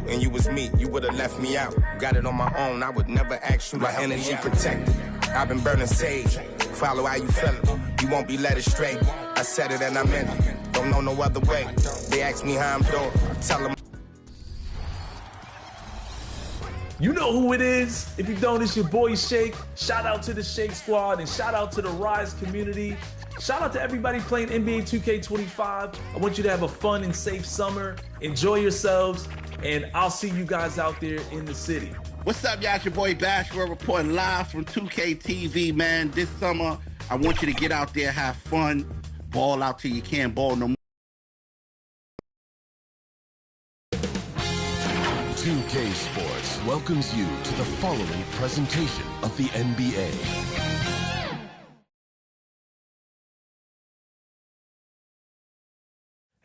and you was me, you would've left me out. Got it on my own, I would never ask you. My energy protected, I've been burning sage. Follow how you feeling, you won't be led astray. I said it and I meant it, don't know no other way. They ask me how I'm doing, I tell them. You know who it is. If you don't, it's your boy Shake. Shout out to the Shake Squad and shout out to the Rise community. Shout out to everybody playing NBA 2K25. I want you to have a fun and safe summer. Enjoy yourselves, and I'll see you guys out there in the city. What's up, y'all? It's your boy Bashford reporting live from 2K TV, man. This summer, I want you to get out there, have fun, ball out till you can't ball no more. 2K Sports welcomes you to the following presentation of the NBA.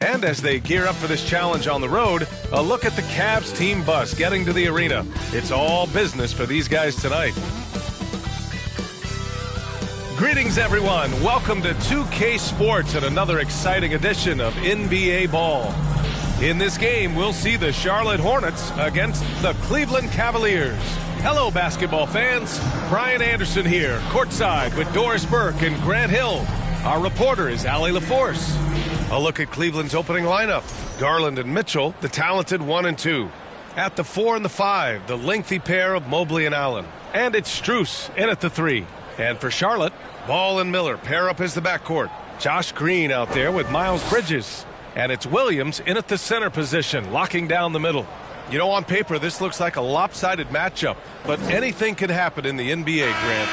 And as they gear up for this challenge on the road, a look at the Cavs team bus getting to the arena. It's all business for these guys tonight. Greetings, everyone. Welcome to 2K Sports and another exciting edition of NBA Ball. In this game, we'll see the Charlotte Hornets against the Cleveland Cavaliers. Hello, basketball fans. Brian Anderson here, courtside with Doris Burke and Grant Hill. Our reporter is Allie LaForce. A look at Cleveland's opening lineup. Garland and Mitchell, the talented 1 and 2. At the 4 and the 5, the lengthy pair of Mobley and Allen. And it's Strus in at the 3. And for Charlotte, Ball and Miller pair up as the backcourt. Josh Green out there with Miles Bridges. And it's Williams in at the center position, locking down the middle. You know, on paper, this looks like a lopsided matchup, but anything can happen in the NBA, Grant.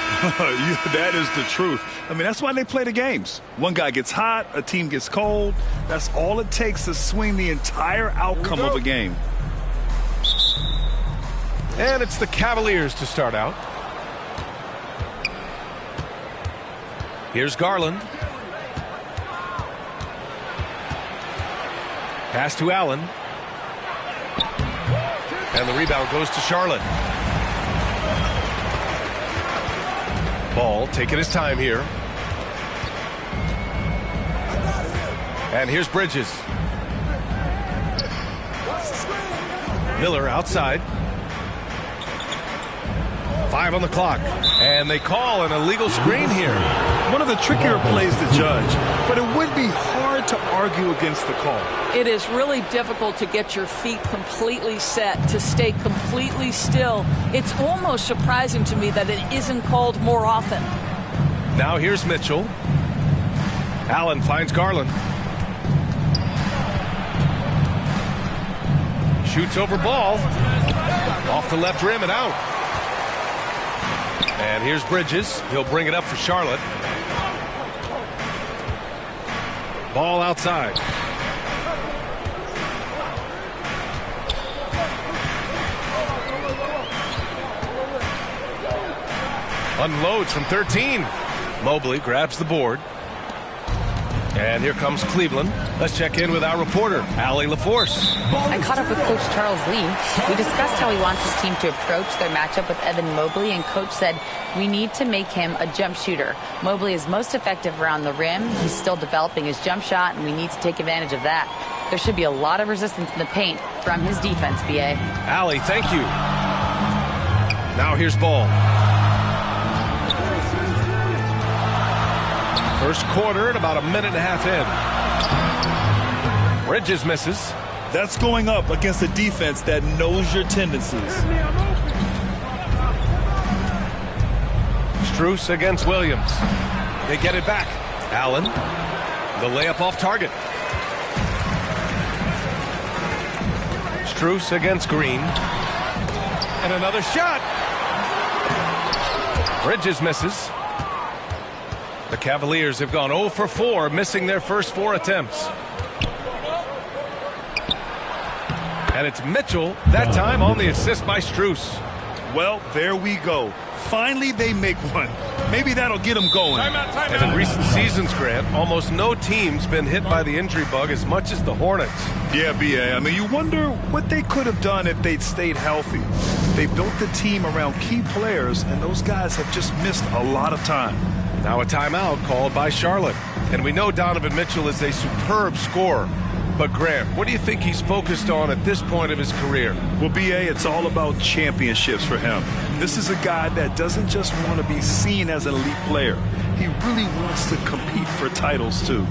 That is the truth. I mean, that's why they play the games. One guy gets hot, a team gets cold. That's all it takes to swing the entire outcome of a game. And it's the Cavaliers to start out. Here's Garland. Pass to Allen. And the rebound goes to Charlotte. Ball taking his time here. And here's Bridges. Miller outside. 5 on the clock. And they call an illegal screen here. One of the trickier plays to judge, but it would be hard to argue against the call. It is really difficult to get your feet completely set, to stay completely still. It's almost surprising to me that it isn't called more often. Now here's Mitchell. Allen finds Garland. Shoots over Ball. Off the left rim and out. And here's Bridges. He'll bring it up for Charlotte. Ball outside. Unloads from 13. Mobley grabs the board. And here comes Cleveland. Let's check in with our reporter, Allie LaForce. I caught up with Coach Charles Lee. We discussed how he wants his team to approach their matchup with Evan Mobley, and Coach said, we need to make him a jump shooter. Mobley is most effective around the rim. He's still developing his jump shot, and we need to take advantage of that. There should be a lot of resistance in the paint from his defense, B.A. Allie, thank you. Now here's Ball. First quarter and about a minute and a half in. Bridges misses. That's going up against a defense that knows your tendencies. Strus against Williams. They get it back. Allen, the layup off target. Strus against Green. And another shot. Bridges misses. The Cavaliers have gone 0 for 4, missing their first 4 attempts. And it's Mitchell, that time on the assist by Strus. Well, there we go. Finally, they make one. Maybe that'll get them going. And in recent seasons, Grant, almost no team's been hit by the injury bug as much as the Hornets. Yeah, B.A. I mean, you wonder what they could have done if they'd stayed healthy. They built the team around key players, and those guys have just missed a lot of time. Now a timeout called by Charlotte. And we know Donovan Mitchell is a superb scorer. But Graham, what do you think he's focused on at this point of his career? Well, B.A., it's all about championships for him. This is a guy that doesn't just want to be seen as an elite player. He really wants to compete for titles, too.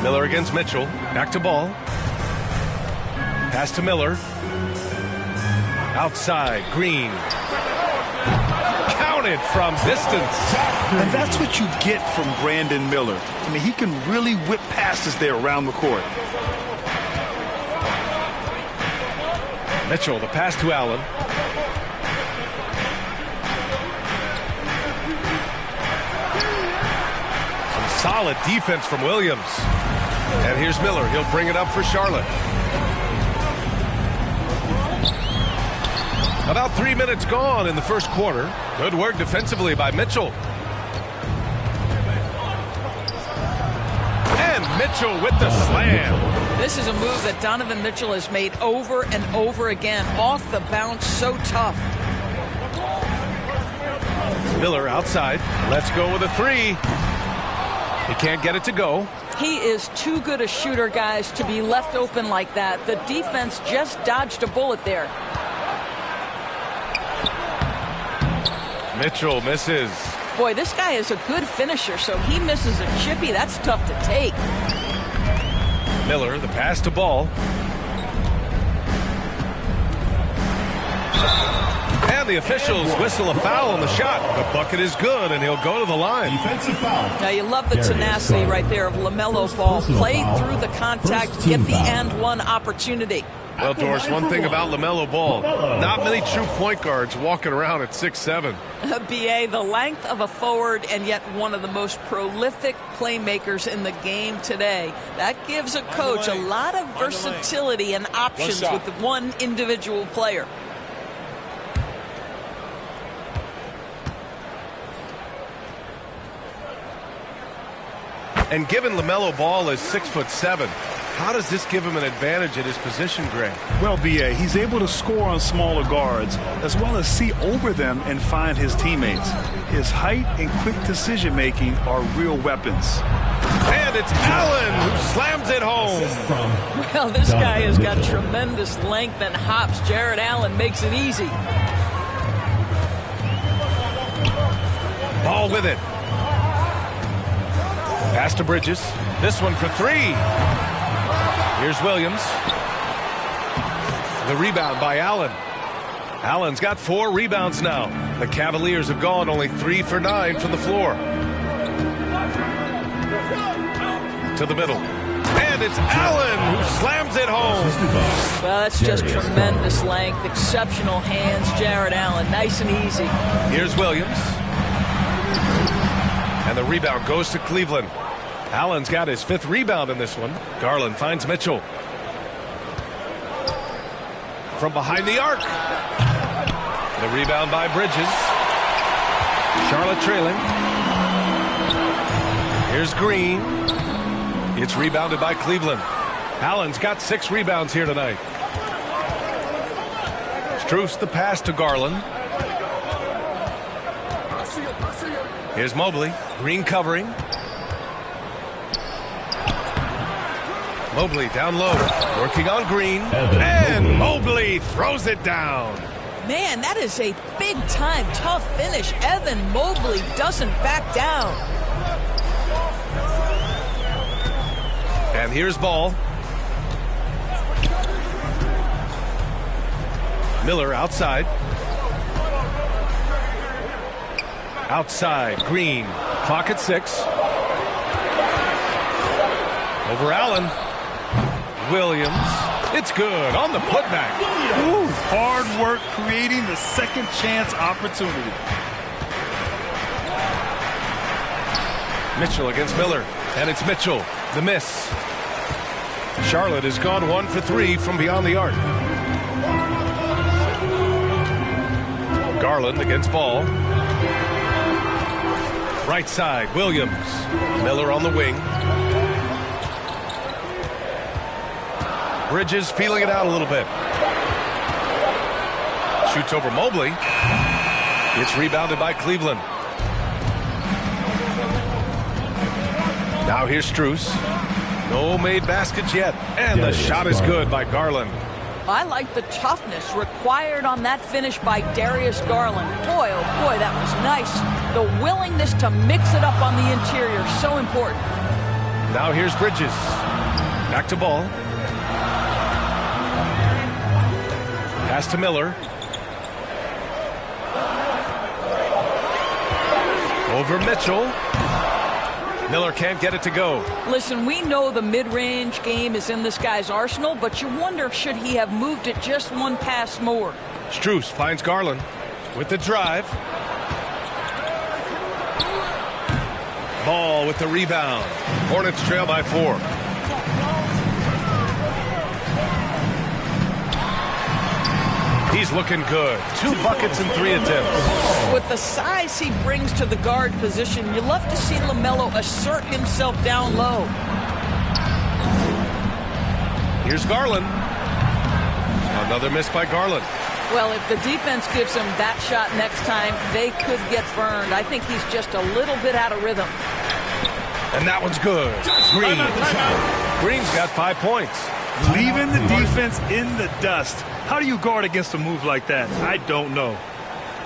Miller against Mitchell. Back to ball. Pass to Miller. Outside, Green. Counted from distance. And that's what you get from Brandon Miller. I mean, he can really whip passes there around the court. Mitchell, the pass to Allen. Some solid defense from Williams. And here's Miller. He'll bring it up for Charlotte. About 3 minutes gone in the first quarter. Good work defensively by Mitchell. And Mitchell with the slam. This is a move that Donovan Mitchell has made over and over again. Off the bounce, so tough. Miller outside. Let's go with a three. He can't get it to go. He is too good a shooter, guys, to be left open like that. The defense just dodged a bullet there. Mitchell misses. Boy, this guy is a good finisher, so he misses a chippy. That's tough to take. Miller, the pass to Ball. And the officials whistle a foul on the shot. The bucket is good, and he'll go to the line. Defensive foul. Now, you love the tenacity right there of LaMelo Ball. Play through the contact, get the and one opportunity. Well, Doris, one thing about LaMelo Ball, not many true point guards walking around at 6'7". BA, the length of a forward and yet one of the most prolific playmakers in the game today. That gives a coach a lot of versatility and options with one individual player. And given LaMelo Ball is 6'7", how does this give him an advantage at his position, Greg? Well, B.A., he's able to score on smaller guards as well as see over them and find his teammates. His height and quick decision-making are real weapons. And it's Allen who slams it home. Well, this guy has got tremendous length and hops. Jared Allen makes it easy. Ball with it. Pass to Bridges. This one for three. Here's Williams. The rebound by Allen. Allen's got 4 rebounds now. The Cavaliers have gone only 3 for 9 from the floor. To the middle. And it's Allen who slams it home. Well, that's just tremendous length. Exceptional hands, Jared Allen. Nice and easy. Here's Williams. And the rebound goes to Cleveland. Allen's got his 5th rebound in this one. Garland finds Mitchell. From behind the arc. The rebound by Bridges. Charlotte trailing. Here's Green. It's rebounded by Cleveland. Allen's got 6 rebounds here tonight. Strus the pass to Garland. Here's Mobley. Green covering. Mobley down low. Working on Green. And Mobley throws it down. Man, that is a big-time, tough finish. Evan Mobley doesn't back down. And here's Ball. Miller outside. Outside, Green. Clock at 6. Over Allen. Williams. It's good on the putback. Ooh, hard work creating the second chance opportunity. Mitchell against Miller. And it's Mitchell. The miss. Charlotte has gone 1 for 3 from beyond the arc. Garland against Ball. Right side, Williams. Miller on the wing. Bridges feeling it out a little bit. Shoots over Mobley. It's rebounded by Cleveland. Now here's Strus. No made baskets yet. And the shot is good by Garland. I like the toughness required on that finish by Darius Garland. Boy, oh boy, that was nice. The willingness to mix it up on the interior, so important. Now here's Bridges. Back to Ball. Pass to Miller. Over Mitchell. Miller can't get it to go. Listen, we know the mid-range game is in this guy's arsenal, but you wonder, should he have moved it just one pass more? Strus finds Garland with the drive. Ball with the rebound. Hornets trail by 4. He's looking good. 2 buckets and 3 attempts. With the size he brings to the guard position, you love to see LaMelo assert himself down low. Here's Garland. Another miss by Garland. Well, if the defense gives him that shot next time, they could get burned. I think he's just a little bit out of rhythm. And that one's good. Green. Green's got 5 points. Leaving the defense in the dust. How do you guard against a move like that? I don't know.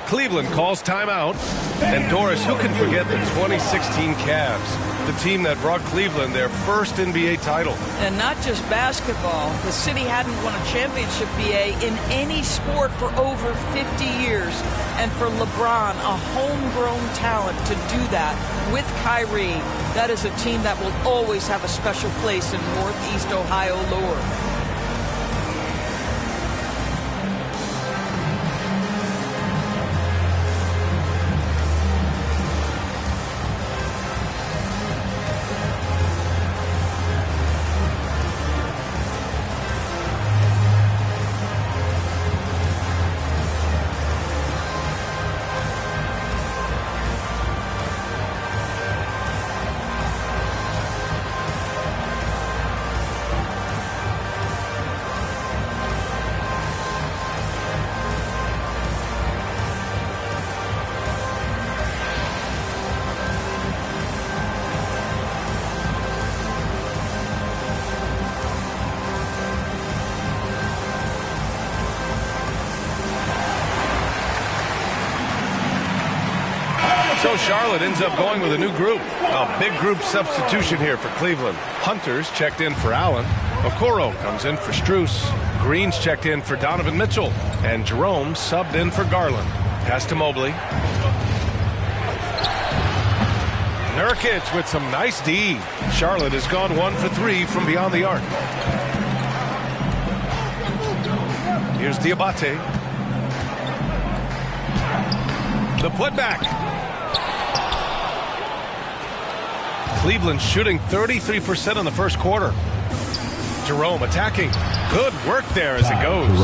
Cleveland calls timeout. And Doris, who can forget the 2016 Cavs, the team that brought Cleveland their first NBA title. And not just basketball. The city hadn't won a championship, BA, in any sport for over 50 years. And for LeBron, a homegrown talent, to do that with Kyrie, that is a team that will always have a special place in Northeast Ohio lore. So Charlotte ends up going with a new group. A big group substitution here for Cleveland. Hunter's checked in for Allen. Okoro comes in for Strus. Green's checked in for Donovan Mitchell. And Jerome subbed in for Garland. Pass to Mobley. Nurkic with some nice D. Charlotte has gone 1 for 3 from beyond the arc. Here's Diabate. The putback. Cleveland shooting 33% in the first quarter. Jerome attacking. Good work there as it goes.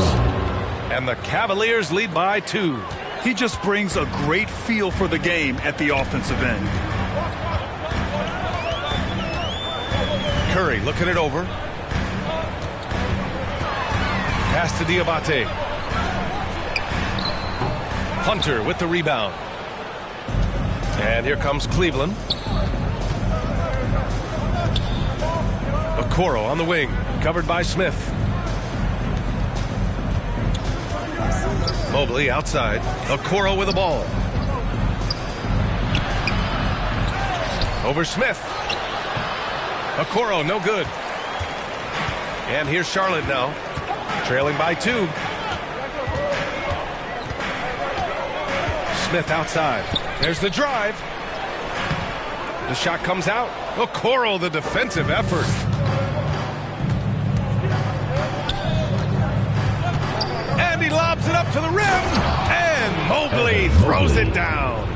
And the Cavaliers lead by 2. He just brings a great feel for the game at the offensive end. Curry looking it over. Pass to Diabate. Hunter with the rebound. And here comes Cleveland. Okoro on the wing, covered by Smith. Mobley outside. Okoro with the ball. Over Smith. Okoro, no good. And here's Charlotte now, trailing by 2. Smith outside. There's the drive. The shot comes out. Okoro, the defensive effort. And he lobs it up to the rim. And Mobley throws it down.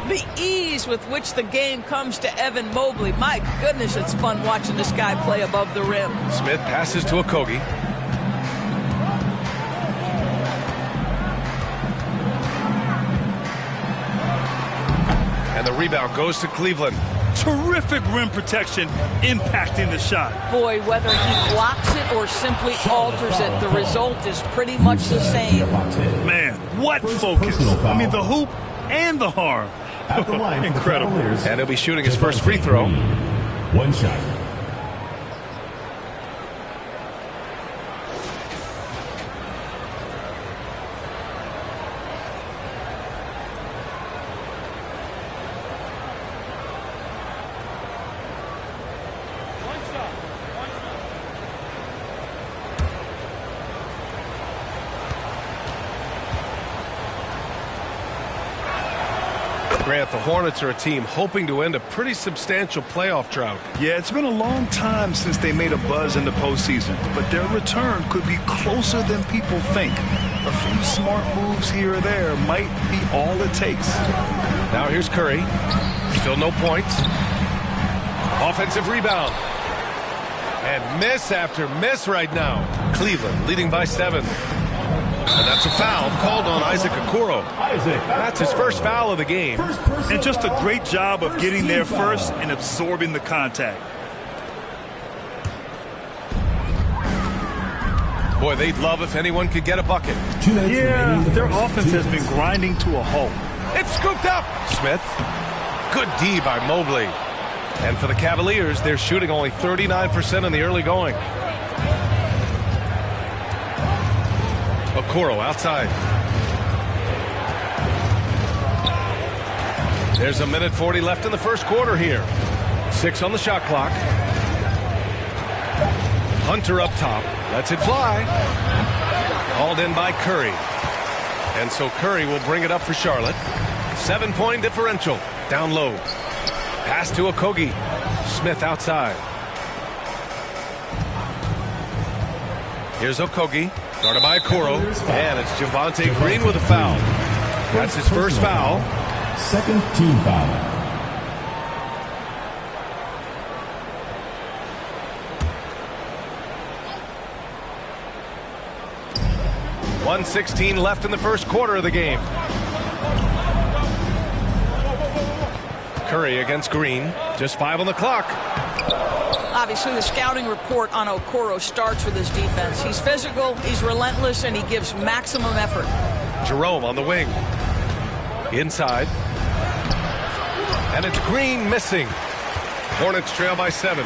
The ease with which the game comes to Evan Mobley. My goodness, it's fun watching this guy play above the rim. Smith passes to Okogie. And the rebound goes to Cleveland. Terrific rim protection impacting the shot. Boy, whether he blocks it or simply alters it, the result is pretty much the same. Man, what focus. I mean, the hoop and the harm. Incredible. And he'll be shooting his first free throw. One shot. Grant, the Hornets are a team hoping to end a pretty substantial playoff drought. Yeah, it's been a long time since they made a buzz in the postseason, but their return could be closer than people think. A few smart moves here or there might be all it takes. Now here's Curry. Still no points. Offensive rebound. And miss after miss right now. Cleveland leading by 7. And that's a foul called on Isaac Okoro. That's his first foul of the game. And just a great job of getting there first and absorbing the contact. Boy, they'd love if anyone could get a bucket. Yeah, their offense has been grinding to a halt. It's scooped up. Smith. Good D by Mobley. And for the Cavaliers, they're shooting only 39% in the early going. Okoro outside. There's a minute 40 left in the first quarter here. 6 on the shot clock. Hunter up top. Lets it fly. Hauled in by Curry. And so Curry will bring it up for Charlotte. 7-point differential. Down low. Pass to Okogie. Smith outside. Here's Okogie. Started by Okoro. And it's Javonte Green with a foul. That's his first foul. Second team foul. .116 left in the first quarter of the game. Curry against Green. Just 5 on the clock. Obviously, the scouting report on Okoro starts with his defense. He's physical, he's relentless, and he gives maximum effort. Jerome on the wing. Inside. And it's Green missing. Hornets trail by 7.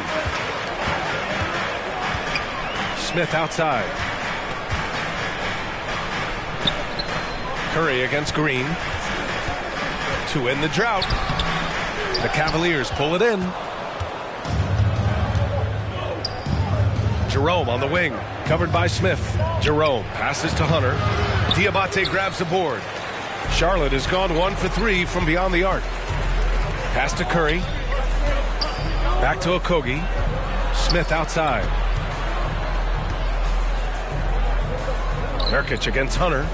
Smith outside. Curry against Green. To end the drought. The Cavaliers pull it in. Jerome on the wing. Covered by Smith. Jerome passes to Hunter. Diabate grabs the board. Charlotte has gone 1 for 3 from beyond the arc. Pass to Curry. Back to Okogie. Smith outside. Nurkic against Hunter.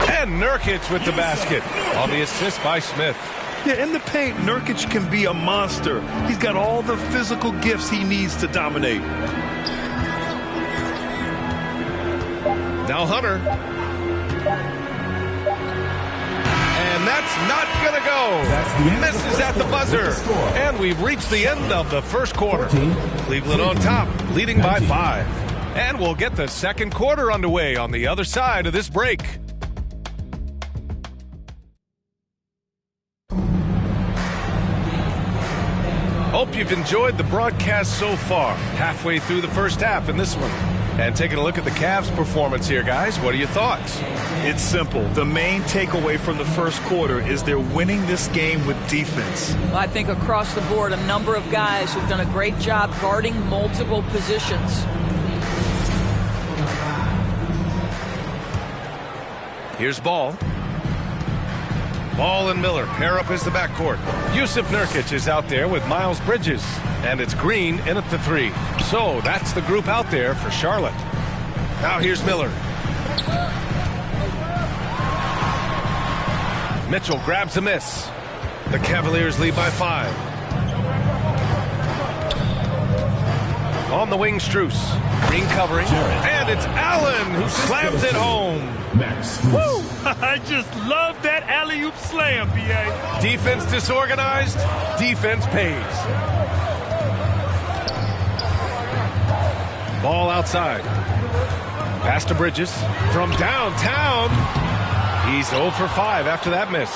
And Nurkic with the basket on the assist by Smith. Yeah, in the paint, Nurkic can be a monster. He's got all the physical gifts he needs to dominate. Now Hunter. And that's not going to go. Misses at the buzzer. And we've reached the end of the first quarter. Cleveland on top, leading by 5. And we'll get the second quarter underway on the other side of this break. Hope you've enjoyed the broadcast so far. Halfway through the first half in this one. And taking a look at the Cavs' performance here, guys, what are your thoughts? It's simple. The main takeaway from the first quarter is they're winning this game with defense. Well, I think across the board, a number of guys who've done a great job guarding multiple positions. Here's Ball. Ball and Miller pair up as the backcourt. Yusuf Nurkic is out there with Miles Bridges. And it's Green in at the 3. So that's the group out there for Charlotte. Now here's Miller. Mitchell grabs a miss. The Cavaliers lead by 5. On the wing, Strus. Green covering. And it's Allen who slams it home. Woo! I just love that alley-oop slam, B.A. Defense disorganized. Defense pays. Ball outside. Pass to Bridges. From downtown. He's 0 for 5 after that miss.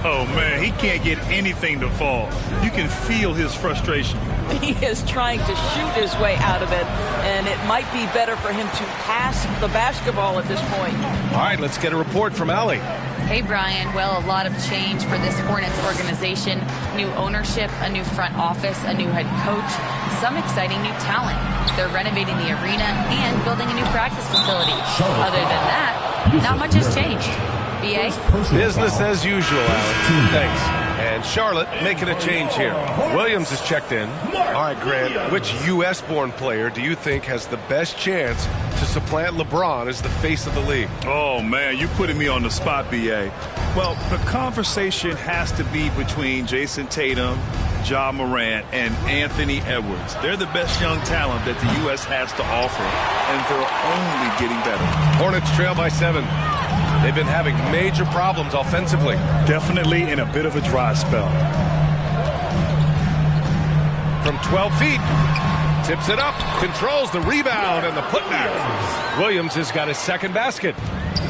Oh, man, he can't get anything to fall. You can feel his frustration. He is trying to shoot his way out of it, and it might be better for him to pass the basketball at this point. All right, let's get a report from Allie. Hey, Brian. Well, a lot of change for this Hornets organization. New ownership, a new front office, a new head coach, some exciting new talent. They're renovating the arena and building a new practice facility. Other than that, not much has changed. B.A.? Business as usual, Alex. Thanks. And Charlotte making a change here. Williams is checked in. All right, Grant, which U.S.-born player do you think has the best chance to supplant LeBron as the face of the league? Oh, man, you're putting me on the spot, B.A. Well, the conversation has to be between Jason Tatum, Ja Morant, and Anthony Edwards. They're the best young talent that the U.S. has to offer, and they're only getting better. Hornets trail by 7. They've been having major problems offensively. Definitely in a bit of a dry spell. From 12 feet. Tips it up. Controls the rebound and the putback. Williams has got his second basket.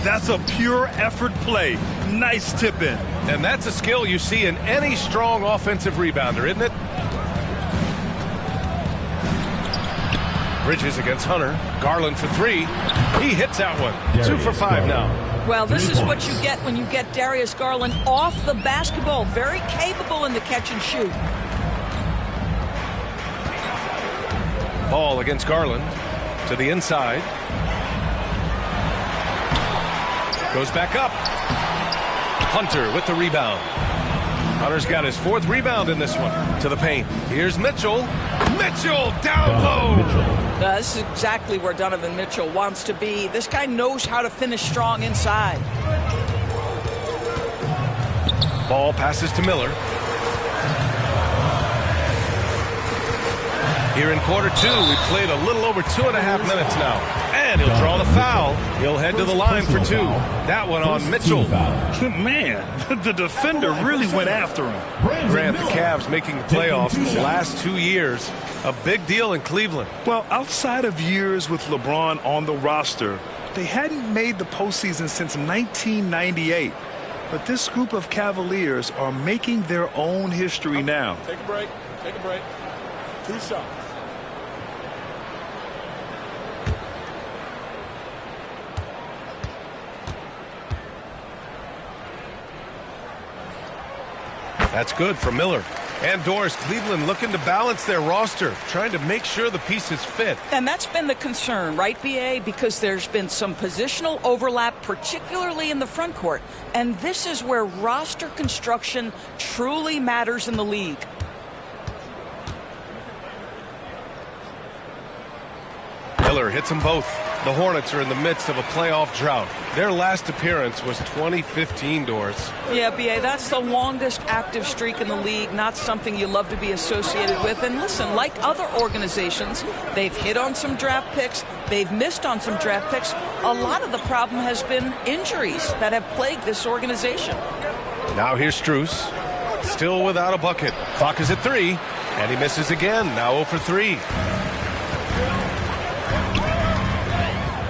That's a pure effort play. Nice tip in. And that's a skill you see in any strong offensive rebounder, isn't it? Bridges against Hunter. Garland for 3. He hits that one. 2 for 5 now. Well, this is what you get when you get Darius Garland off the basketball. Very capable in the catch and shoot. Ball against Garland. To the inside. Goes back up. Hunter with the rebound. Hunter's got his 4th rebound in this one. To the paint. Here's Mitchell. Mitchell down low. This is exactly where Donovan Mitchell wants to be. This guy knows how to finish strong inside. Ball passes to Miller. Here in quarter 2, we played a little over 2.5 minutes now. And he'll draw the foul. He'll head to the line for 2. That one on Mitchell. Man, the defender really went after him. Grant, the Cavs making the playoffs the last 2 years. A big deal in Cleveland. Well, outside of years with LeBron on the roster, they hadn't made the postseason since 1998. But this group of Cavaliers are making their own history now. Take a break. Take a break. 2 shots. That's good for Miller. And Doris, Cleveland looking to balance their roster, trying to make sure the pieces fit. And that's been the concern, right, B.A.? Because there's been some positional overlap, particularly in the front court. And this is where roster construction truly matters in the league. Miller hits them both. The Hornets are in the midst of a playoff drought. Their last appearance was 2015, Doris. Yeah, B.A., that's the longest active streak in the league, not something you love to be associated with. And listen, like other organizations, they've hit on some draft picks, they've missed on some draft picks. A lot of the problem has been injuries that have plagued this organization. Now here's Strus, still without a bucket. Clock is at 3, and he misses again, now 0 for 3.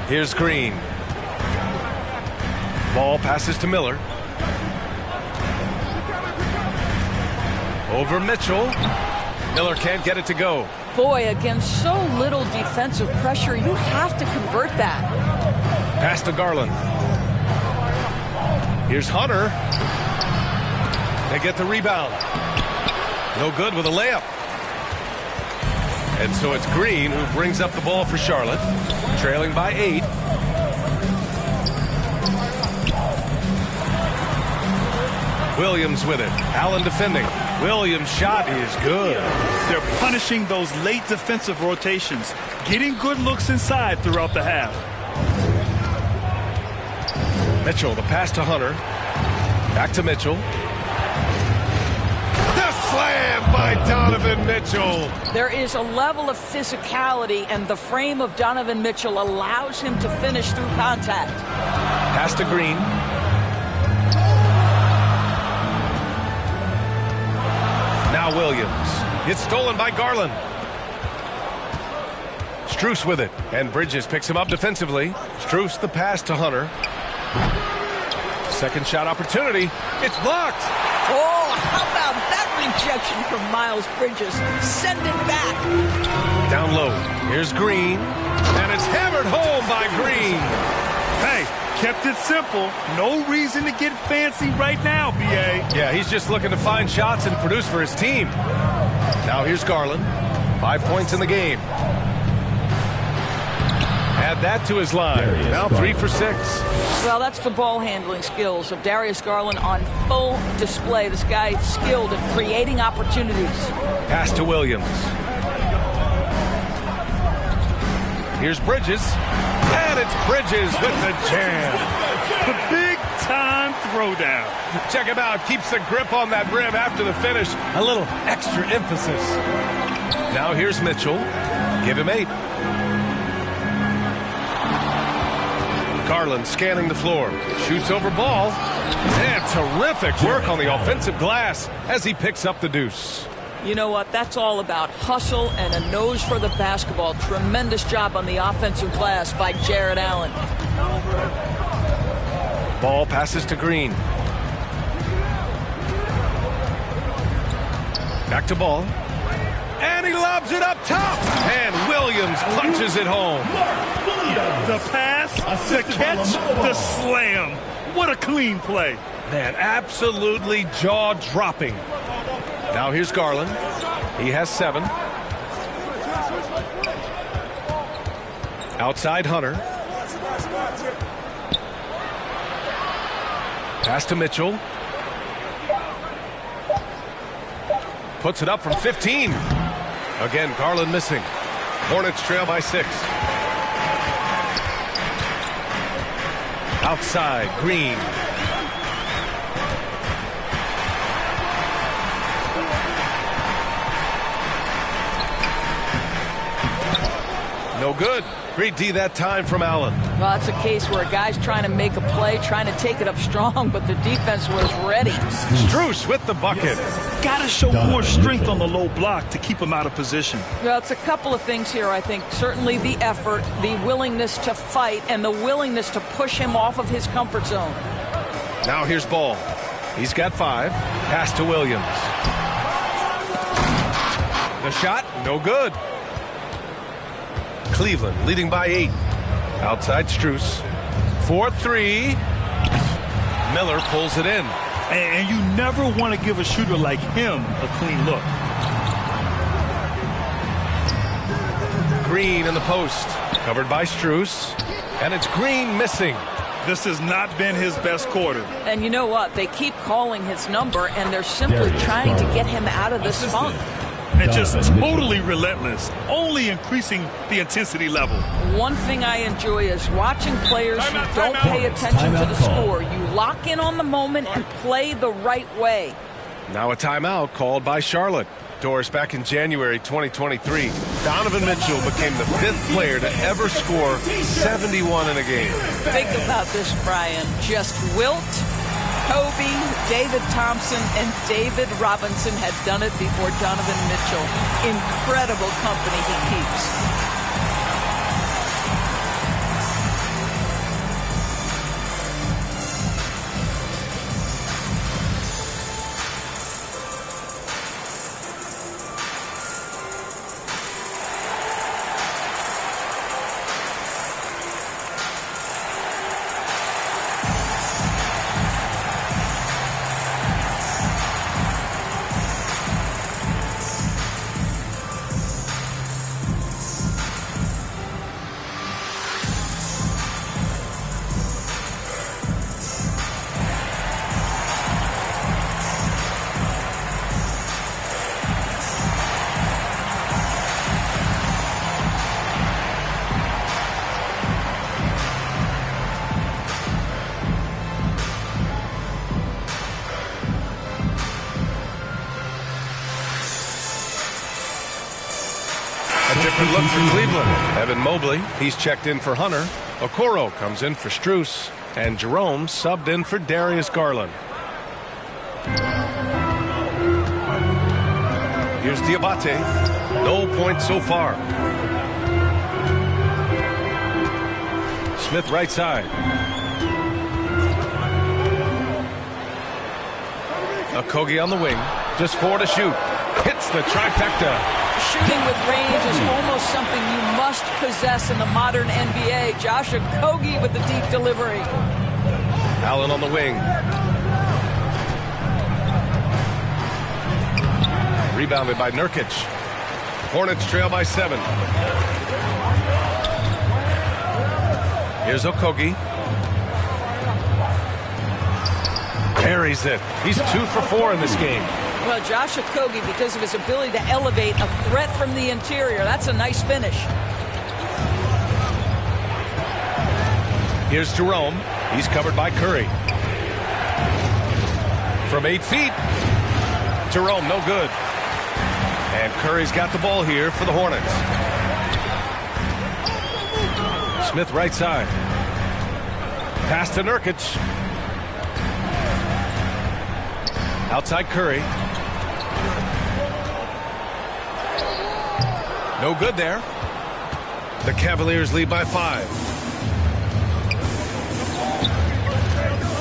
Here's Green. Ball passes to Miller. Over Mitchell. Miller can't get it to go. Boy, against so little defensive pressure, you have to convert that. Pass to Garland. Here's Hunter. They get the rebound. No good with a layup. And so it's Green who brings up the ball for Charlotte, trailing by 8. Williams with it. Allen defending. Williams' shot is good. They're punishing those late defensive rotations, getting good looks inside throughout the half. Mitchell, the pass to Hunter. Back to Mitchell. The slam by Donovan Mitchell. There is a level of physicality, and the frame of Donovan Mitchell allows him to finish through contact. Pass to Green. Now Williams. It's stolen by Garland. Strus with it, and Bridges picks him up defensively. Strus the pass to Hunter. Second shot opportunity. It's blocked. Oh, how about that rejection from Miles Bridges? Send it back. Down low. Here's Green, and it's hammered home by Green. Hey, kept it simple. No reason to get fancy right now, B.A. Yeah, he's just looking to find shots and produce for his team. Now here's Garland. 5 points in the game. Add that to his line. Now 3 for 6. Well, that's the ball handling skills of Darius Garland on full display. This guy is skilled at creating opportunities. Pass to Williams. Here's Bridges. And it's Bridges with the jam. The big-time throwdown. Check him out. Keeps the grip on that rim after the finish. A little extra emphasis. Now here's Mitchell. Give him 8. Garland scanning the floor. Shoots over ball. And terrific work on the offensive glass as he picks up the deuce. You know what? That's all about hustle and a nose for the basketball. Tremendous job on the offensive glass by Jared Allen. Ball passes to Green. Back to Ball. And he lobs it up top. And Williams punches it home. The pass, the catch, the slam. What a clean play. Man, absolutely jaw-dropping. Now here's Garland. He has 7. Outside Hunter. Pass to Mitchell. Puts it up from 15. Again, Garland missing. Hornets trail by 6. Outside, Green. No good. Great D that time from Allen. Well, that's a case where a guy's trying to make a play, trying to take it up strong, but the defense was ready. Strus with the bucket. Got to show more strength on the low block to keep him out of position. Well, it's a couple of things here, I think. Certainly the effort, the willingness to fight, and the willingness to push him off of his comfort zone. Now here's Ball. He's got 5. Pass to Williams. The shot, no good. Cleveland leading by 8. Outside Strus. 4-3. Miller pulls it in. And you never want to give a shooter like him a clean look. Green in the post. Covered by Strus. And it's Green missing. This has not been his best quarter. And you know what? They keep calling his number, and they're simply trying to get him out of this funk. And just totally relentless, only increasing the intensity level. One thing I enjoy is watching players who don't pay attention to the score. You lock in on the moment and play the right way. Now a timeout called by Charlotte. Doris, back in January 2023, Donovan Mitchell became the 5th player to ever score 71 in a game. Think about this, Brian. Just Wilt, Kobe, David Thompson, and David Robinson had done it before Donovan Mitchell. Incredible company he keeps. A different look for Cleveland. Evan Mobley, he's checked in for Hunter. Okoro comes in for Strus. And Jerome subbed in for Darius Garland. Here's Diabate. No points so far. Smith right side. Okogie on the wing. Just 4 to shoot. Hits the trifecta. Shooting with range is almost something you must possess in the modern NBA. Josh Okogie with the deep delivery. Allen on the wing. Rebounded by Nurkic. Hornets trail by 7. Here's Okogie. Parries it. He's 2 for 4 in this game. Well, Josh Okogie, because of his ability to elevate a threat from the interior, that's a nice finish. Here's Jerome. He's covered by Curry. From 8 feet. Jerome, no good. And Curry's got the ball here for the Hornets. Smith right side. Pass to Nurkic. Outside Curry. No good there. The Cavaliers lead by 5.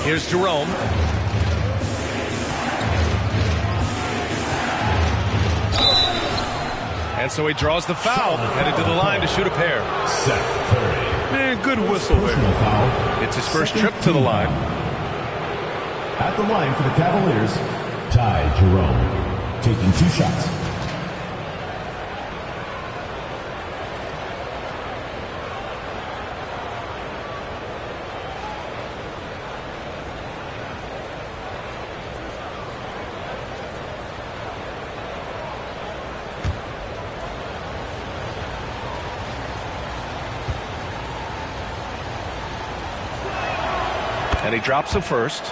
Here's Jerome. And so he draws the foul, headed to the line to shoot a pair. Seth Curry. Man, good whistle there. It's his first trip to the line. At the line for the Cavaliers, Ty Jerome, taking 2 shots. And he drops the first.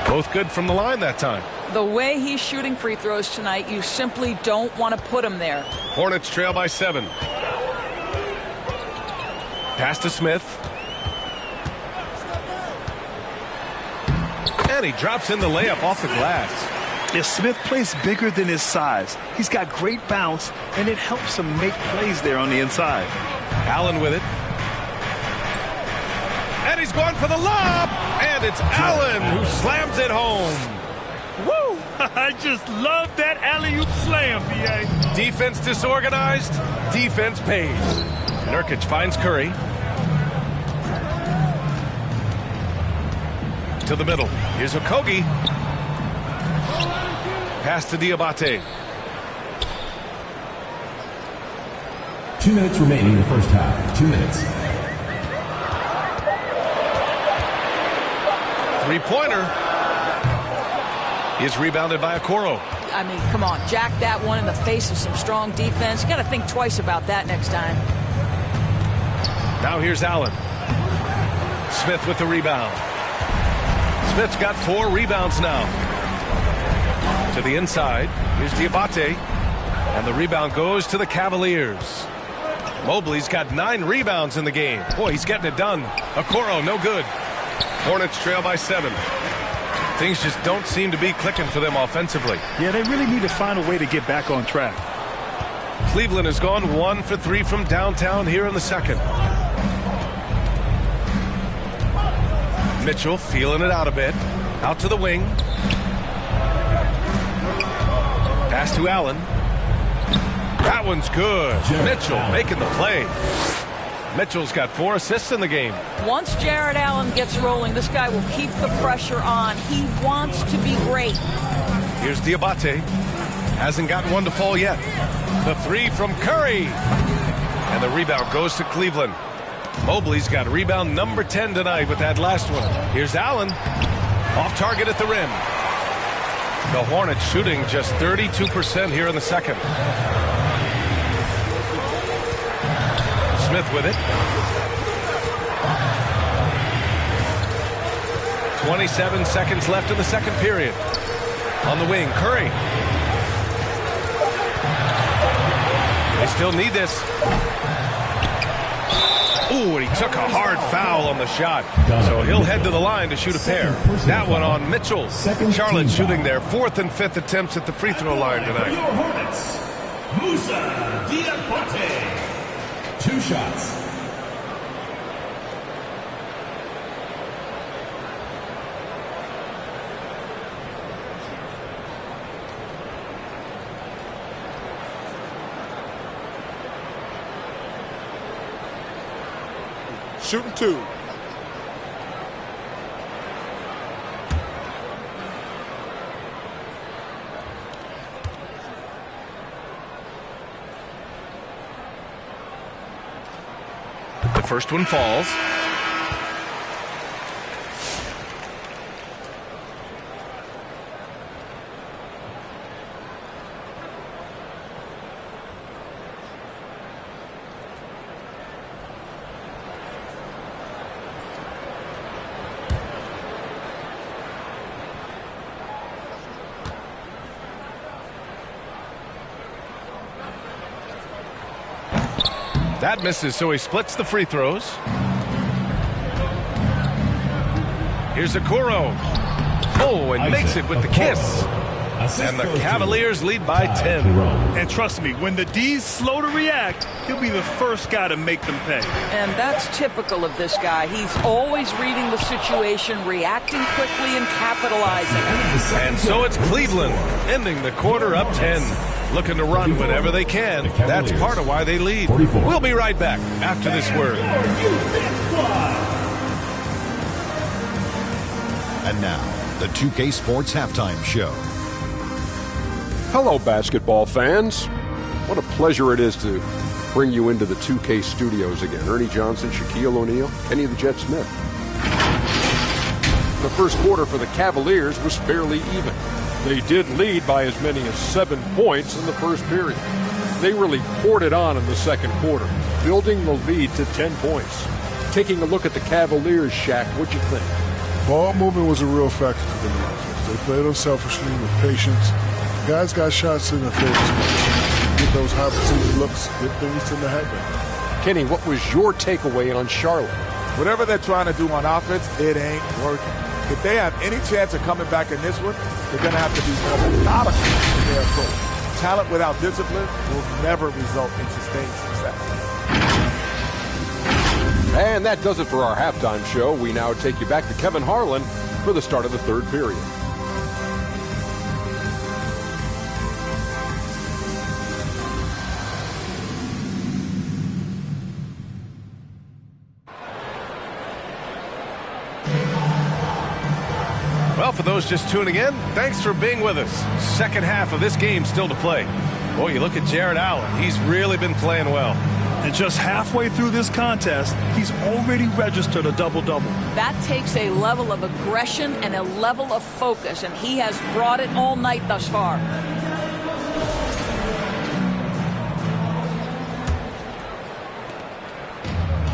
Both good from the line that time. The way he's shooting free throws tonight, you simply don't want to put him there. Hornets trail by 7. Pass to Smith. And he drops in the layup off the glass. If Smith plays bigger than his size, he's got great bounce, and it helps him make plays there on the inside. Allen with it. And he's going for the lob. And it's Allen who slams it home. Woo! I just love that alley-oop slam, B.A. Defense disorganized. Defense pays. Nurkic finds Curry. To the middle. Here's Okogie. Pass to Diabate. 2 minutes remaining in the first half. 2 minutes. Three-pointer is rebounded by Okoro. I mean, come on. Jack that one in the face of some strong defense. You got to think twice about that next time. Now here's Allen. Smith with the rebound. Smith's got 4 rebounds now. To the inside. Here's Diabate. And the rebound goes to the Cavaliers. Mobley's got 9 rebounds in the game. Boy, he's getting it done. Okoro, no good. Hornets trail by 7. Things just don't seem to be clicking for them offensively. Yeah, they really need to find a way to get back on track. Cleveland has gone 1 for 3 from downtown here in the second. Mitchell feeling it out a bit. Out to the wing. Pass to Allen. That one's good. Mitchell making the play. Mitchell's got 4 assists in the game. Once Jared Allen gets rolling, this guy will keep the pressure on. He wants to be great. Here's Diabate. Hasn't gotten one to fall yet. The 3 from Curry. And the rebound goes to Cleveland. Mobley's got rebound number 10 tonight with that last one. Here's Allen. Off target at the rim. The Hornets shooting just 32% here in the second. Smith with it. 27 seconds left in the second period. On the wing, Curry. They still need this. Ooh, and he took a hard foul on the shot. So he'll head to the line to shoot a pair. That one on Mitchell. Charlotte shooting their 4th and 5th attempts at the free throw line tonight. Hornets, Musa Diabate. 2 shots. Shooting 2. The first one falls. That misses, so he splits the free throws. Here's Okoro. Oh, and makes it with the kiss. And the Cavaliers lead by 10. And trust me, when the D's slow to react, he'll be the first guy to make them pay. And that's typical of this guy. He's always reading the situation, reacting quickly and capitalizing. And so it's Cleveland, ending the quarter up 10. Looking to run whenever they can. That's part of why they lead. We'll be right back after this word. And now, the 2K Sports Halftime Show. Hello, basketball fans. What a pleasure it is to bring you into the 2K studios again. Ernie Johnson, Shaquille O'Neal, Kenny the Jet Smith. The first quarter for the Cavaliers was fairly even. They did lead by as many as 7 points in the first period. They really poured it on in the second quarter, building the lead to 10 points. Taking a look at the Cavaliers, Shaq, what'd you think? Ball movement was a real factor for them offense. They played unselfishly with patience. Guys got shots in their favorite spots. Get those high percentage looks, get things in the habit. Kenny, what was your takeaway on Charlotte? Whatever they're trying to do on offense, it ain't working. If they have any chance of coming back in this one, they're going to have to be more methodical in their approach. Talent without discipline will never result in sustained success. And that does it for our halftime show. We now take you back to Kevin Harlan for the start of the third period. Well, for those just tuning in, thanks for being with us. Second half of this game still to play. Boy, you look at Jared Allen. He's really been playing well. And just halfway through this contest, he's already registered a double-double. That takes a level of aggression and a level of focus, and he has brought it all night thus far.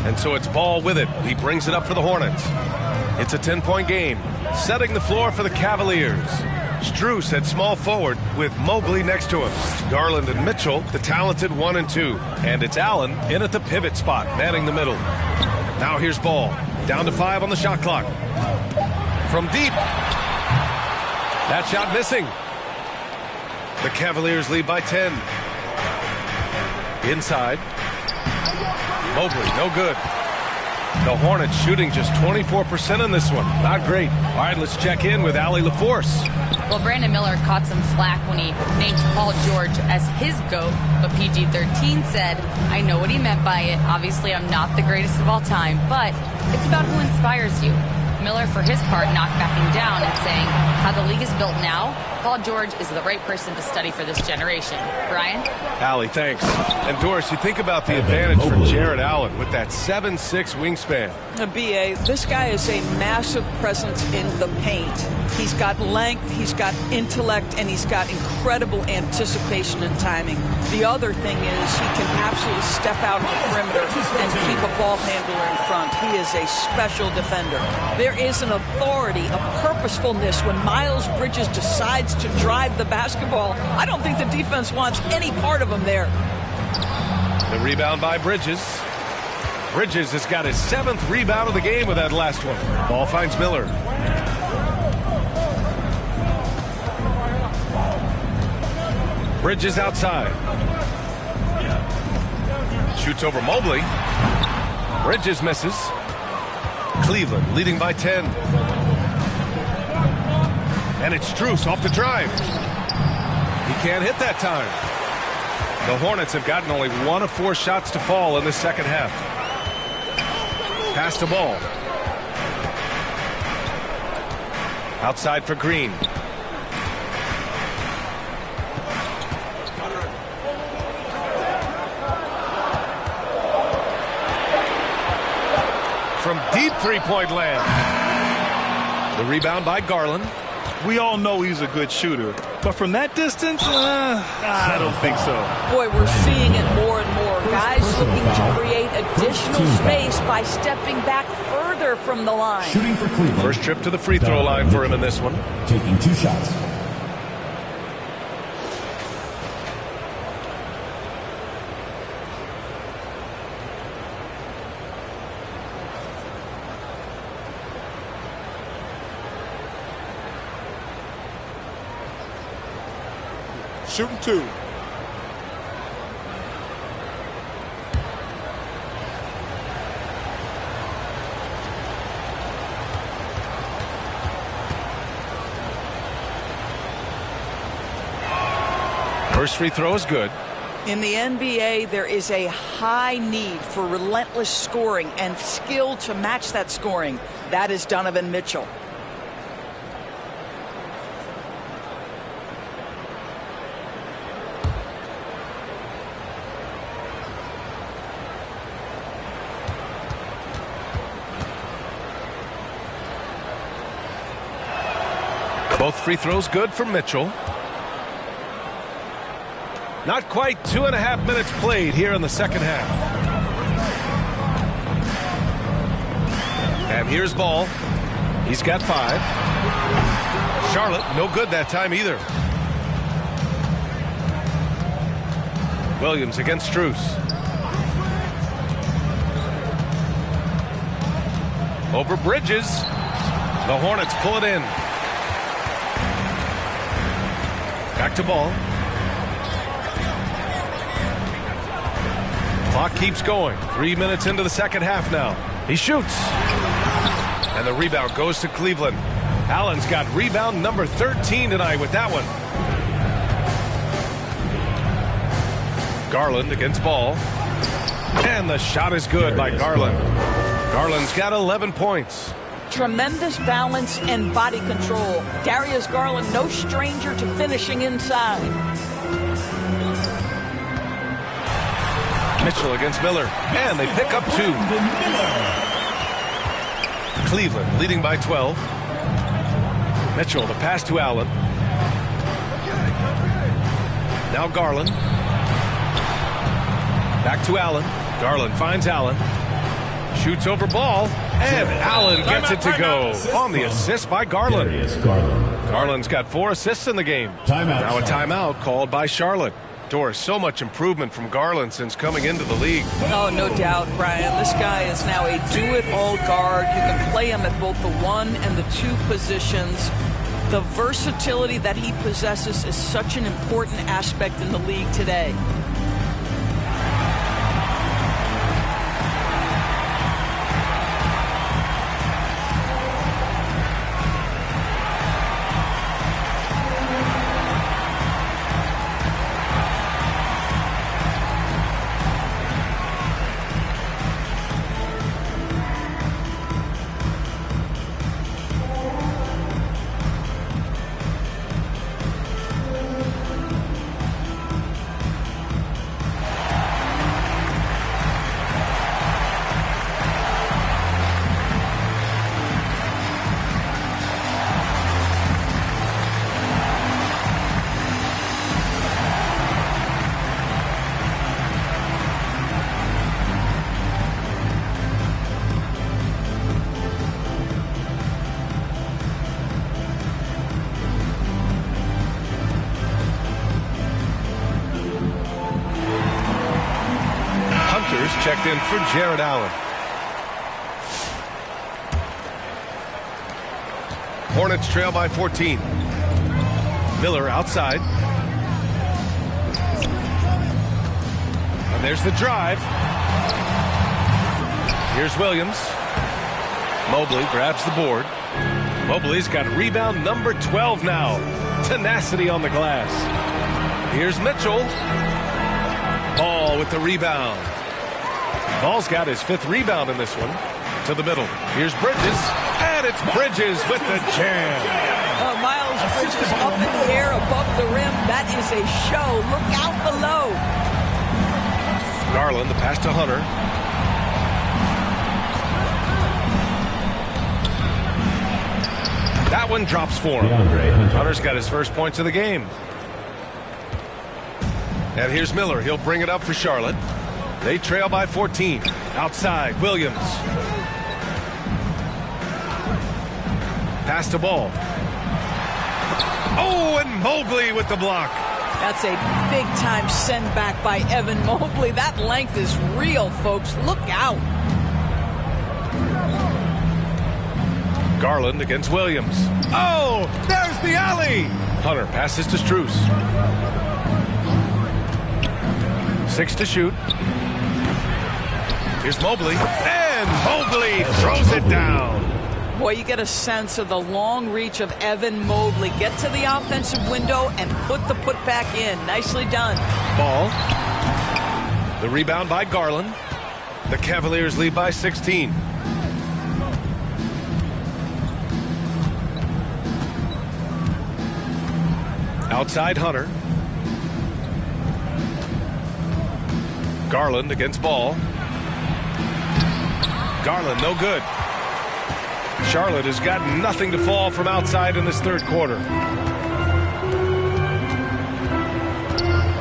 And so it's Ball with it. He brings it up for the Hornets. It's a 10-point game. Setting the floor for the Cavaliers. Strus at small forward with Mobley next to him. Garland and Mitchell, the talented 1 and 2. And it's Allen in at the pivot spot, manning the middle. Now here's Ball. Down to 5 on the shot clock. From deep. That shot missing. The Cavaliers lead by 10. Inside. Mobley, no good. The Hornets shooting just 24% in this one. Not great. All right, let's check in with Allie LaForce. Well, Brandon Miller caught some flack when he named Paul George as his GOAT, but PG-13 said, I know what he meant by it. Obviously, I'm not the greatest of all time, but it's about who inspires you. Miller, for his part, not backing down and saying how the league is built now, Paul George is the right person to study for this generation. Brian? Allie, thanks. And Doris, you think about the advantage for Jared Allen with that 7'6" wingspan. B.A., this guy is a massive presence in the paint. He's got length, he's got intellect, and he's got incredible anticipation and timing. The other thing is he can absolutely step out on the perimeter and keep a ball handler in front. He is a special defender. There is an authority, a purposefulness when Miles Bridges decides to drive the basketball. I don't think the defense wants any part of him there. The rebound by Bridges. Bridges has got his 7th rebound of the game with that last one. Ball finds Miller. Bridges outside. Shoots over Mobley. Bridges misses. Cleveland leading by 10. And it's Strus off the drive. He can't hit that time. The Hornets have gotten only 1 of 4 shots to fall in the second half. Pass the ball. Outside for Green. From deep three-point land. The rebound by Garland. We all know he's a good shooter, but from that distance, I don't think so. Boy, we're seeing it more and more. Guys looking to create additional space by stepping back further from the line. Shooting for Cleveland. First trip to the free throw line for him in this one. Taking 2 shots. Shooting 2. First free throw is good. In the NBA, there is a high need for relentless scoring and skill to match that scoring. That is Donovan Mitchell. Both free throws good for Mitchell. Not quite 2.5 minutes played here in the second half. And here's Ball. He's got 5. Charlotte, no good that time either. Williams against Strus. Over Bridges. The Hornets pull it in. Back to Ball. Clock keeps going. 3 minutes into the second half now. He shoots. And the rebound goes to Cleveland. Allen's got rebound number 13 tonight with that one. Garland against Ball. And the shot is good by Garland. Garland's got 11 points. Tremendous balance and body control. Darius Garland, no stranger to finishing inside. Mitchell against Miller. And they pick up 2. Cleveland leading by 12. Mitchell, the pass to Allen. Now Garland. Back to Allen. Garland finds Allen. Shoots over Ball. And Allen gets it to go on the assist by Garland. Garland's got 4 assists in the game. Now a timeout called by Charlotte. Doris, so much improvement from Garland since coming into the league. Oh, no doubt, Brian. This guy is now a do-it-all guard. You can play him at both the 1 and the 2 positions. The versatility that he possesses is such an important aspect in the league today. checked in for Jared Allen. Hornets trail by 14. Miller outside. And there's the drive. Here's Williams. Mobley grabs the board. Mobley's got rebound number 12 now. Tenacity on the glass. Here's Mitchell. Ball with the rebound. Ball's got his 5th rebound in this one. To the middle. Here's Bridges. And it's Bridges with the jam. Miles Bridges up in the air above the rim. That is a show. Look out below. Garland, the pass to Hunter. That one drops for him. Hunter's got his first points of the game. And here's Miller. He'll bring it up for Charlotte. They trail by 14. Outside, Williams. Pass to Ball. Oh, and Mobley with the block. That's a big-time send back by Evan Mobley. That length is real, folks. Look out. Garland against Williams. Oh, there's the alley. Hunter passes to Strus. 6 to shoot. Here's Mobley. And Mobley throws it down. Boy, you get a sense of the long reach of Evan Mobley. Get to the offensive window and put the putback in. Nicely done. Ball. The rebound by Garland. The Cavaliers lead by 16. Outside Hunter. Garland against Ball. Garland, no good. Charlotte has got nothing to fall from outside in this third quarter.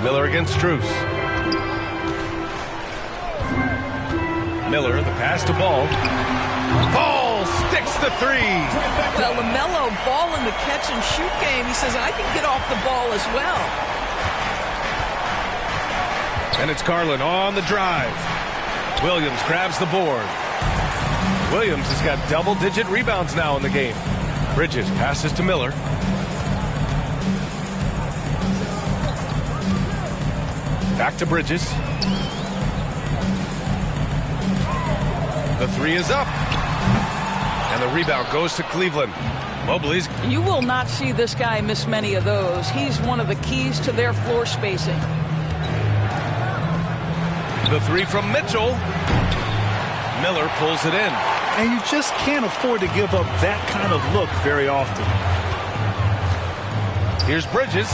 Miller against Strus. Miller, the pass to Ball. Ball sticks the 3. Well, LaMelo Ball in the catch and shoot game. He says, I can get off the ball as well. And it's Garland on the drive. Williams grabs the board. Williams has got double-digit rebounds now in the game. Bridges passes to Miller. Back to Bridges. The 3 is up. And the rebound goes to Cleveland. Mobley's. You will not see this guy miss many of those. He's one of the keys to their floor spacing. The 3 from Mitchell. Miller pulls it in. And you just can't afford to give up that kind of look very often. Here's Bridges.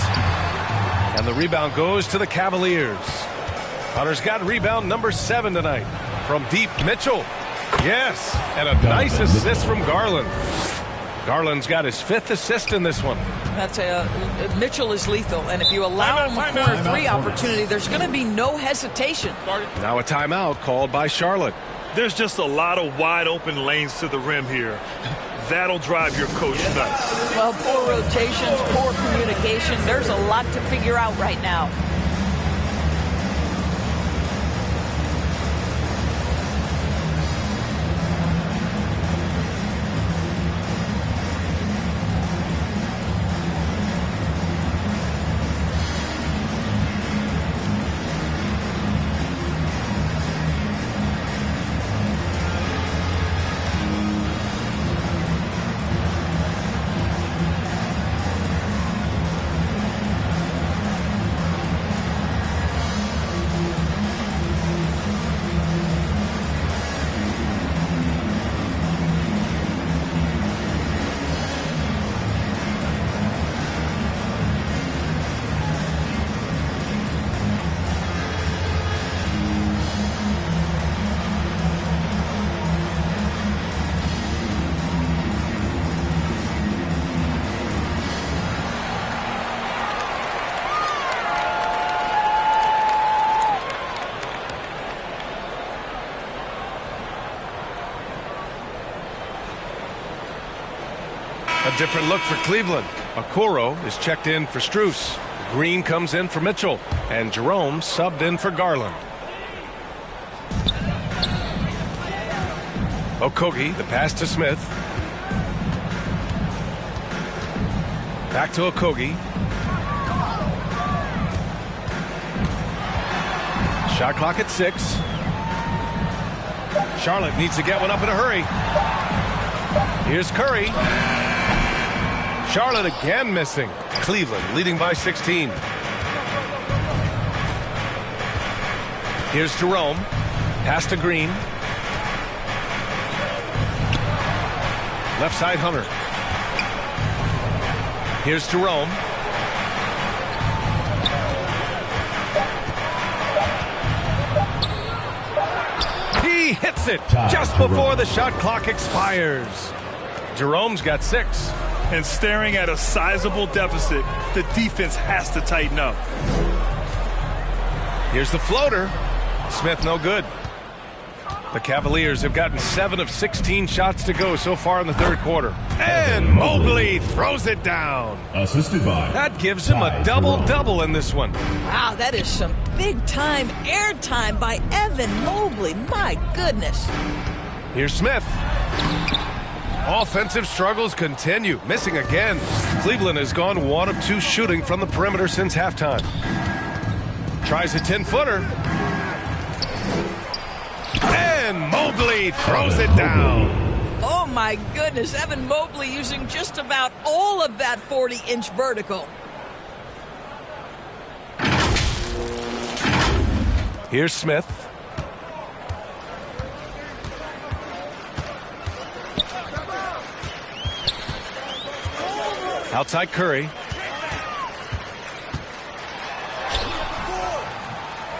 And the rebound goes to the Cavaliers. Hunter's got rebound number 7 tonight. From deep, Mitchell. Yes, and a nice assist from Garland. Garland's got his 5th assist in this one. That's Mitchell is lethal, and if you allow him a corner 3 opportunity, there's going to be no hesitation. Now a timeout called by Charlotte. There's just a lot of wide open lanes to the rim here. That'll drive your coach nuts. Well, poor rotations, poor communication. There's a lot to figure out right now. A different look for Cleveland. Okoro is checked in for Strus. Green comes in for Mitchell. And Jerome subbed in for Garland. Okogie, the pass to Smith. Back to Okogie. Shot clock at 6. Charlotte needs to get one up in a hurry. Here's Curry. Charlotte again missing. Cleveland leading by 16. Here's Jerome. Pass to Green. Left side Hunter. Here's Jerome. He hits it just before the shot clock expires. Jerome's got 6. And staring at a sizable deficit, the defense has to tighten up. Here's the floater. Smith no good. The Cavaliers have gotten 7 of 16 shots to go so far in the third quarter. And Mobley throws it down. Assisted by. That gives him a double-double in this one. Wow, that is some big-time airtime by Evan Mobley. My goodness. Here's Smith. Offensive struggles continue. Missing again. Cleveland has gone 1 of 2 shooting from the perimeter since halftime. Tries a 10-footer. And Mobley throws it down. Oh, my goodness. Evan Mobley using just about all of that 40-inch vertical. Here's Smith. Outside Curry.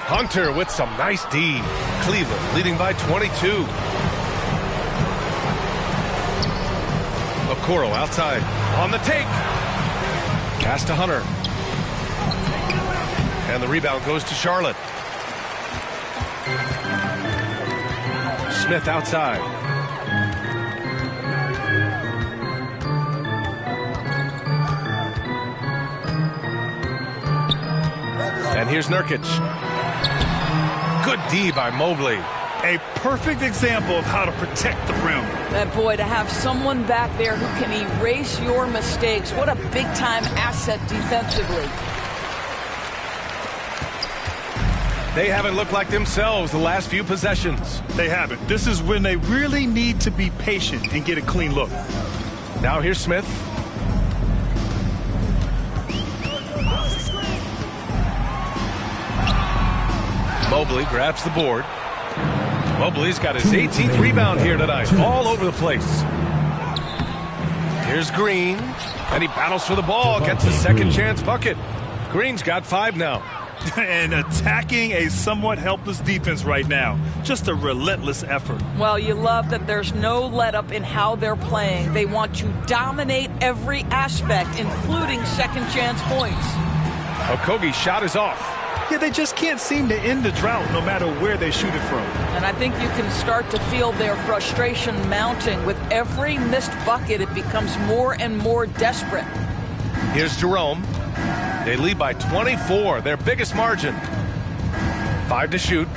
Hunter with some nice D. Cleveland leading by 22. Okoro outside. On the take. Pass to Hunter. And the rebound goes to Charlotte. Smith outside. And here's Nurkic. Good D by Mobley. A perfect example of how to protect the rim. That boy, to have someone back there who can erase your mistakes. What a big-time asset defensively. They haven't looked like themselves the last few possessions. They haven't. This is when they really need to be patient and get a clean look. Now here's Smith. Mobley grabs the board. Mobley's got his 18th rebound here tonight. All over the place. Here's Green. And he battles for the ball. Gets a second chance bucket. Green's got 5 now. And attacking a somewhat helpless defense right now. Just a relentless effort. Well, you love that there's no let-up in how they're playing. They want to dominate every aspect, including second chance points. Okogie's shot is off. Yeah, they just can't seem to end the drought no matter where they shoot it from. And I think you can start to feel their frustration mounting. With every missed bucket, it becomes more and more desperate. Here's Jerome. They lead by 24, their biggest margin. 5 to shoot.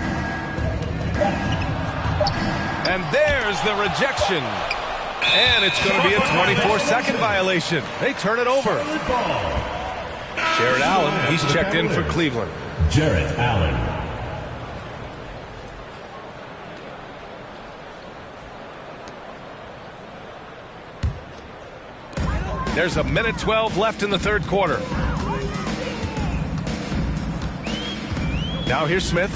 And there's the rejection. And it's going to be a 24-second violation. They turn it over. Jarrett Allen, he's checked in for Cleveland. Jarrett Allen. There's a minute 12 left in the third quarter. Now here's Smith.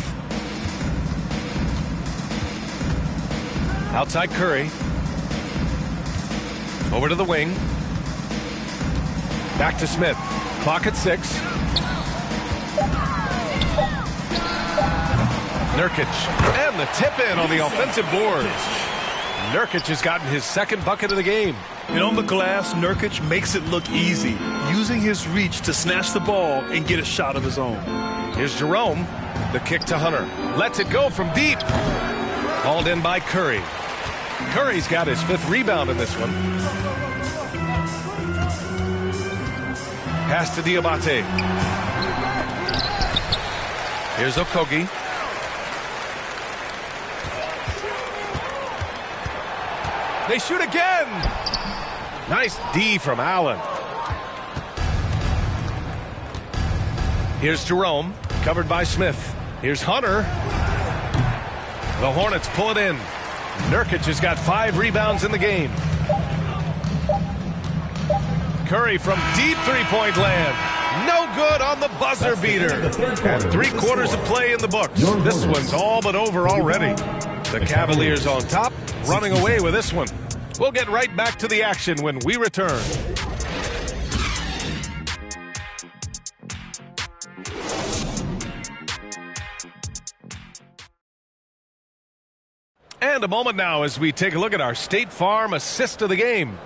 Outside Curry. Over to the wing. Back to Smith. Clock at 6. Nurkic. And the tip in on the offensive boards. Nurkic has gotten his second bucket of the game. And on the glass, Nurkic makes it look easy, using his reach to snatch the ball and get a shot of his own. Here's Jerome. The kick to Hunter. Lets it go from deep. Hauled in by Curry. Curry's got his 5th rebound in this one. Pass to Diabate. Here's Okogie. They shoot again. Nice D from Allen. Here's Jerome, covered by Smith. Here's Hunter. The Hornets pull it in. Nurkic has got 5 rebounds in the game. Curry from deep three-point land. No good on the buzzer beater. And 3 quarters of play in the books. This one's all but over already. The Cavaliers on top, running away with this one. We'll get right back to the action when we return. And a moment now as we take a look at our State Farm assist of the game.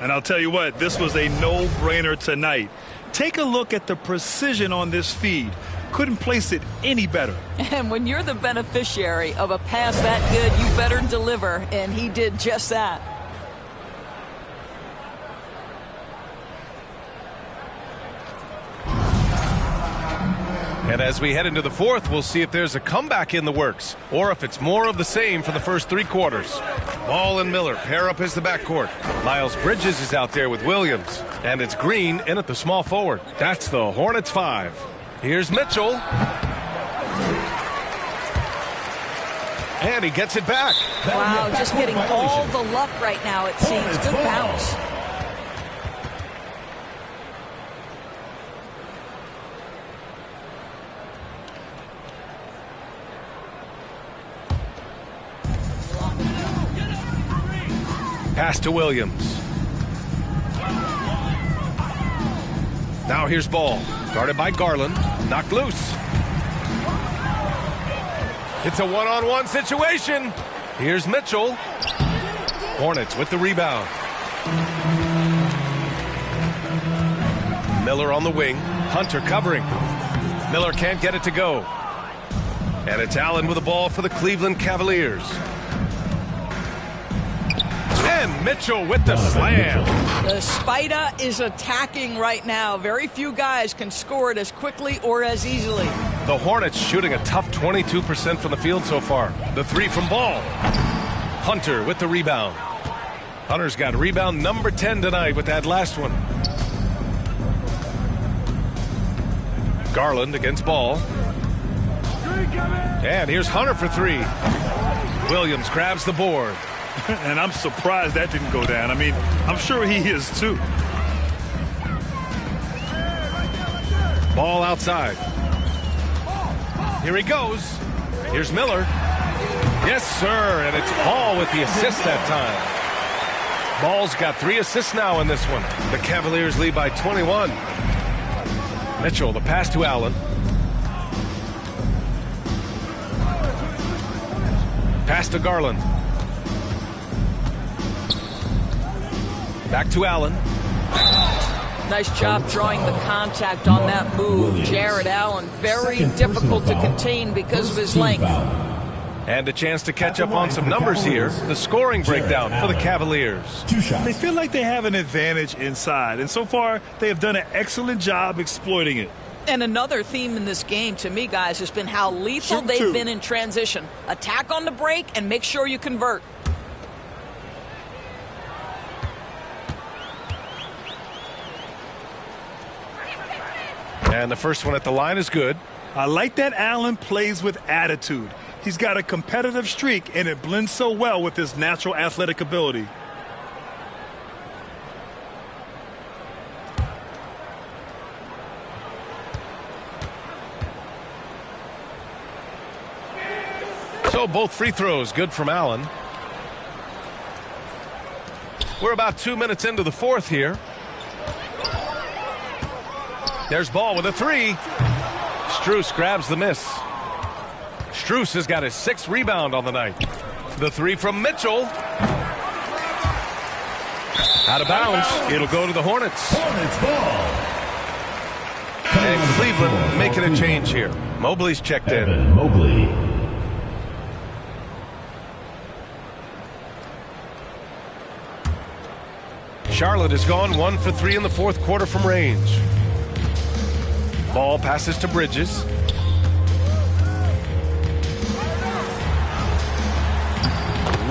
And I'll tell you what, this was a no-brainer tonight. Take a look at the precision on this feed. Couldn't place it any better. And when you're the beneficiary of a pass that good, you better deliver, and he did just that. And as we head into the fourth, we'll see if there's a comeback in the works or if it's more of the same for the first 3 quarters. Ball and Miller pair up as the backcourt. Miles Bridges is out there with Williams. And it's Green in at the small forward. That's the Hornets 5. Here's Mitchell. And he gets it back. Wow, just getting all the luck right now, it seems. Good bounce. Pass to Williams. Now here's Ball. Guarded by Garland. Knocked loose. It's a one-on-one situation. Here's Mitchell. Hornets with the rebound. Miller on the wing. Hunter covering. Miller can't get it to go. And it's Allen with the ball for the Cleveland Cavaliers. And Mitchell with the slam. The Spider is attacking right now. Very few guys can score it as quickly or as easily. The Hornets shooting a tough 22% from the field so far. The 3 from Ball. Hunter with the rebound. Hunter's got rebound number 10 tonight with that last one. Garland against Ball. And here's Hunter for 3. Williams grabs the board. And I'm surprised that didn't go down. I mean, I'm sure he is too. Ball outside. Here he goes. Here's Miller. Yes, sir. And it's Ball with the assist that time. Ball's got 3 assists now in this one. The Cavaliers lead by 21. Mitchell, the pass to Allen. Pass to Garland. Back to Allen. Nice job drawing the contact on that move. Jared Allen, very difficult to contain because of his length. And a chance to catch up on some numbers here. The scoring breakdown for the Cavaliers. They feel like they have an advantage inside, and so far they have done an excellent job exploiting it. And another theme in this game to me, guys, has been how lethal they've been in transition. Attack on the break and make sure you convert. And the first one at the line is good. I like that Allen plays with attitude. He's got a competitive streak, and it blends so well with his natural athletic ability. So both free throws good from Allen. We're about 2 minutes into the fourth here. There's Ball with a 3. Strus grabs the miss. Strus has got his 6th rebound on the night. The 3 from Mitchell. Out of bounds. It'll go to the Hornets. Hornets ball. And Cleveland making a change here. Mobley's checked in. Mobley. Charlotte has gone 1 for 3 in the fourth quarter from range. Ball passes to Bridges.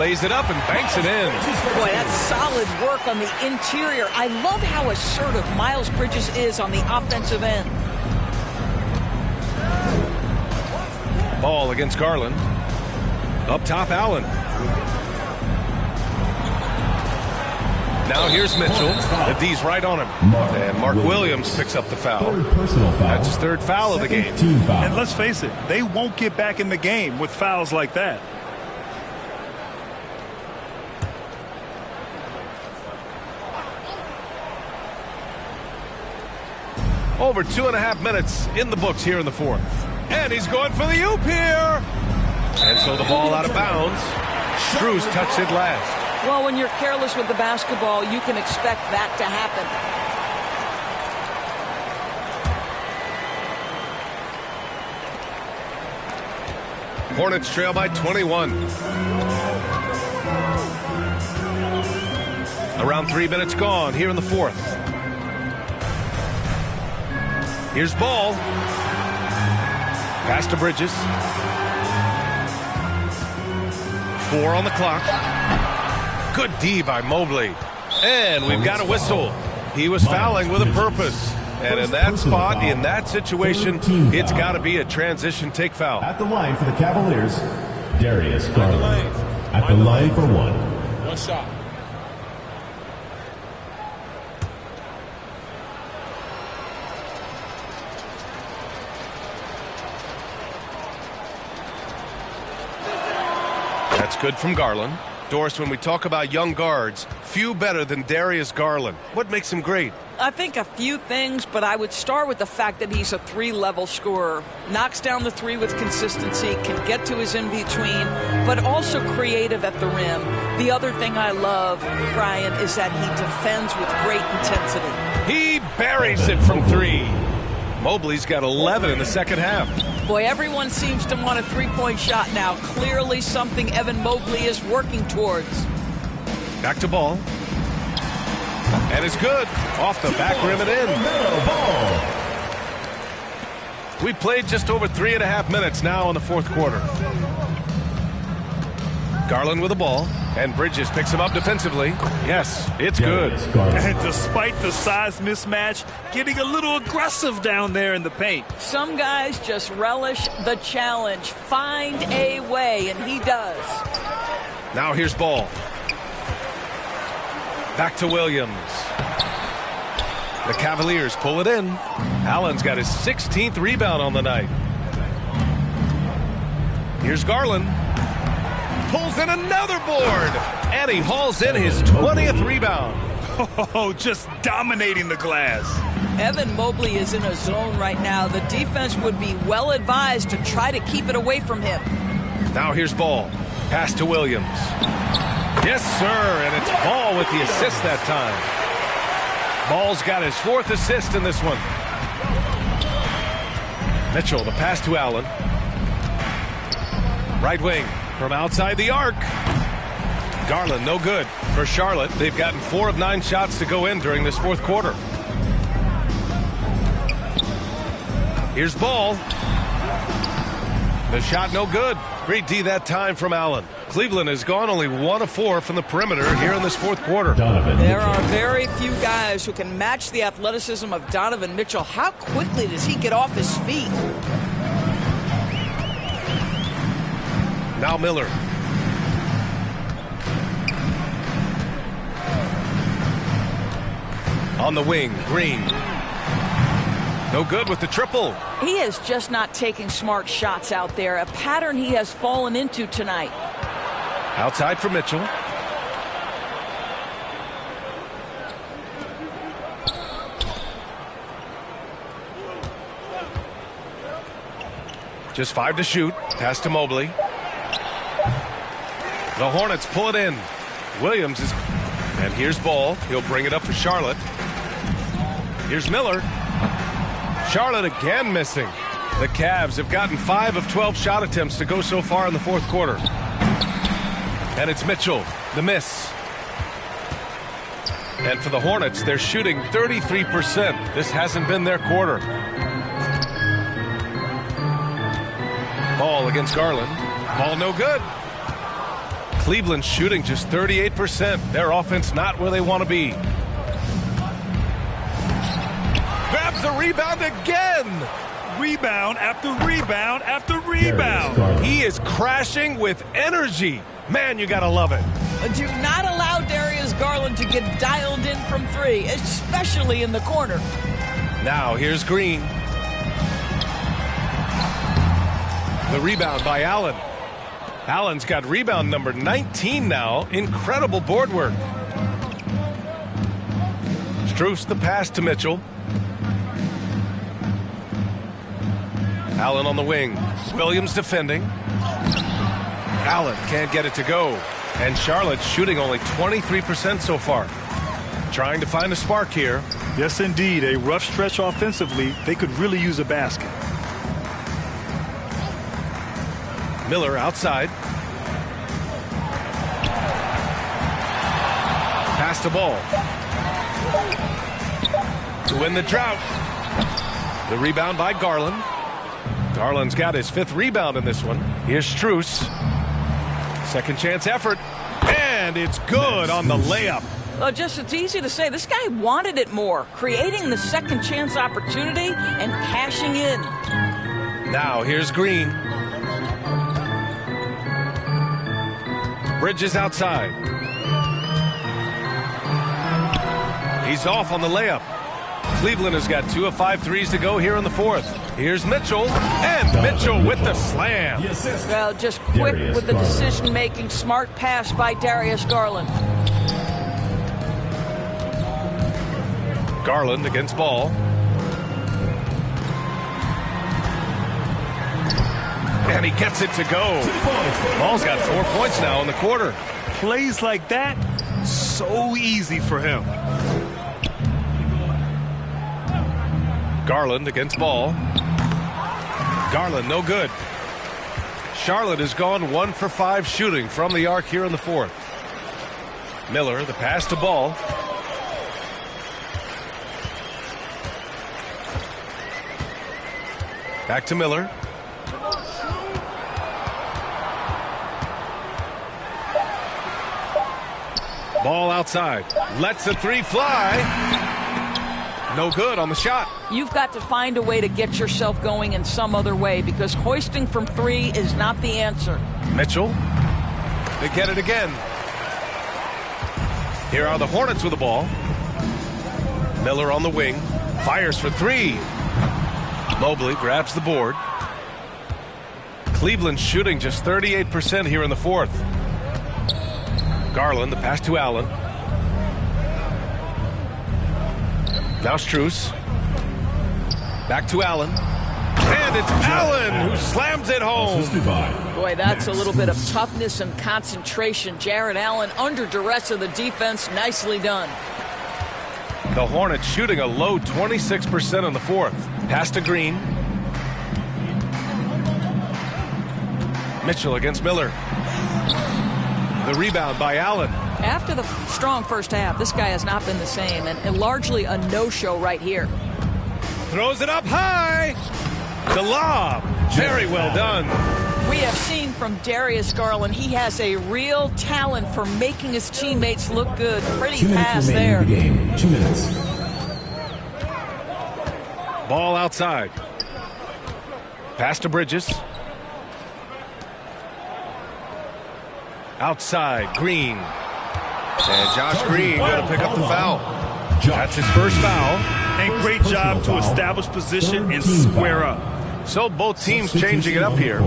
Lays it up and banks it in. Boy, that's solid work on the interior. I love how assertive Miles Bridges is on the offensive end. Ball against Garland. Up top, Allen. Now here's Mitchell. The D's right on him. And Mark Williams picks up the foul. That's his third foul of the game. And let's face it, they won't get back in the game with fouls like that. Over 2.5 minutes in the books here in the fourth. And he's going for the oop here. And so the ball out of bounds. Cruz touched it last. Well, when you're careless with the basketball, you can expect that to happen. Hornets trail by 21. Around 3 minutes gone here in the fourth. Here's Ball. Pass to Bridges. 4 on the clock. Good D by Mobley. And we've got a whistle. He was fouling with a purpose. And in that spot, in that situation, it's got to be a transition take foul. At the line for the Cavaliers, Darius Garland. At the line for one. One shot. That's good from Garland. Doris, when we talk about young guards, few better than Darius Garland. What makes him great? I think a few things, but I would start with the fact that he's a 3-level scorer. Knocks down the 3 with consistency, can get to his in-between, but also creative at the rim. The other thing I love, Brian, is that he defends with great intensity. He buries it from 3. Mobley's got 11 in the second half. Boy, everyone seems to want a 3-point shot now. Clearly something Evan Mobley is working towards. Back to Ball. And it's good. Off the back rim and in. We played just over 3.5 minutes now in the fourth quarter. Garland with the ball. And Bridges picks him up defensively. Yes, it's good. And despite the size mismatch, getting a little aggressive down there in the paint. Some guys just relish the challenge. Find a way, and he does. Now here's Ball. Back to Williams. The Cavaliers pull it in. Allen's got his 16th rebound on the night. Here's Garland. Pulls in another board. And he hauls in his 20th rebound. Oh, just dominating the glass. Evan Mobley is in a zone right now. The defense would be well advised to try to keep it away from him. Now here's Ball. Pass to Williams. Yes, sir. And it's Ball with the assist that time. Ball's got his 4th assist in this one. Mitchell, the pass to Allen. Right wing from outside the arc. Garland, no good for Charlotte. They've gotten 4 of 9 shots to go in during this fourth quarter. Here's Ball. The shot no good. Great D that time from Allen. Cleveland has gone only 1 of 4 from the perimeter here in this fourth quarter. There are very few guys who can match the athleticism of Donovan Mitchell. How quickly does he get off his feet? Now Miller. On the wing, Green. No good with the triple. He is just not taking smart shots out there, a pattern he has fallen into tonight. Outside for Mitchell. Just 5 to shoot. Pass to Mobley. The Hornets pull it in. Williams is... And here's Ball. He'll bring it up for Charlotte. Here's Miller. Charlotte again missing. The Cavs have gotten 5 of 12 shot attempts to go so far in the fourth quarter. And it's Mitchell, the miss. And for the Hornets, they're shooting 33%. This hasn't been their quarter. Ball against Garland. Ball no good. Cleveland shooting just 38%. Their offense not where they want to be. Grabs the rebound again. Rebound after rebound after rebound. He is crashing with energy. Man, you got to love it. Do not allow Darius Garland to get dialed in from three, especially in the corner. Now here's Green. The rebound by Allen. Allen's got rebound number 19 now. Incredible board work. Strus the pass to Mitchell. Allen on the wing. Williams defending. Allen can't get it to go. And Charlotte shooting only 23% so far. Trying to find a spark here. Yes, indeed. A rough stretch offensively. They could really use a basket. Miller outside. Pass the ball. To win the drought. The rebound by Garland. Garland's got his 5th rebound in this one. Here's Strus. Second chance effort. And it's good on the layup. Well, it's easy to say. This guy wanted it more. Creating the second chance opportunity and cashing in. Now here's Green. Bridges outside. He's off on the layup. Cleveland has got 2 of 5 threes to go here in the 4th. Here's Mitchell, and Mitchell with the slam. Well, just quick with the decision-making, smart pass by Darius Garland. Garland against Ball. And he gets it to go. Ball's got 4 points now in the quarter. Plays like that, so easy for him. Garland against Ball. Garland no good. Charlotte has gone 1 for 5 shooting from the arc here in the 4th. Miller, the pass to Ball. Back to Miller. Ball outside. Lets a 3 fly. No good on the shot. You've got to find a way to get yourself going in some other way, because hoisting from 3 is not the answer. Mitchell. They get it again. Here are the Hornets with the ball. Miller on the wing. Fires for 3. Mobley grabs the board. Cleveland shooting just 38% here in the 4th. Garland, the pass to Allen. Now Strus. Back to Allen. And it's Allen who slams it home. Boy, that's a little bit of toughness and concentration. Jarrett Allen under duress of the defense. Nicely done. The Hornets shooting a low 26% in the 4th. Pass to Green. Mitchell against Miller. The rebound by Allen. After the strong first half, this guy has not been the same, and largely a no-show right here. Throws it up high. The lob. Very well done. We have seen from Darius Garland, he has a real talent for making his teammates look good. Pretty pass there. 2 minutes. Ball outside. Pass to Bridges. Outside, Green. And Josh Green going to pick up the foul. That's his first foul. And great job to establish position and square up. So both teams changing it up here.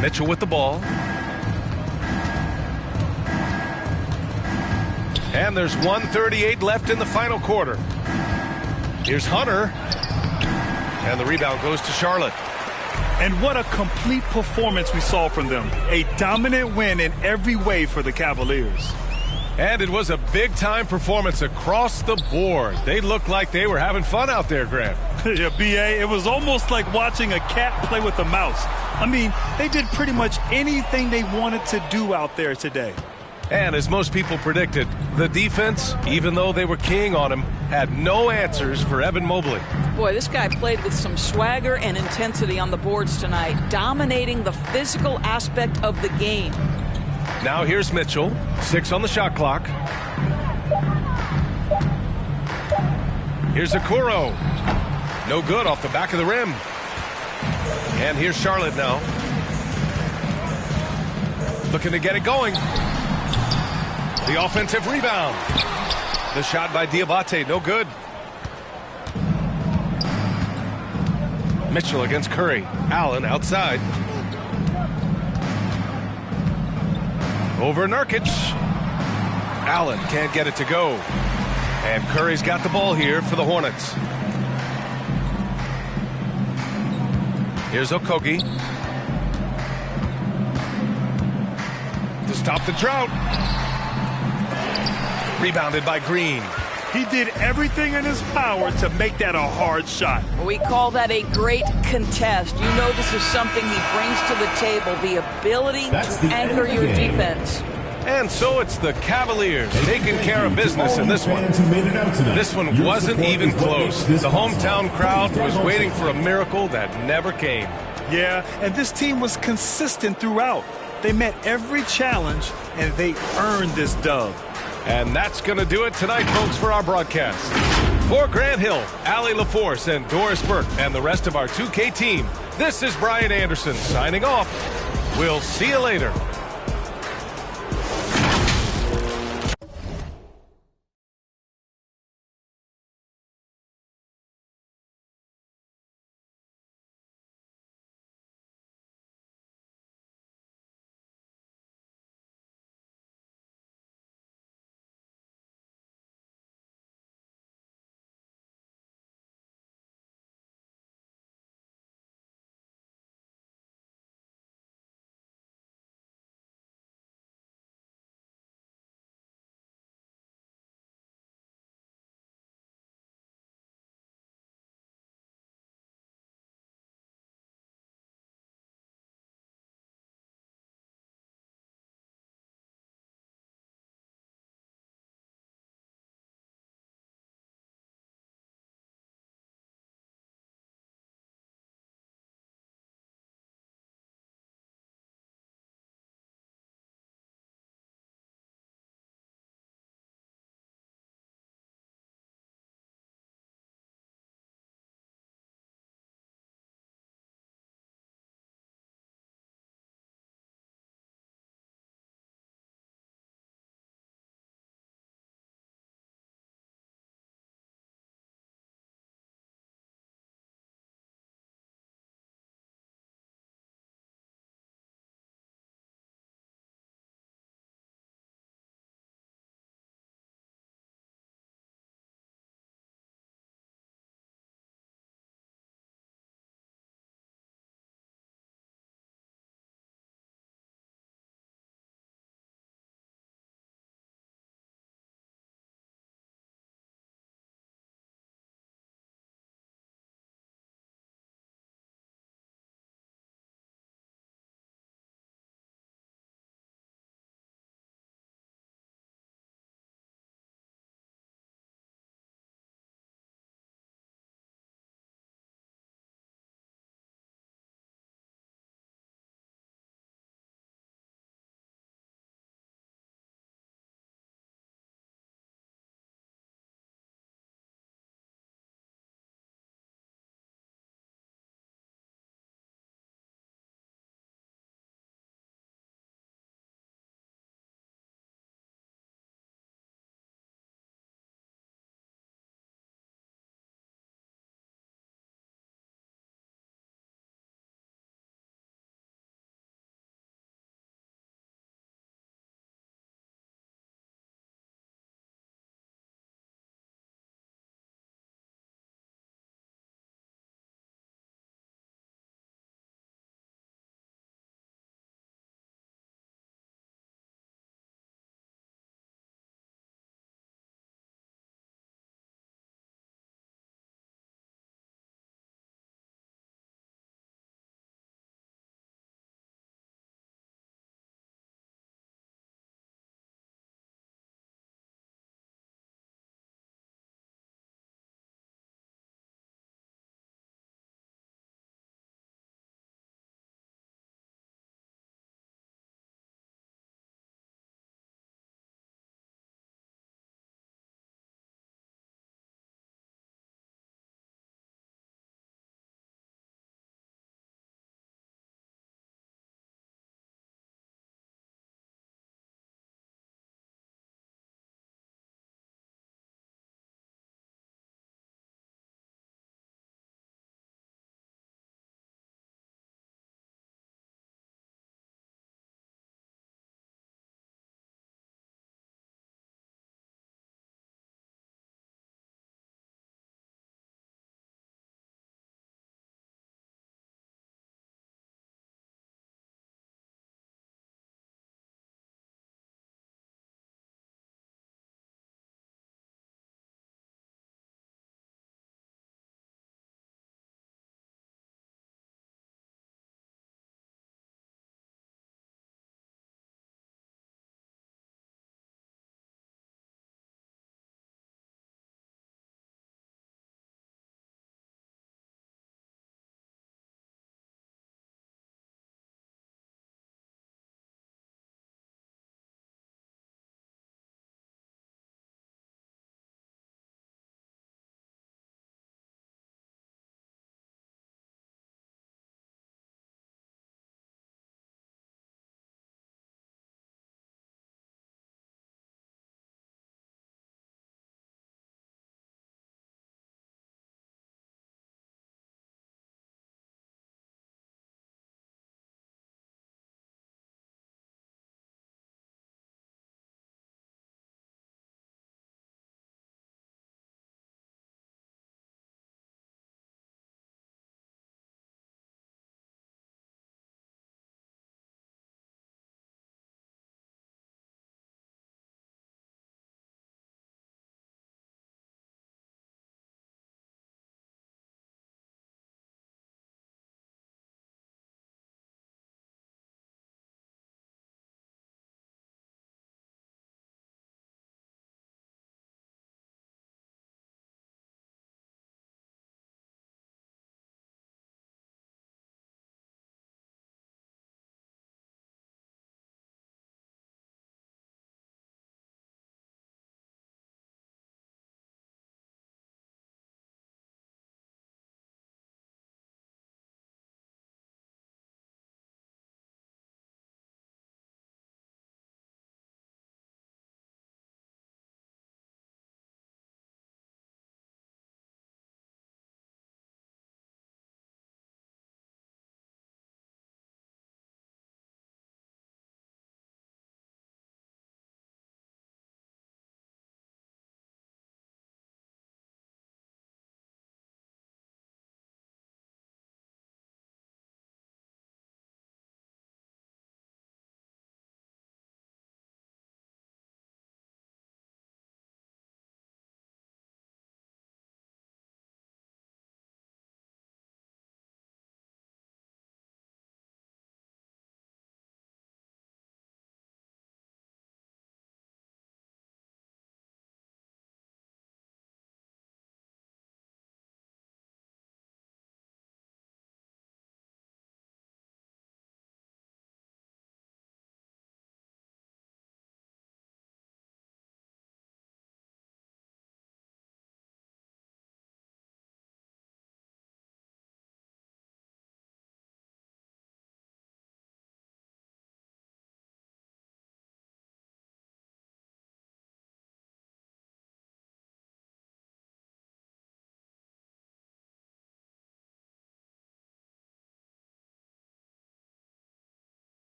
Mitchell with the ball. And there's 1:38 left in the final quarter. Here's Hunter. And the rebound goes to Charlotte. And what a complete performance we saw from them. A dominant win in every way for the Cavaliers. And it was a big-time performance across the board. They looked like they were having fun out there, Grant. Yeah, B.A., it was almost like watching a cat play with a mouse. I mean, they did pretty much anything they wanted to do out there today. And as most people predicted, the defense, even though they were keying on him, had no answers for Evan Mobley. Boy, this guy played with some swagger and intensity on the boards tonight, dominating the physical aspect of the game. Now here's Mitchell, 6 on the shot clock. Here's Okoro. No good off the back of the rim. And here's Charlotte now. Looking to get it going. The offensive rebound. The shot by Diabate, no good. Mitchell against Curry. Allen outside. Over Nurkic. Allen can't get it to go. And Curry's got the ball here for the Hornets. Here's Okogie. To stop the drought. Rebounded by Green. He did everything in his power to make that a hard shot. We call that a great contest. You know this is something he brings to the table, the ability to anchor your defense. And so it's the Cavaliers taking care of business in this one. This one wasn't even close. The hometown crowd was waiting for a miracle that never came. Yeah, and this team was consistent throughout. They met every challenge, and they earned this dub. And that's going to do it tonight, folks, for our broadcast. For Grant Hill, Allie LaForce, and Doris Burke, and the rest of our 2K team, this is Brian Anderson signing off. We'll see you later.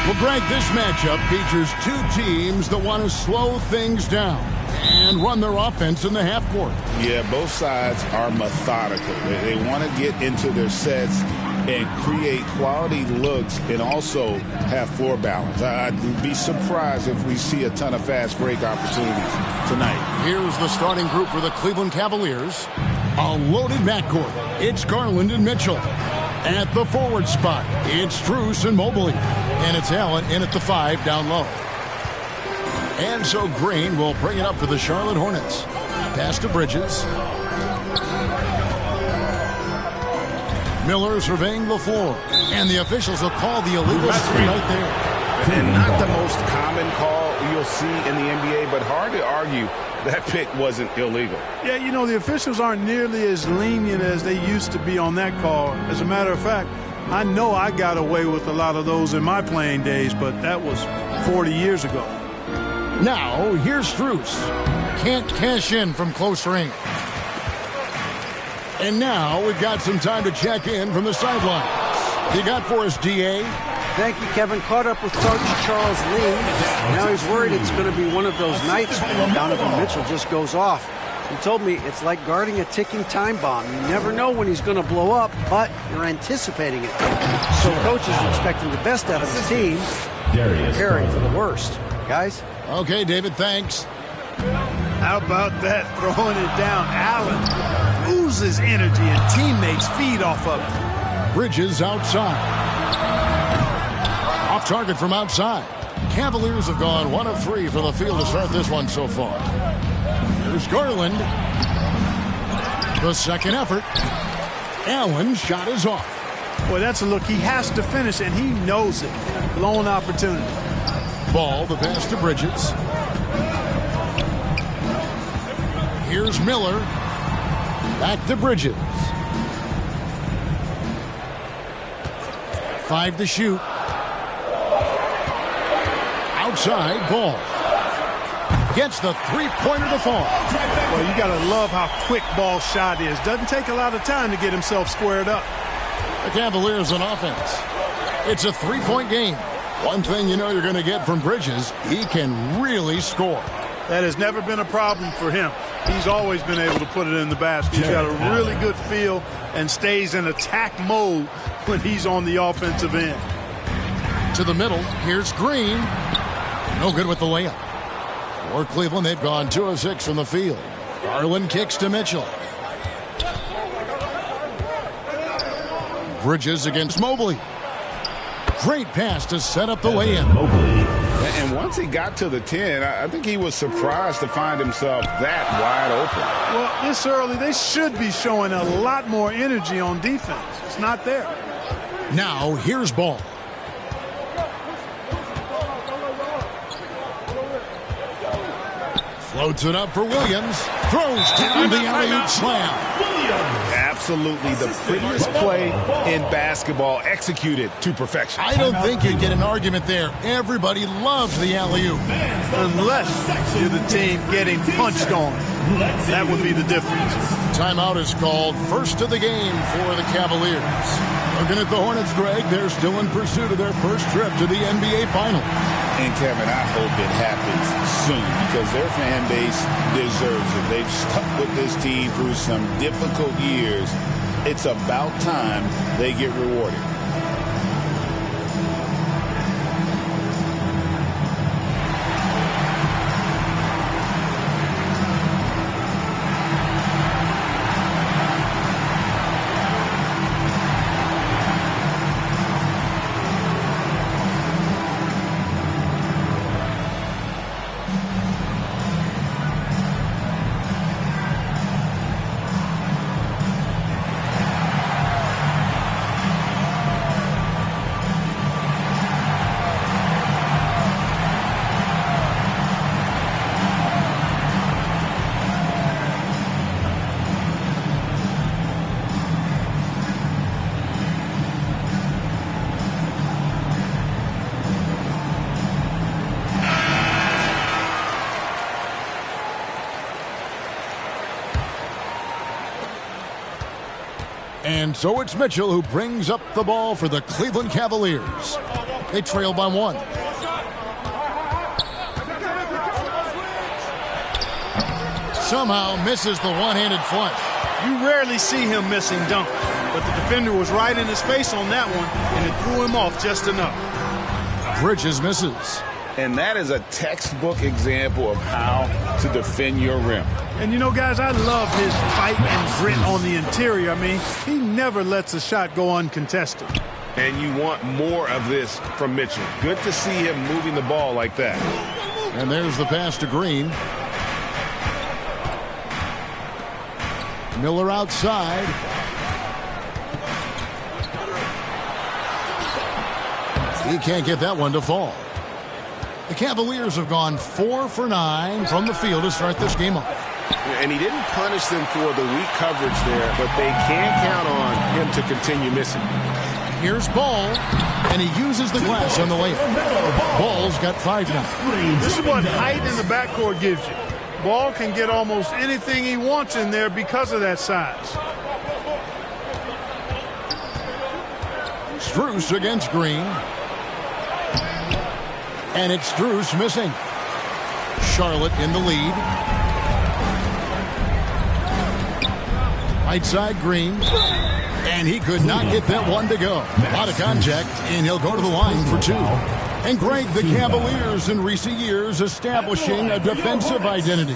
Well, Greg, this matchup features two teams that want to slow things down and run their offense in the half court. Yeah, both sides are methodical. They want to get into their sets and create quality looks and also have floor balance. I'd be surprised if we see a ton of fast break opportunities tonight. Here's the starting group for the Cleveland Cavaliers. A loaded backcourt. It's Garland and Mitchell. At the forward spot, it's Strus and Mobley. And it's Allen in at the 5 down low. And so Green will bring it up for the Charlotte Hornets. Pass to Bridges. Miller surveying the floor. And the officials will call the illegal screen right there. And not the most common call you'll see in the NBA, but hard to argue that pick wasn't illegal. Yeah, you know, the officials aren't nearly as lenient as they used to be on that call. As a matter of fact, I know I got away with a lot of those in my playing days, but that was 40 years ago. Now, here's Strus. Can't cash in from close range. And now we've got some time to check in from the sidelines. You got for us, D.A.? Thank you, Kevin. Caught up with Coach Charles Lee. Now he's worried it's going to be one of those nights when Donovan Mitchell just goes off. He told me it's like guarding a ticking time bomb. You never know when he's going to blow up, but you're anticipating it. So coach is expecting the best out of his team, preparing for the worst. Guys? Okay, David, thanks. How about that, throwing it down? Allen loses energy and teammates feed off of it. Bridges outside. Off target from outside. Cavaliers have gone 1 of 3 from the field to start this one so far. There's Garland. The second effort. Allen's shot is off. Boy, that's a look he has to finish, and he knows it. Blown opportunity. Ball, the pass to Bridges. Here's Miller. Back to Bridges. 5 to shoot. Outside, Ball. Gets the three-pointer to fall. Well, you got to love how quick Ball's shot is. Doesn't take a lot of time to get himself squared up. The Cavaliers on offense. It's a three-point game. One thing you know you're going to get from Bridges, he can really score. That has never been a problem for him. He's always been able to put it in the basket. He's got a really good feel and stays in attack mode when he's on the offensive end. To the middle, here's Green. No good with the layup. For Cleveland, they've gone 2 of 6 from the field. Garland kicks to Mitchell. Bridges against Mobley. Great pass to set up the lay-in. And once he got to the 10, I think he was surprised to find himself that wide open. Well, this early, they should be showing a lot more energy on defense. It's not there. Now, here's Ball. Floats it up for Williams. Throws down the alley-oop slam. Absolutely the prettiest play in basketball, executed to perfection. I don't think you get an argument there. Everybody loves the alley-oop. Unless you're the team getting punched on. That would be the difference. Timeout is called. First of the game for the Cavaliers. Looking at the Hornets, Greg, they're still in pursuit of their first trip to the NBA Finals. And, Kevin, I hope it happens soon because their fan base deserves it. They've stuck with this team through some difficult years. It's about time they get rewarded. And so it's Mitchell who brings up the ball for the Cleveland Cavaliers. They trail by 1. Somehow misses the one-handed flush. You rarely see him missing dunk, but the defender was right in his face on that one, and it threw him off just enough. Bridges misses. And that is a textbook example of how to defend your rim. And you know, guys, I love his fight and grit on the interior. I mean, he never lets a shot go uncontested. And you want more of this from Mitchell. Good to see him moving the ball like that. And there's the pass to Green. Miller outside. He can't get that one to fall. The Cavaliers have gone 4 for 9 from the field to start this game off. And he didn't punish them for the weak coverage there, but they can count on him to continue missing. Here's Ball, and he uses the glass on the layup. Ball's got 5 now. This is what height in the backcourt gives you. Ball can get almost anything he wants in there because of that size. Strus against Green. And it's Strus missing. Charlotte in the lead. Right side Green. And he could not get that one to go. Out of contact, and he'll go to the line for 2. And Greg, the Cavaliers in recent years establishing a defensive identity.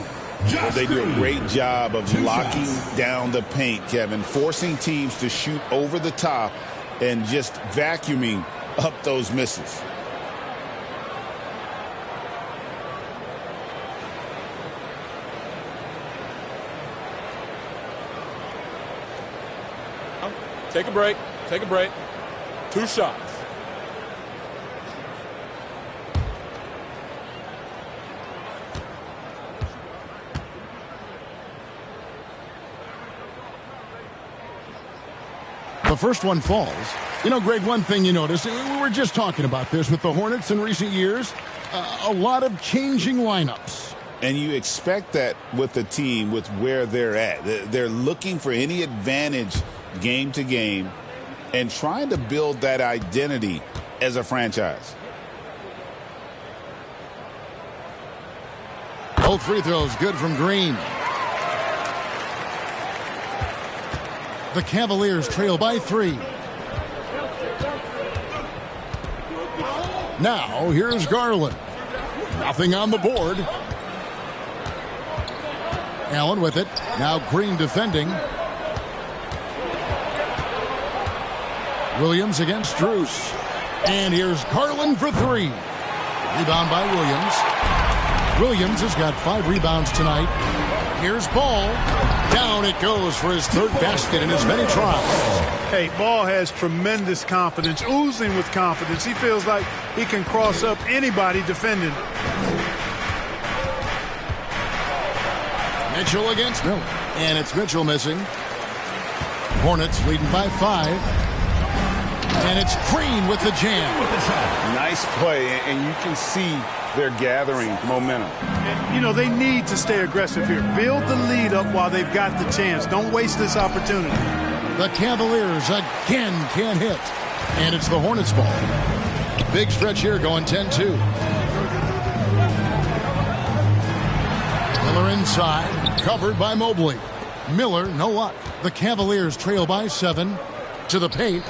They do a great job of locking down the paint, Kevin, forcing teams to shoot over the top and just vacuuming up those misses. Take a break. Take a break. 2 shots. The first one falls. You know, Greg, one thing you notice, we were just talking about this with the Hornets in recent years, a lot of changing lineups. And you expect that with the team, with where they're at. They're looking for any advantage game to game and trying to build that identity as a franchise. Both free throws good from Green. The Cavaliers trail by 3. Now, here's Garland. Nothing on the board. Allen with it. Now Green defending. Williams against Strus. And here's Garland for 3. Rebound by Williams. Williams has got 5 rebounds tonight. Here's Ball. Down it goes for his 3rd basket in as many tries. Hey, Ball has tremendous confidence, oozing with confidence. He feels like he can cross up anybody defending. Mitchell against Miller. And it's Mitchell missing. Hornets leading by 5. And it's Green with the jam. Nice play, and you can see they're gathering momentum. And, you know, they need to stay aggressive here. Build the lead up while they've got the chance. Don't waste this opportunity. The Cavaliers again can't hit. And it's the Hornets ball. Big stretch here going 10-2. Miller inside, covered by Mobley. Miller, no luck. The Cavaliers trail by 7 to the paint.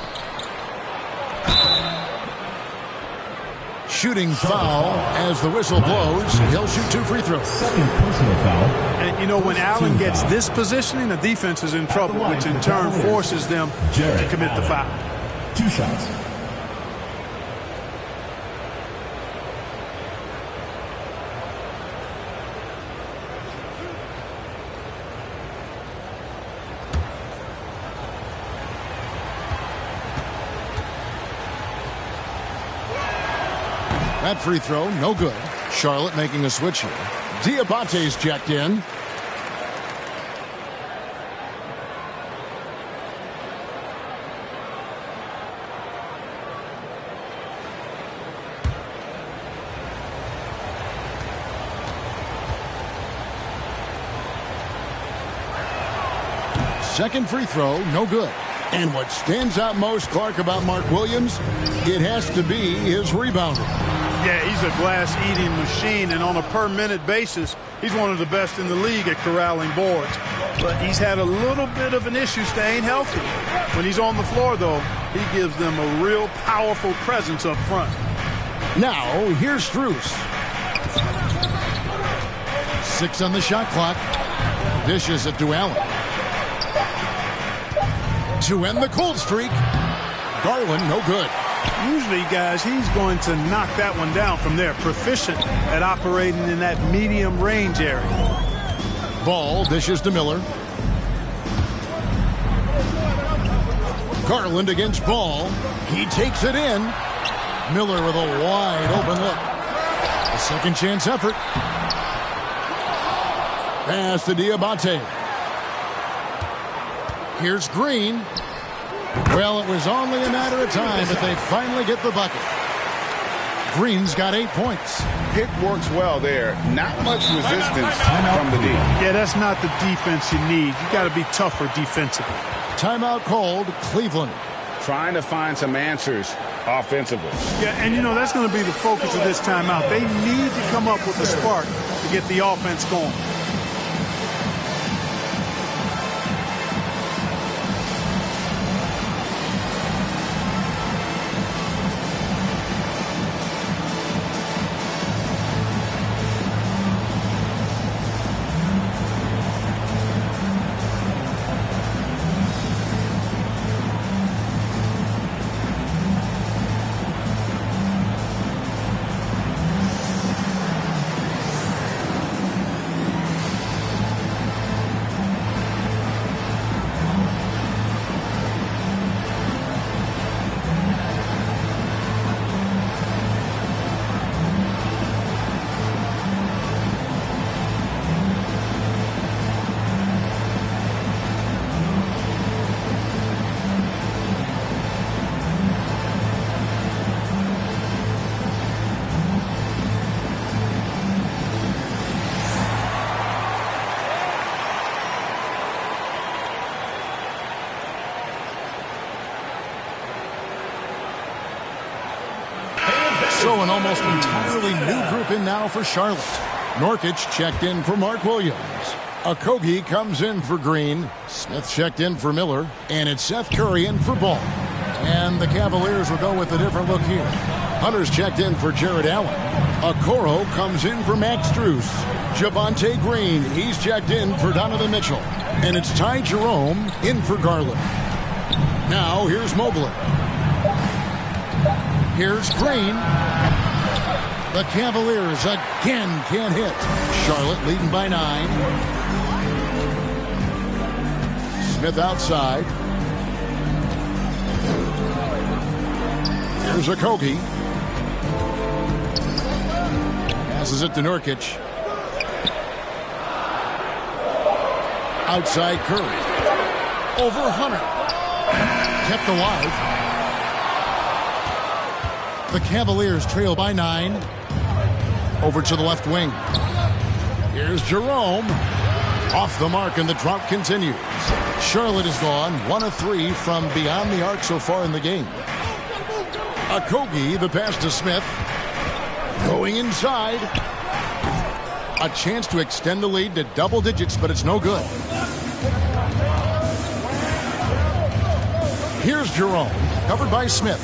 Shooting foul as the whistle blows. He'll shoot 2 free throws. Second personal foul. And, you know, when Allen gets this positioning, the defense is in trouble, which in turn forces them to commit the foul. 2 shots. That free throw, no good. Charlotte making a switch here. Diabate's checked in. Second free throw, no good. And what stands out most, Clark, about Mark Williams, it has to be his rebounding. Yeah, he's a glass-eating machine, and on a per-minute basis, he's one of the best in the league at corralling boards. But he's had a little bit of an issue staying healthy. When he's on the floor, though, he gives them a real powerful presence up front. Now, here's Strus. 6 on the shot clock. Dishes it to Allen. To end the cold streak, Garland no good. Usually, guys, he's going to knock that one down from there. Proficient at operating in that medium range area. Ball dishes to Miller. Garland against Ball. He takes it in. Miller with a wide open look. A second chance effort. Pass to Diabate. Here's Green. Well, it was only a matter of time, but they finally get the bucket. Green's got 8 points. Pick works well there. Not much resistance from the D. Yeah, that's not the defense you need. You got to be tougher defensively. Timeout called, Cleveland. Trying to find some answers offensively. Yeah, and you know, that's going to be the focus of this timeout. They need to come up with a spark to get the offense going. So an almost entirely new group in now for Charlotte. Nurkic checked in for Mark Williams. Okogie comes in for Green. Smith checked in for Miller. And it's Seth Curry in for Ball. And the Cavaliers will go with a different look here. Hunter's checked in for Jared Allen. Okoro comes in for Max Strus. Javonte Green, he's checked in for Donovan Mitchell. And it's Ty Jerome in for Garland. Now here's Mobley. Here's Green. The Cavaliers again can't hit. Charlotte leading by 9. Smith outside. Here's Okogie. Passes it to Nurkic. Outside Curry. Over Hunter. Kept alive. The Cavaliers trail by 9. Over to the left wing. Here's Jerome. Off the mark, and the drought continues. Charlotte is gone 1 of 3 from beyond the arc so far in the game. Okogie, the pass to Smith. Going inside. A chance to extend the lead to double digits, but it's no good. Here's Jerome. Covered by Smith.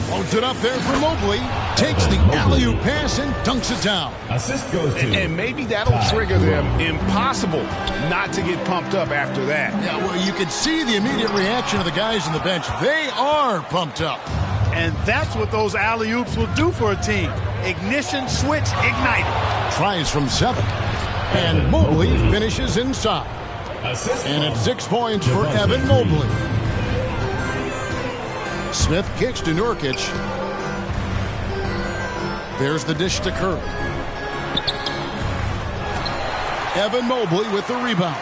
Loads it up there for Mobley. Takes the alley-oop pass and dunks it down. Assist goes to. And maybe that'll trigger them. Impossible not to get pumped up after that. Yeah, well, you can see the immediate reaction of the guys on the bench. They are pumped up. And that's what those alley-oops will do for a team. Ignition switch ignited. Tries from 7. And Mobley finishes inside. And it's 6 points for Evan Mobley. Smith kicks to Nurkic. There's the dish to Curry. Evan Mobley with the rebound.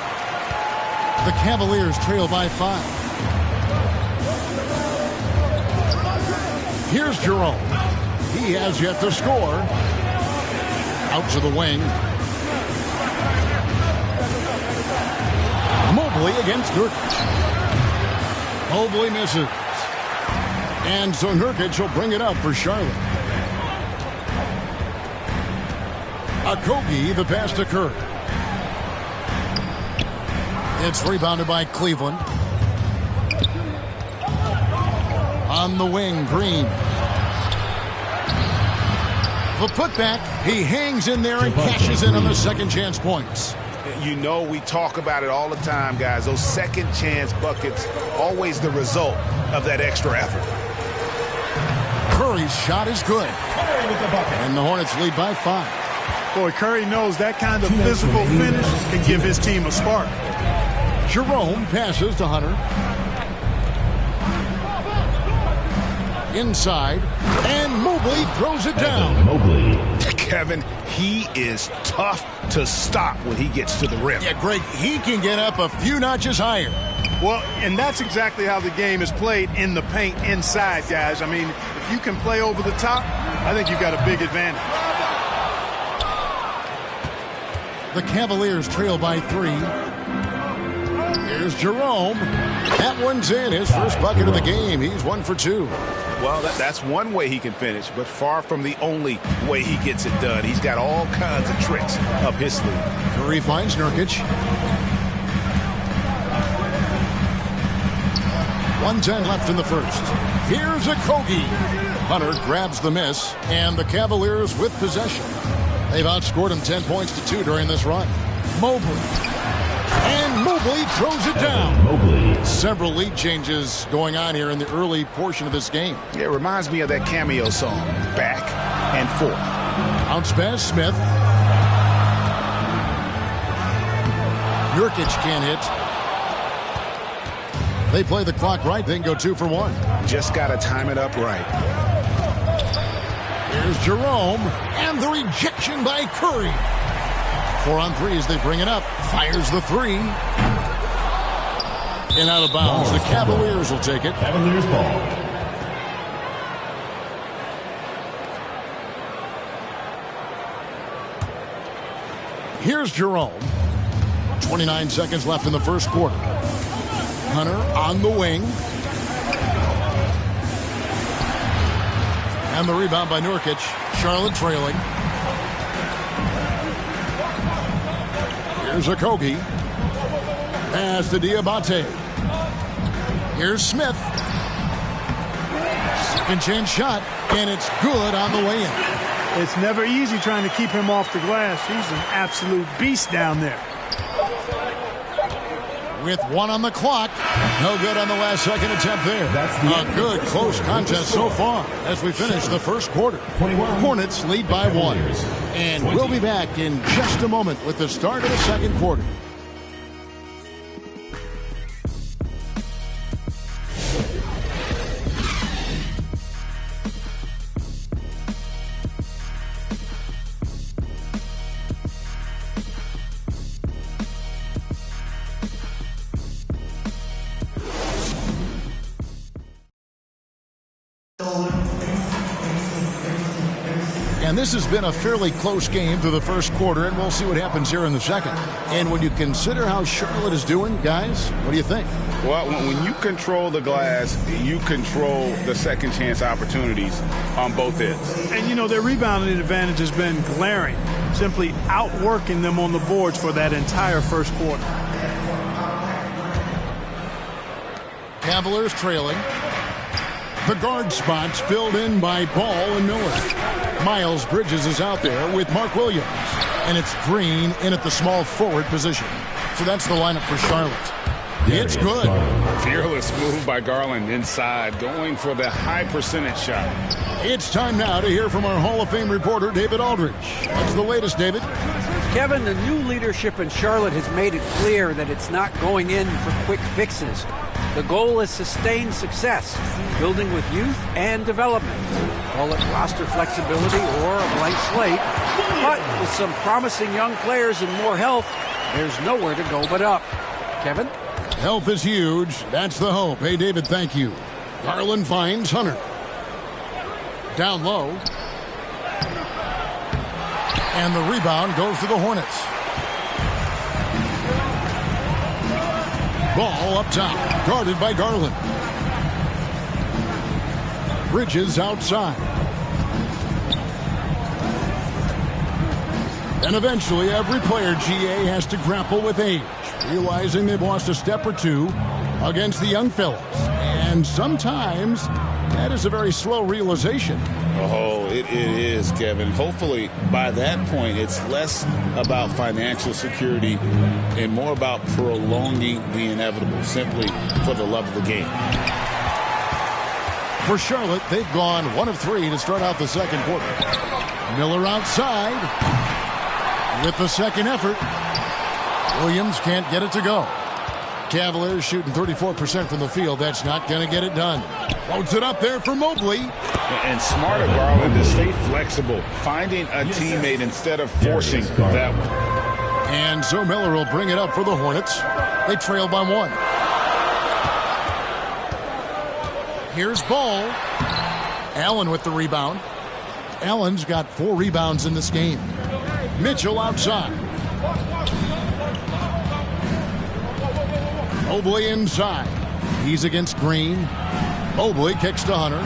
The Cavaliers trail by 5. Here's Jerome. He has yet to score. Out to the wing. Mobley against Nurkic. Mobley misses. And so Nurkic will bring it up for Charlotte. Okogie, the pass to Curry. It's rebounded by Cleveland. On the wing, Green. The putback, he hangs in there and cashes in on the second chance points. You know, we talk about it all the time, guys. Those second chance buckets, always the result of that extra effort. Curry's shot is good. And the Hornets lead by 5. Boy, Curry knows that kind of physical finish can give his team a spark. Jerome passes to Hunter. Inside, and Mobley throws it down. Kevin, he is tough to stop when he gets to the rim. Yeah, Greg, he can get up a few notches higher. Well, and that's exactly how the game is played in the paint inside, guys. I mean, if you can play over the top, I think you've got a big advantage. The Cavaliers trail by 3. Here's Jerome. That one's in. His first bucket of the game. He's 1 for 2. Well, that's one way he can finish, but far from the only way he gets it done. He's got all kinds of tricks up his sleeve. Curry finds Nurkic. 1:10 left in the first. Here's Okogie. Hunter grabs the miss, and the Cavaliers with possession. They've outscored him 10 points to 2 during this run. Mobley. And Mobley throws it down. Several lead changes going on here in the early portion of this game. Yeah, it reminds me of that cameo song, Back and Forth. Bounce pass, Smith. Nurkic can't hit. They play the clock right, then go 2 for 1. Just got to time it up right. Here's Jerome, and the rejection by Curry. 4 on 3 as they bring it up. Fires the 3. And out of bounds. The Cavaliers will take it. Cavaliers ball. Here's Jerome. 29 seconds left in the first quarter. Hunter on the wing. And the rebound by Nurkic. Charlotte trailing. Here's Okogie. Pass to Diabate. Here's Smith. Second chance shot, and it's good on the way in. It's never easy trying to keep him off the glass. He's an absolute beast down there. With 1 on the clock. No good on the last second attempt there. A good close contest so far as we finish the first quarter. Hornets lead by 1. And we'll be back in just a moment with the start of the second quarter. And this has been a fairly close game through the first quarter, and we'll see what happens here in the second. And when you consider how Charlotte is doing, guys, what do you think? Well, when you control the glass, you control the second chance opportunities on both ends. And, you know, their rebounding advantage has been glaring, simply outworking them on the boards for that entire first quarter. Cavaliers trailing. The guard spots filled in by Ball and Miller. Miles Bridges is out there with Mark Williams. And it's Green in at the small forward position. So that's the lineup for Charlotte. It's good. Fearless move by Garland inside, going for the high percentage shot. It's time now to hear from our Hall of Fame reporter, David Aldridge. What's the latest, David? Kevin, the new leadership in Charlotte has made it clear that it's not going in for quick fixes. The goal is sustained success, building with youth and development. Call it roster flexibility or a blank slate. But with some promising young players and more health, there's nowhere to go but up. Kevin? Health is huge. That's the hope. Hey, David, thank you. Garland finds Hunter. Down low. And the rebound goes to the Hornets. Ball up top, guarded by Garland. Bridges outside. And eventually, every player, GA, has to grapple with age, realizing they've lost a step or two against the young fellas. And sometimes, that is a very slow realization. Oh, it is, Kevin. Hopefully, by that point, it's less about financial security and more about prolonging the inevitable, simply for the love of the game. For Charlotte, they've gone 1 of 3 to start out the second quarter. Miller outside. With the second effort, Williams can't get it to go. Cavaliers shooting 34% from the field. That's not going to get it done. Loads it up there for Mobley. And smart of Garland to stay flexible, finding a teammate instead of forcing that one. And so Miller will bring it up for the Hornets. They trail by 1. Here's Ball. Allen with the rebound. Allen's got 4 rebounds in this game. Mitchell outside. Mobley inside. He's against Green. Mobley kicks to Hunter.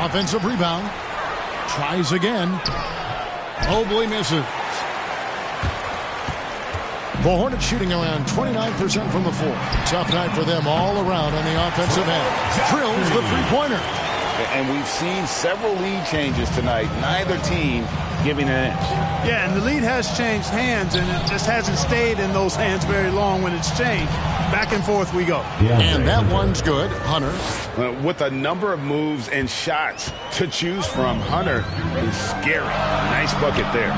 Offensive rebound. Tries again. Mobley misses. The Hornets shooting around 29% from the floor. Tough night for them all around on the offensive end. Drills the three-pointer. And we've seen several lead changes tonight. Neither team giving an inch. Yeah, and the lead has changed hands, and it just hasn't stayed in those hands very long when it's changed. Back and forth we go. And that one's good. Hunter. With a number of moves and shots to choose from, Hunter is scary. Nice bucket there.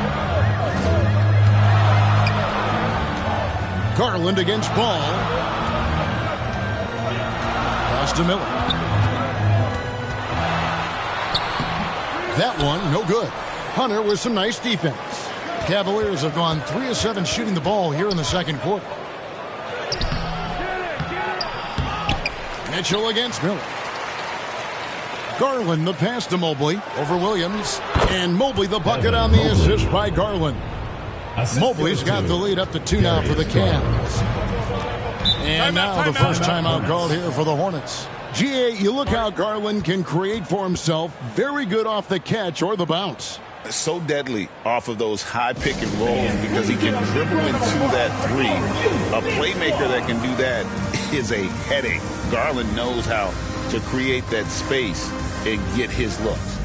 Garland against Ball. Pass to Miller. That one, no good. Hunter with some nice defense. Cavaliers have gone 3 of 7 shooting the ball here in the second quarter. Mitchell against Miller. Garland the pass to Mobley over Williams. And Mobley the bucket on the assist by Garland. Mobley's got the lead up to 2 now for the Cavs. And now the first timeout called here for the Hornets. GA, you look how Garland can create for himself. Very good off the catch or the bounce. So deadly off of those high pick and rolls because he can dribble into that three. A playmaker that can do that is a headache. Garland knows how to create that space and get his looks.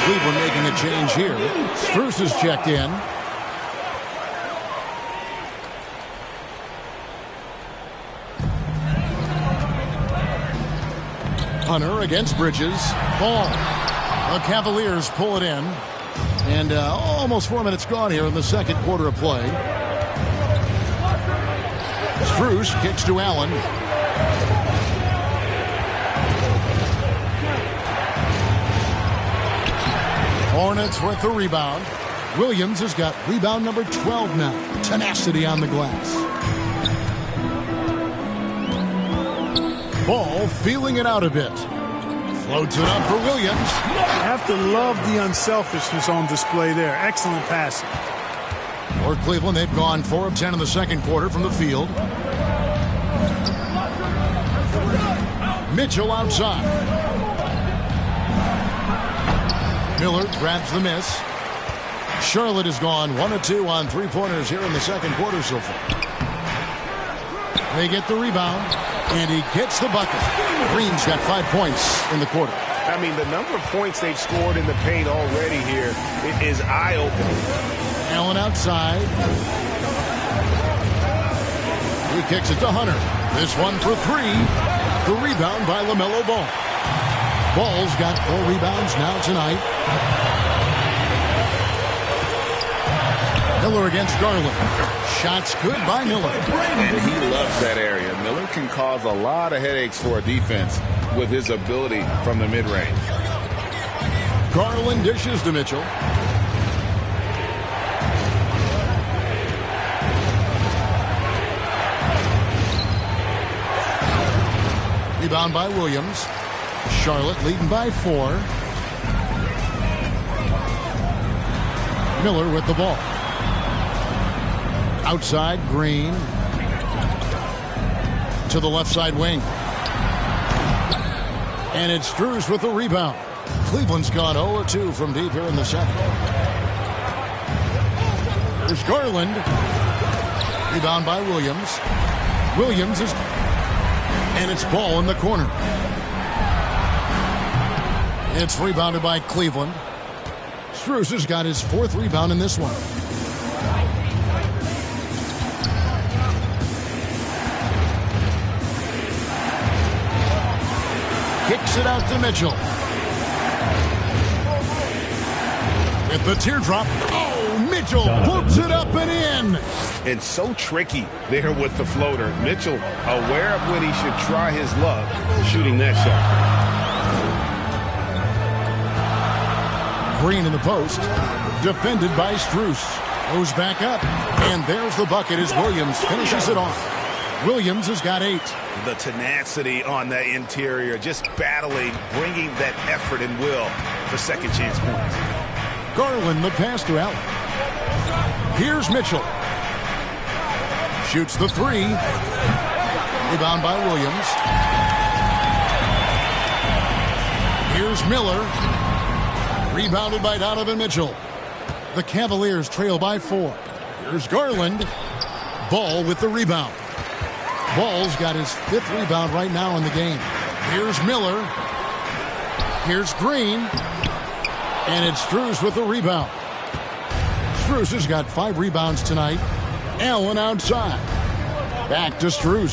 Cleveland making a change here. Strus is checked in. Hunter against Bridges. Ball. The Cavaliers pull it in. And almost 4 minutes gone here in the second quarter of play. Strus kicks to Allen. Hornets with the rebound. Williams has got rebound number 12 now. Tenacity on the glass. Ball feeling it out a bit. Floats it up for Williams. You have to love the unselfishness on display there. Excellent passing. For Cleveland, they've gone 4 of 10 in the second quarter from the field. Mitchell outside. Miller grabs the miss. Charlotte has gone 1 of 2 on three-pointers here in the second quarter so far. They get the rebound, and he gets the bucket. Green's got 5 points in the quarter. I mean, the number of points they've scored in the paint already here is eye-opening. Allen outside. He kicks it to Hunter. This one for 3. The rebound by LaMelo Ball. Ball's got 4 rebounds now tonight. Miller against Garland. Shots good by Miller. And he loves that area. Miller can cause a lot of headaches for a defense with his ability from the mid-range. Garland dishes to Mitchell. Rebound by Williams. Charlotte leading by 4. Miller with the ball. Outside, Green. To the left side wing. And it's Strus with the rebound. Cleveland's gone 0-2 from deep here in the second. There's Garland. Rebound by Williams. Williams is... And it's Ball in the corner. It's rebounded by Cleveland. Strus has got his 4th rebound in this one. Kicks it out to Mitchell. With the teardrop. Oh, Mitchell puts it up and in. It's so tricky there with the floater. Mitchell aware of when he should try his luck shooting that shot. Green in the post. Defended by Strus. Goes back up. And there's the bucket as Williams finishes it off. Williams has got 8. The tenacity on that interior, just battling, bringing that effort and will for second chance points. Garland the pass to Allen. Here's Mitchell. Shoots the 3. Rebound by Williams. Here's Miller. Rebounded by Donovan Mitchell. The Cavaliers trail by 4. Here's Garland. Ball with the rebound. Ball's got his 5th rebound right now in the game. Here's Miller. Here's Green. And it's Strus with the rebound. Strus has got 5 rebounds tonight. Allen outside. Back to Strus.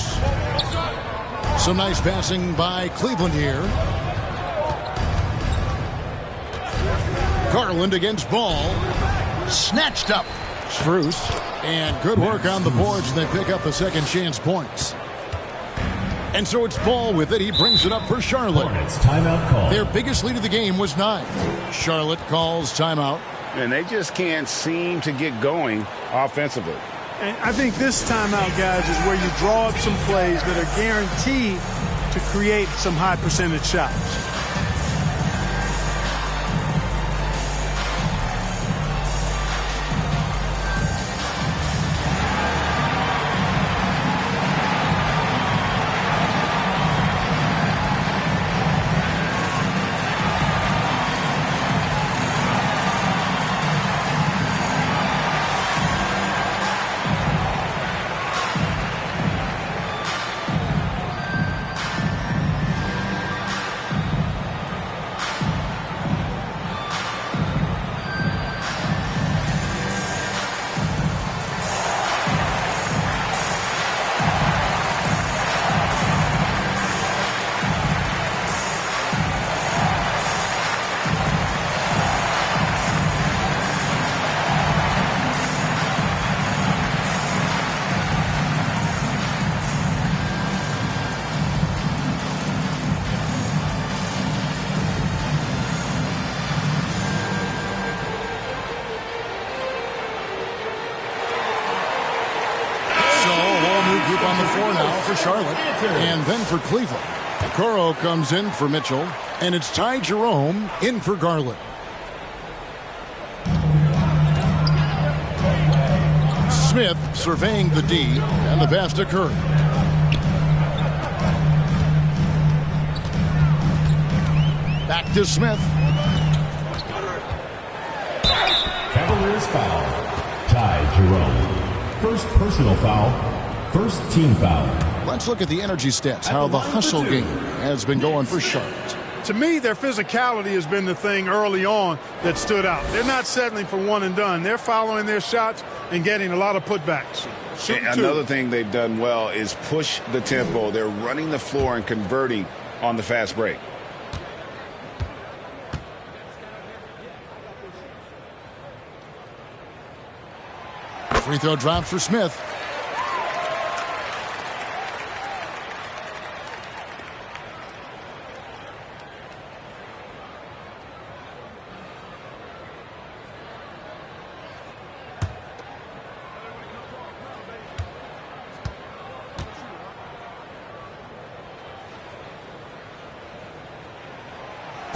Some nice passing by Cleveland here. Garland against Ball. Snatched up. Strus. And good work on the boards, and they pick up the second chance points. And so it's Ball with it. He brings it up for Charlotte. Hornets timeout call. Their biggest lead of the game was 9. Charlotte calls timeout. And they just can't seem to get going offensively. And I think this timeout, guys, is where you draw up some plays that are guaranteed to create some high percentage shots. On the floor now for Charlotte. And then for Cleveland. Okoro comes in for Mitchell. And it's Ty Jerome in for Garland. Smith surveying the D. And the pass to Curry. Back to Smith. Cavaliers foul. Ty Jerome. First personal foul. First team foul. Let's look at the energy stats, how the hustle game has been going for Charlotte. To me, their physicality has been the thing early on that stood out. They're not settling for one and done. They're following their shots and getting a lot of putbacks. Another thing they've done well is push the tempo. They're running the floor and converting on the fast break. Free throw drops for Smith.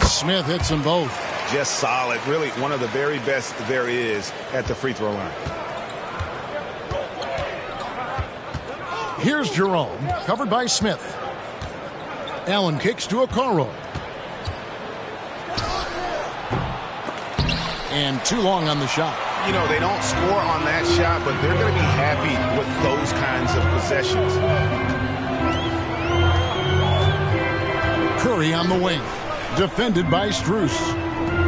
Smith hits them both. Just solid. Really one of the very best there is at the free throw line. Here's Jerome, covered by Smith. Allen kicks to Okoro. And too long on the shot. You know, they don't score on that shot, but they're going to be happy with those kinds of possessions. Curry on the wing. Defended by Strus.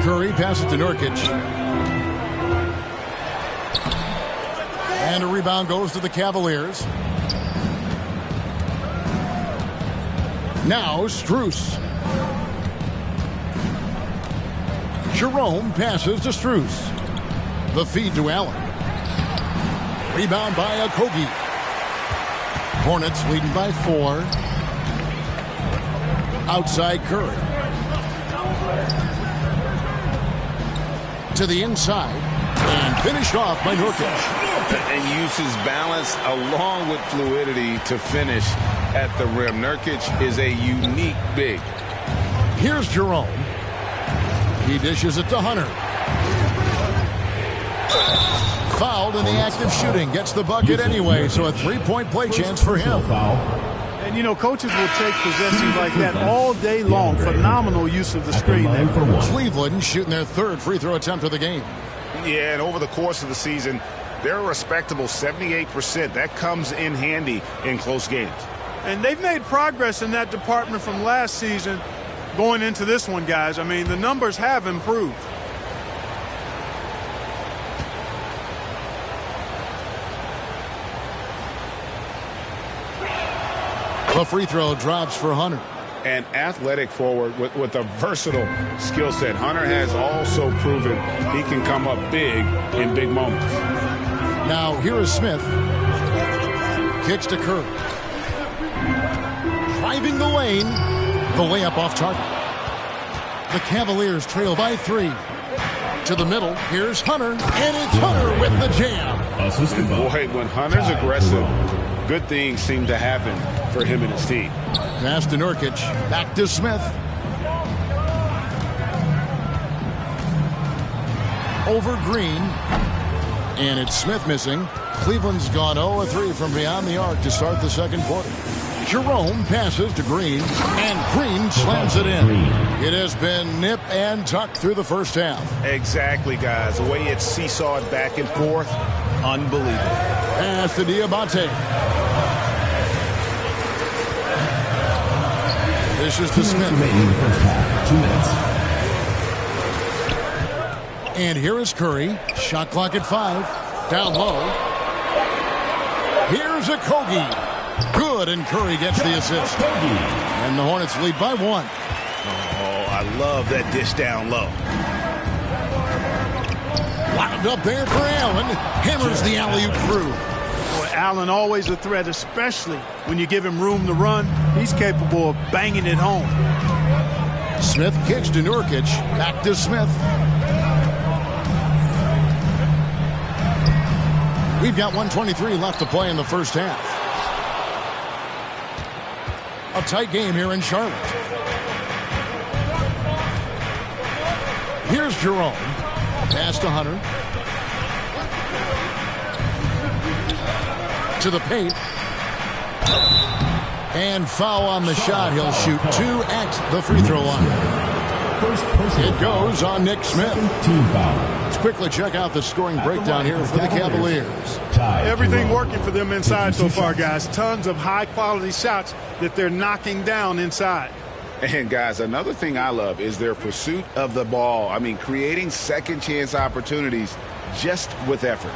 Curry passes to Nurkic. And a rebound goes to the Cavaliers. Now Strus. Jerome passes to Strus. The feed to Allen. Rebound by Okogie. Hornets leading by 4. Outside Curry. To the inside and finished off by Nurkic. And uses balance along with fluidity to finish at the rim. Nurkic is a unique big. Here's Jerome. He dishes it to Hunter. Fouled in the act of shooting. Gets the bucket anyway, so a three-point play chance for him. And, you know, coaches will take possessions like that all day long. Phenomenal use of the screen there. Cleveland shooting their third free throw attempt of the game. Yeah, and over the course of the season, they're a respectable 78%. That comes in handy in close games. And they've made progress in that department from last season going into this one, guys. I mean, the numbers have improved. The free throw drops for Hunter. An athletic forward with a versatile skill set. Hunter has also proven he can come up big in big moments. Now here is Smith. Kicks to Curry. Driving the lane. The layup off target. The Cavaliers trail by 3. To the middle. Here's Hunter. And it's Hunter with the jam. And boy, when Hunter's aggressive, good things seem to happen for him and his team. Pass to Nurkic. Back to Smith. Over Green. And it's Smith missing. Cleveland's gone 0-3 from beyond the arc to start the second quarter. Jerome passes to Green. And Green slams it in. It has been nip and tuck through the first half. Exactly, guys. The way it's seesawed back and forth, unbelievable. Pass to Diabate. This is to Smith. 2 minutes. And here is Curry. Shot clock at 5. Down low. Here's Okogie. Good, and Curry gets the assist. And the Hornets lead by 1. Oh, I love that dish down low. Wound up there for Allen. Hammers the alley-oop through. Boy, Allen always a threat, especially when you give him room to run. He's capable of banging it home. Smith kicks to Nurkic. Back to Smith. We've got 1:23 left to play in the first half. A tight game here in Charlotte. Here's Jerome. Pass to Hunter. To the paint. And foul on the shot. He'll shoot 2 at the free throw line. It goes on Nick Smith. Team foul. Let's quickly check out the scoring breakdown here for the Cavaliers. Everything working for them inside so far, guys. Tons of high-quality shots that they're knocking down inside. And, guys, another thing I love is their pursuit of the ball. I mean, creating second-chance opportunities just with effort.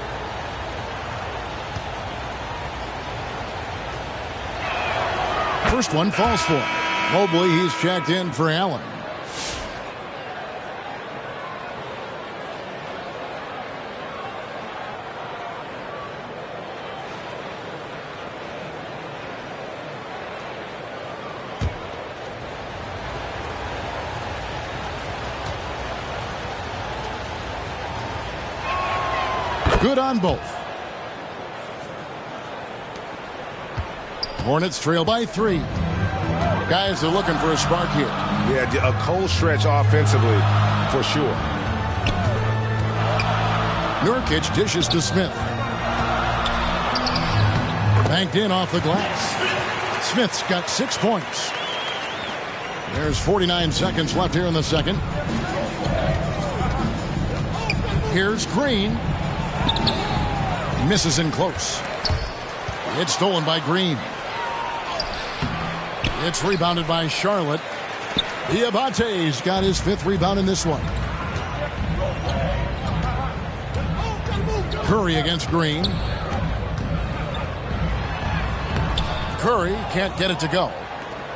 First one falls for him. Mobley, he's checked in for Allen. Good on both. Hornets trail by 3. Guys are looking for a spark here. Yeah, a cold stretch offensively, for sure. Nurkic dishes to Smith. Banked in off the glass. Smith's got 6 points. There's 49 seconds left here in the second. Here's Green. Misses in close. It's stolen by Green. It's rebounded by Charlotte. Diabate's got his 5th rebound in this one. Curry against Green. Curry can't get it to go.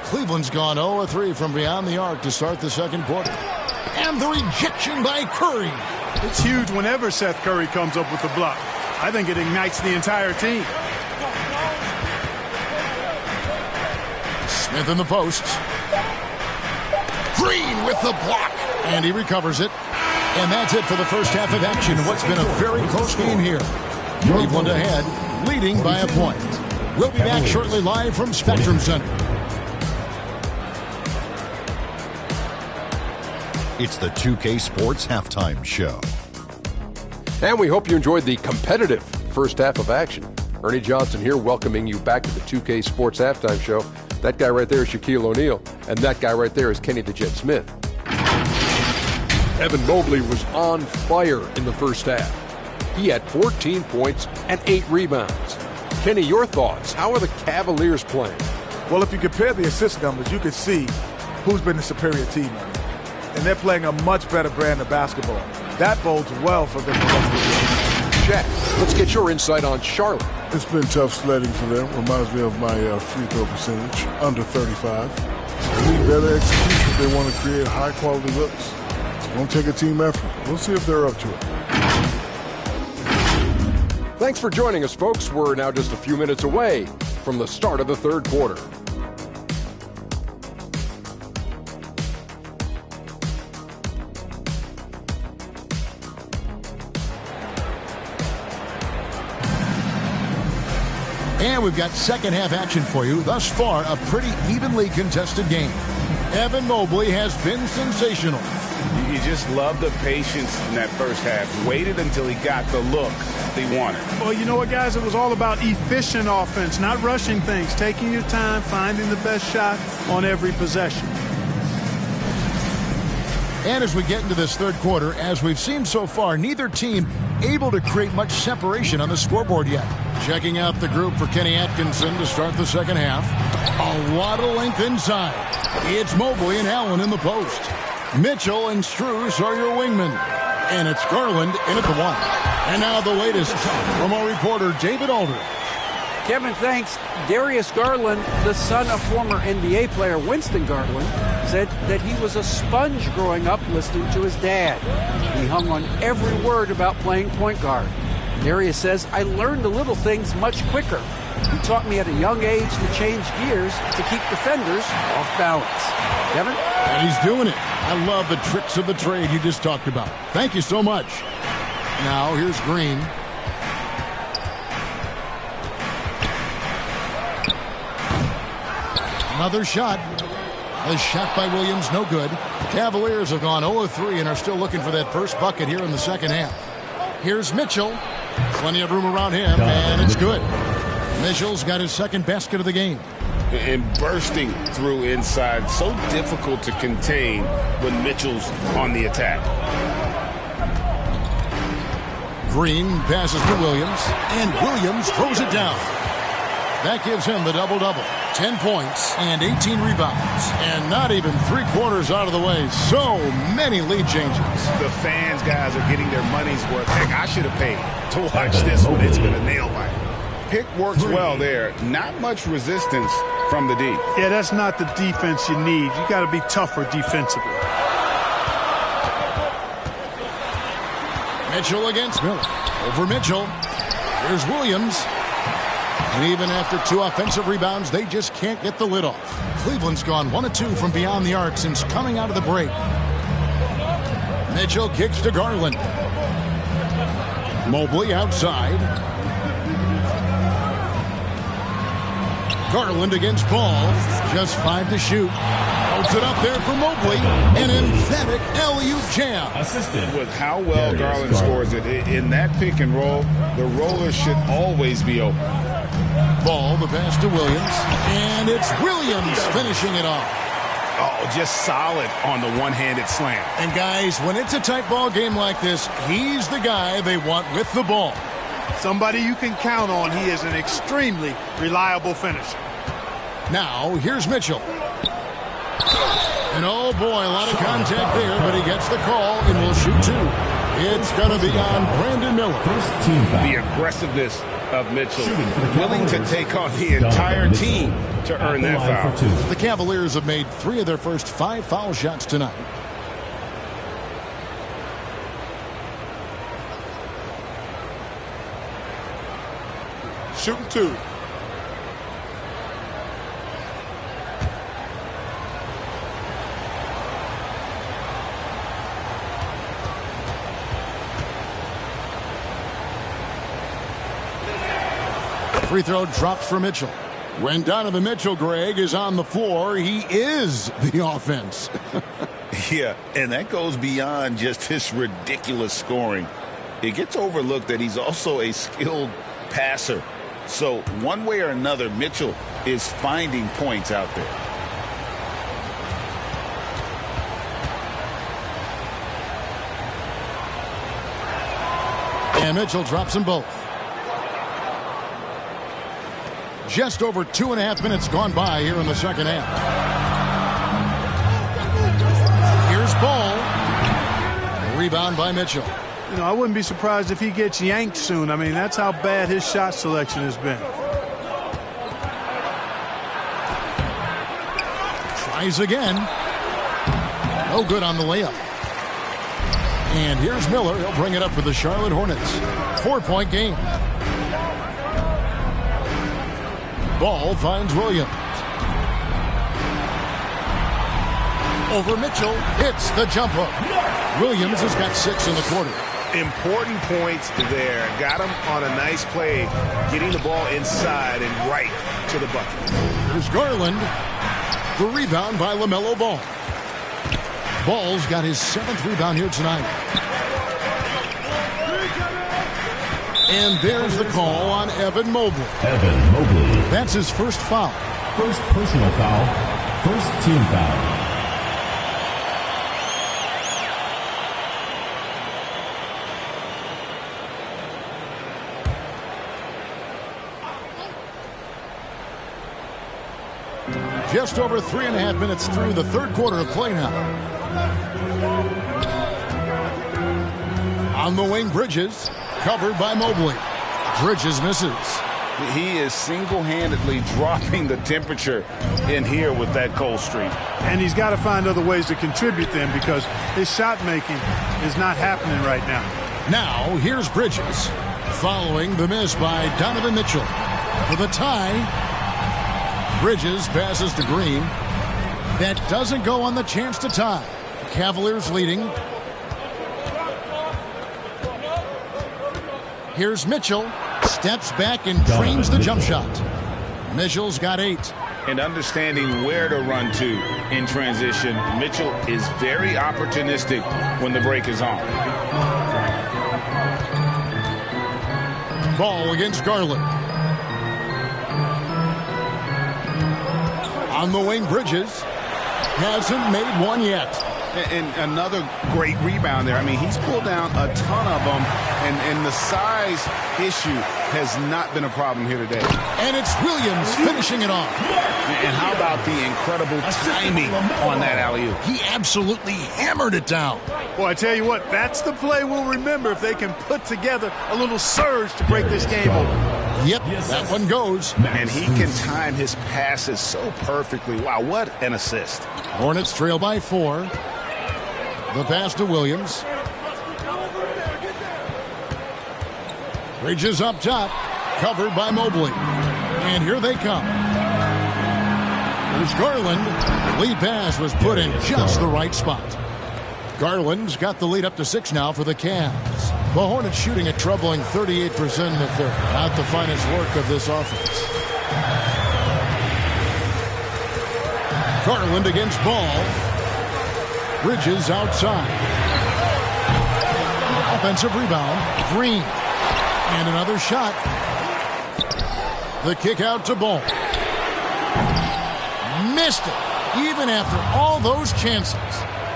Cleveland's gone 0-3 from beyond the arc to start the second quarter. And the rejection by Curry. It's huge whenever Seth Curry comes up with the block. I think it ignites the entire team. Smith in the posts. Green with the block. And he recovers it. And that's it for the first half of action. What's been a very close game here. Cleveland ahead, leading by a point. We'll be back shortly live from Spectrum Center. It's the 2K Sports Halftime Show. And we hope you enjoyed the competitive first half of action. Ernie Johnson here welcoming you back to the 2K Sports Halftime Show. That guy right there is Shaquille O'Neal, and that guy right there is Kenny the Jet Smith. Evan Mobley was on fire in the first half. He had 14 points and 8 rebounds. Kenny, your thoughts? How are the Cavaliers playing? Well, if you compare the assist numbers, you can see who's been the superior team. And they're playing a much better brand of basketball. That bodes well for them the rest of the year. Jack, let's get your insight on Charlotte. It's been tough sledding for them. Reminds me of my free throw percentage, under 35. They need better execution if they want to create high-quality looks. It's going to take a team effort. We'll see if they're up to it. Thanks for joining us, folks. We're now just a few minutes away from the start of the third quarter. And we've got second half action for you. Thus far, a pretty evenly contested game. Evan Mobley has been sensational. You just love the patience in that first half. Waited until he got the look they wanted. Well, you know what, guys? It was all about efficient offense, not rushing things, taking your time, finding the best shot on every possession. And as we get into this third quarter, as we've seen so far, neither team able to create much separation on the scoreboard yet. Checking out the group for Kenny Atkinson to start the second half. A lot of length inside. It's Mobley and Allen in the post. Mitchell and Strus are your wingmen. And it's Garland in at the 1. And now the latest from our reporter, David Aldridge. Kevin, thanks. Darius Garland, the son of former NBA player Winston Garland, said that he was a sponge growing up listening to his dad. He hung on every word about playing point guard. Darius says, I learned the little things much quicker. He taught me at a young age to change gears to keep defenders off balance. Kevin? And he's doing it. I love the tricks of the trade you just talked about. Thank you so much. Now here's Green. Another shot. A shot by Williams, no good. Cavaliers have gone 0-3 and are still looking for that first bucket here in the second half. Here's Mitchell. Plenty of room around him, and it's good. Mitchell's got his second basket of the game. And bursting through inside, so difficult to contain when Mitchell's on the attack. Green passes to Williams, and Williams throws it down. That gives him the double-double. 10 points and 18 rebounds. And not even three-quarters out of the way. So many lead changes. The fans, guys, are getting their money's worth. Heck, I should have paid to watch this one. It's been a nail-biter. Pick works well there. Not much resistance from the D. Yeah, that's not the defense you need. You got to be tougher defensively. Mitchell against Miller. Over Mitchell. Here's Williams. And even after 2 offensive rebounds, they just can't get the lid off. Cleveland's gone 1 of 2 from beyond the arc since coming out of the break. Mitchell kicks to Garland. Mobley outside. Garland against Ball. Just 5 to shoot. Holds it up there for Mobley. An emphatic alley-oop jam. With how well Garland scores it in that pick and roll, the roller should always be open. Ball, the pass to Williams. And it's Williams finishing it off. Oh, just solid on the one-handed slam. And guys, when it's a tight ball game like this, he's the guy they want with the ball. Somebody you can count on. He is an extremely reliable finisher. Now, here's Mitchell. And oh boy, a lot of contact there, but he gets the call and will shoot 2. It's going to be on Brandon Miller. The aggressiveness of Mitchell, willing to take on the entire team to earn that foul. The Cavaliers have made 3 of their first 5 foul shots tonight. Shooting 2. Free throw drops for Mitchell. When Donovan Mitchell, Greg, is on the floor, he is the offense. Yeah, and that goes beyond just his ridiculous scoring. It gets overlooked that he's also a skilled passer. So one way or another, Mitchell is finding points out there. And Mitchell drops them both. Just over 2.5 minutes gone by here in the second half. Here's Ball. A rebound by Mitchell. You know, I wouldn't be surprised if he gets yanked soon. I mean, that's how bad his shot selection has been. Tries again. No good on the layup. And here's Miller. He'll bring it up for the Charlotte Hornets. 4-point game. Ball finds Williams. Over Mitchell. Hits the jump hook. Williams has got 6 in the quarter. Important points there. Got him on a nice play, getting the ball inside and right to the bucket. There's Garland. The rebound by LaMelo Ball. Ball's got his 7th rebound here tonight. And there's the call on Evan Mobley. Evan Mobley. That's his first foul. First personal foul. First team foul. Just over 3.5 minutes through the third quarter of play now. On the wing, Bridges. Covered by Mobley. Bridges misses. He is single-handedly dropping the temperature in here with that cold streak. And he's got to find other ways to contribute then, because his shot making is not happening right now. Now, here's Bridges. Following the miss by Donovan Mitchell. For the tie, Bridges passes to Green. That doesn't go on the chance to tie. Cavaliers leading. Here's Mitchell. Steps back and drains the jump shot. Mitchell's got 8. And understanding where to run to in transition, Mitchell is very opportunistic when the break is on. Ball against Garland. On the wing, Bridges. Hasn't made one yet. And another great rebound there. I mean, he's pulled down a ton of them, and the size issue has not been a problem here today. And it's Williams finishing it off. And how about the incredible timing on that alley-oop? He absolutely hammered it down. Well, I tell you what, that's the play we'll remember if they can put together a little surge to break this game open. Yep, that one goes. And he can time his passes so perfectly. Wow, what an assist. Hornets trail by 4. The pass to Williams. Bridges up top, covered by Mobley. And here they come. There's Garland. The lead pass was put in just the right spot. Garland's got the lead up to 6 now for the Cavs. The Hornets shooting a troubling 38% in the third. Not the finest work of this offense. Garland against Ball. Bridges outside. Offensive rebound. Green. And another shot. The kick out to Ball. Missed it. Even after all those chances.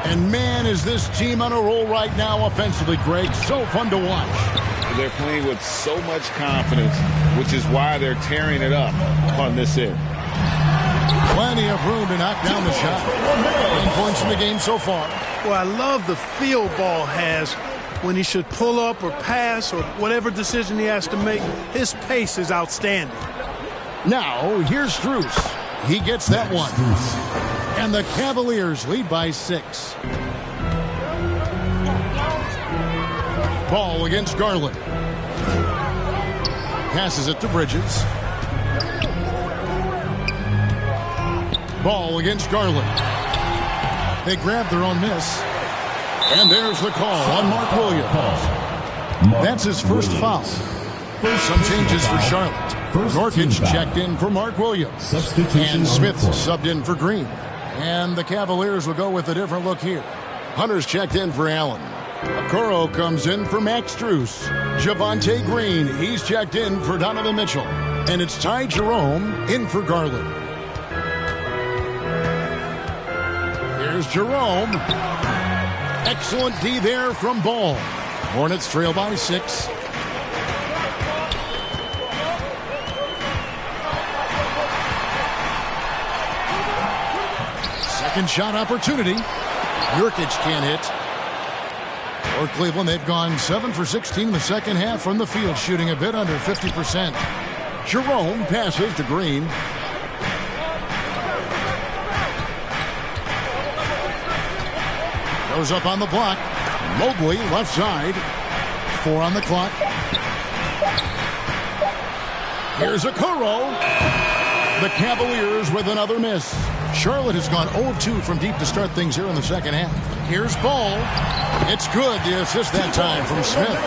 And man, is this team on a roll right now offensively, Greg. So fun to watch. They're playing with so much confidence, which is why they're tearing it up on this end. Plenty of room to knock down the shot. 9 points in the game so far. Well, I love the feel Ball has when he should pull up or pass or whatever decision he has to make. His pace is outstanding. Now, here's Strus. He gets that one. And the Cavaliers lead by 6. Ball against Garland. Passes it to Bridges. Ball against Garland. They grab their own miss. And there's the call on Mark Williams. That's his first foul. Some changes for Charlotte. Norkic checked in for Mark Williams. And Smith subbed in for Green. And the Cavaliers will go with a different look here. Hunter's checked in for Allen. Okoro comes in for Max Strus. Javonte Green, he's checked in for Donovan Mitchell. And it's Ty Jerome in for Garland. Here's Jerome. Excellent D there from Ball. Hornets trail by 6. Second shot opportunity. Nurkic can't hit. For Cleveland, they've gone 7 for 16 in the second half from the field, shooting a bit under 50%. Jerome passes to Green. Goes up on the block. Mobley, left side. 4 on the clock. Here's Okoro. The Cavaliers with another miss. Charlotte has gone 0 of 2 from deep to start things here in the second half. Here's Ball. It's good. The assist that time from Smith.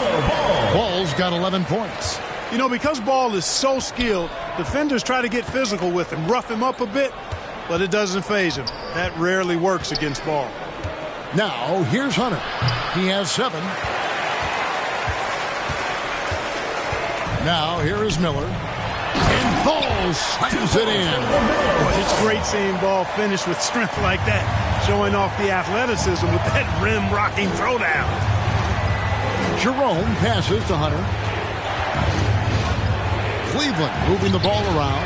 Ball's got 11 points. You know, because Ball is so skilled, defenders try to get physical with him, rough him up a bit, but it doesn't faze him. That rarely works against Ball. Now, here's Hunter. He has 7. Now, here is Miller. And Ball slams it in. Boy, it's great seeing Ball finish with strength like that, showing off the athleticism with that rim-rocking throwdown. Jerome passes to Hunter. Cleveland moving the ball around.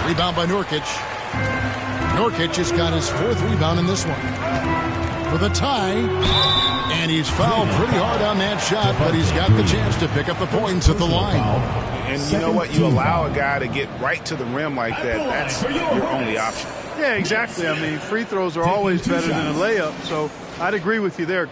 Rebound by Nurkic. Nurkic has got his 4th rebound in this one. For the tie. And he's fouled pretty hard on that shot, but he's got the chance to pick up the points at the line. And you know what? You allow a guy to get right to the rim like that. That's your only option. Yeah, exactly. I mean, free throws are always better than a layup, so I'd agree with you there.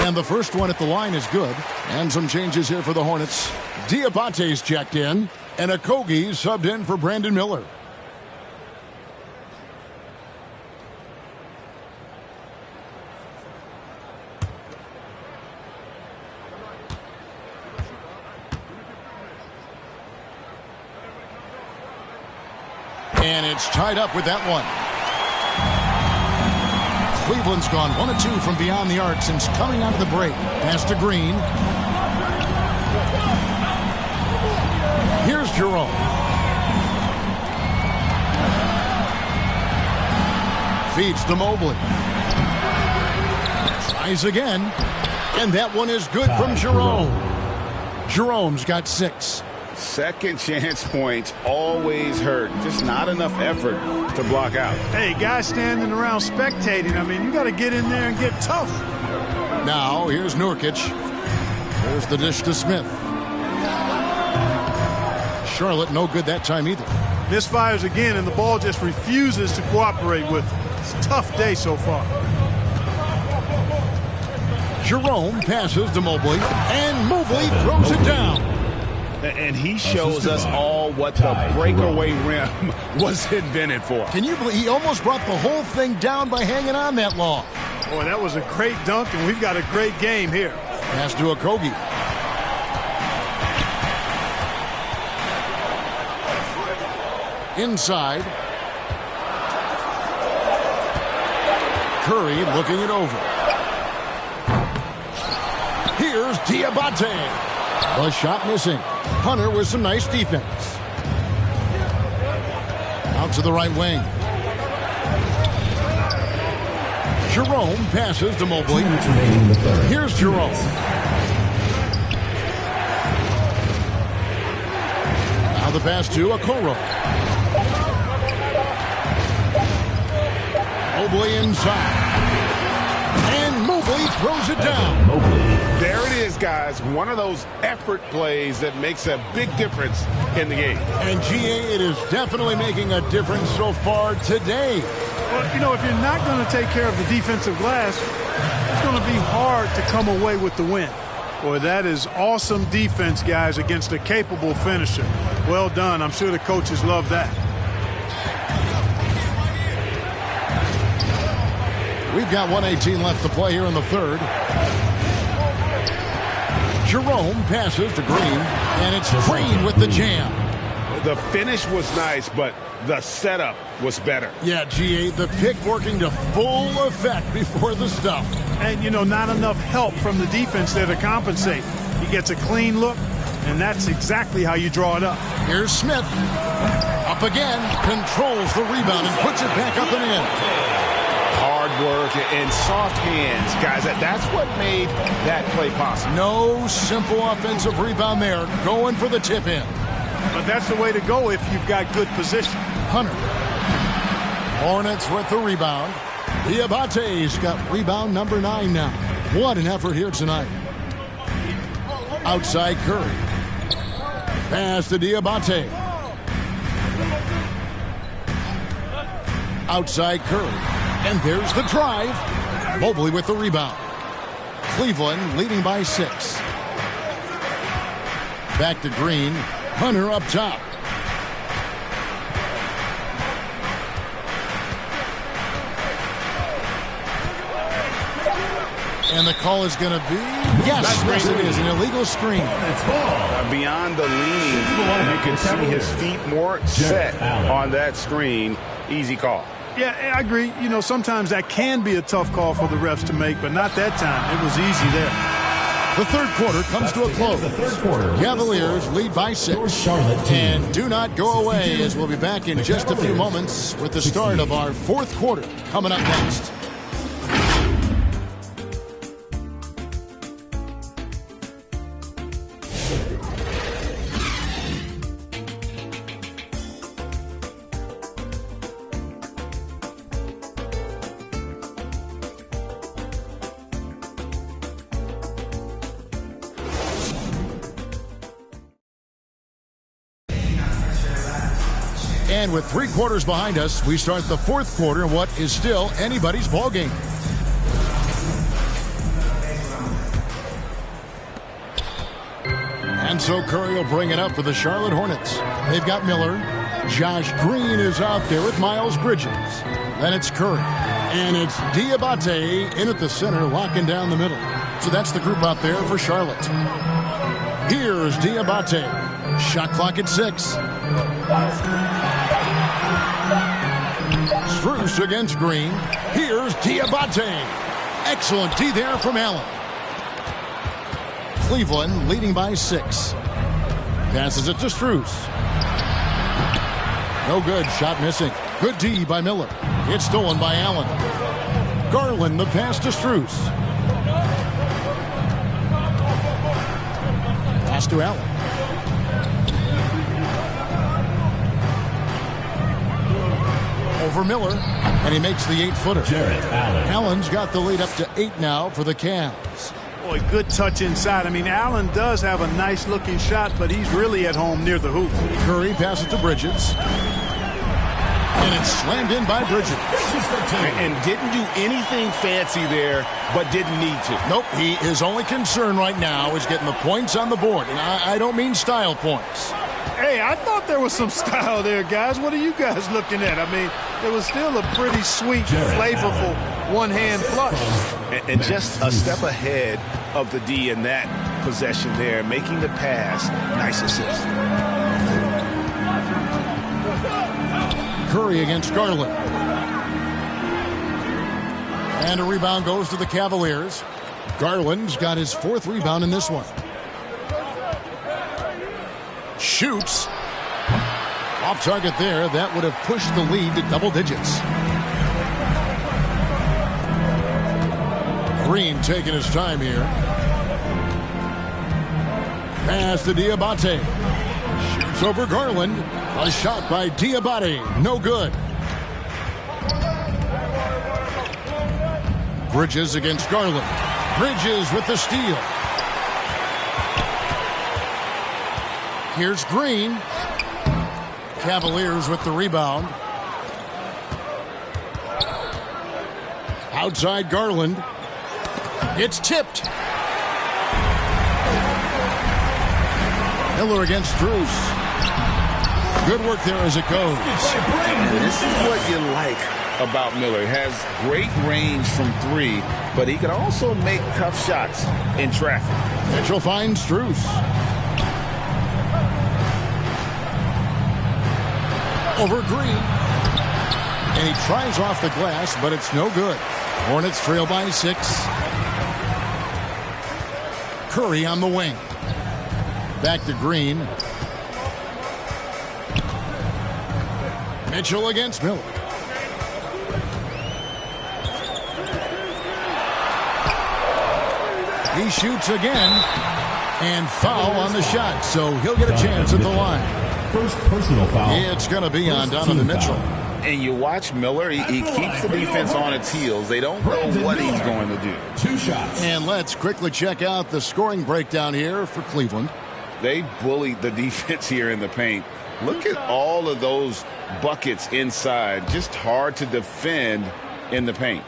And the first one at the line is good. And some changes here for the Hornets. Diabate's checked in. And Okogie subbed in for Brandon Miller. And it's tied up with that one. Cleveland's gone 1 of 2 from beyond the arc since coming out of the break. Pass to Green. Here's Jerome. Feeds to Mobley. Tries again. And that one is good from Jerome. Jerome's got 6. Second chance points always hurt. Just not enough effort to block out. Hey, guys standing around spectating. I mean, you got to get in there and get tough. Now, here's Nurkic. There's the dish to Smith. Charlotte, no good that time either. Misfires again, and the ball just refuses to cooperate with it. It's a tough day so far. Jerome passes to Mobley, and Mobley throws it down. And he shows us all what the breakaway rim was invented for. Can you believe he almost brought the whole thing down by hanging on that long? Boy, that was a great dunk, and we've got a great game here. Pass to Okogie. Inside. Curry looking it over. Here's Diabate. The shot missing. Hunter with some nice defense. Out to the right wing. Jerome passes to Mobley. Here's Jerome. Now the pass to Okoro. Mobley inside. And Mobley throws it down. There it is, guys. One of those effort plays that makes a big difference in the game. And GA, it is definitely making a difference so far today. Well, you know, if you're not going to take care of the defensive glass, it's going to be hard to come away with the win. Boy, that is awesome defense, guys, against a capable finisher. Well done. I'm sure the coaches love that. We've got 1:18 left to play here in the third. Jerome passes to Green, and it's Green with the jam. The finish was nice, but the setup was better. Yeah, GA, the pick working to full effect before the stuff. And, you know, not enough help from the defense there to compensate. He gets a clean look, and that's exactly how you draw it up. Here's Smith. Up again, controls the rebound and puts it back up and in. Hard work and soft hands, guys. That's what made that play possible. No simple offensive rebound there. Going for the tip in. But that's the way to go if you've got good position. Hunter. Hornets with the rebound. Diabate's got rebound number 9 now. What an effort here tonight. Outside Curry. Pass to Diabate. Outside Curry. And there's the drive. Mobley with the rebound. Cleveland leading by 6. Back to Green. Hunter up top. And the call is going to be, yes, it is, an illegal screen. Beyond the lean, you can see his feet more set on that screen. Easy call. Yeah, I agree. You know, sometimes that can be a tough call for the refs to make, but not that time. It was easy there. The third quarter comes to a close. Cavaliers lead by 6. And do not go away, as we'll be back in just a few moments with the start of our fourth quarter coming up next. And with 3 quarters behind us, we start the fourth quarter in what is still anybody's ballgame. And so Curry will bring it up for the Charlotte Hornets. They've got Miller. Josh Green is out there with Miles Bridges. Then it's Curry. And it's Diabate in at the center, locking down the middle. So that's the group out there for Charlotte. Here's Diabate. Shot clock at 6. Strus against Green. Here's Diabate. Excellent D there from Allen. Cleveland leading by 6. Passes it to Strus. No good. Shot missing. Good D by Miller. It's stolen by Allen. Garland, the pass to Strus. Pass to Allen. Over Miller, and he makes the 8-footer. Allen's got the lead up to 8 now for the Cavs. Boy, good touch inside. I mean, Allen does have a nice-looking shot, but he's really at home near the hoop. Curry passes to Bridges. And it's slammed in by Bridges. And didn't do anything fancy there, but didn't need to. Nope, his only concern right now is getting the points on the board. And I don't mean style points. Hey, I thought there was some style there, guys. What are you guys looking at? I mean, it was still a pretty sweet, flavorful one-hand flush. And just a step ahead of the D in that possession there, making the pass. Nice assist. Curry against Garland. And a rebound goes to the Cavaliers. Garland's got his 4th rebound in this one. Shoots. Off target there. That would have pushed the lead to double digits. Green taking his time here. Pass to Diabate. Shoots over Garland. A shot by Diabate. No good. Bridges against Garland. Bridges with the steal. Here's Green. Cavaliers with the rebound. Outside Garland. It's tipped. Miller against Strus. Good work there as it goes. And this is what you like about Miller. He has great range from 3, but he can also make tough shots in traffic. Mitchell finds Strus. Over Green. And he tries off the glass, but it's no good. Hornets trail by 6. Curry on the wing. Back to Green. Mitchell against Miller. He shoots again. And foul on the shot, so he'll get a chance at the line. First personal foul. It's going to be on Donovan Mitchell. And you watch Miller, he keeps the defense on its heels. They don't know what he's going to do. 2 shots. And let's quickly check out the scoring breakdown here for Cleveland. They bullied the defense here in the paint. Look at all of those buckets inside. Just hard to defend in the paint.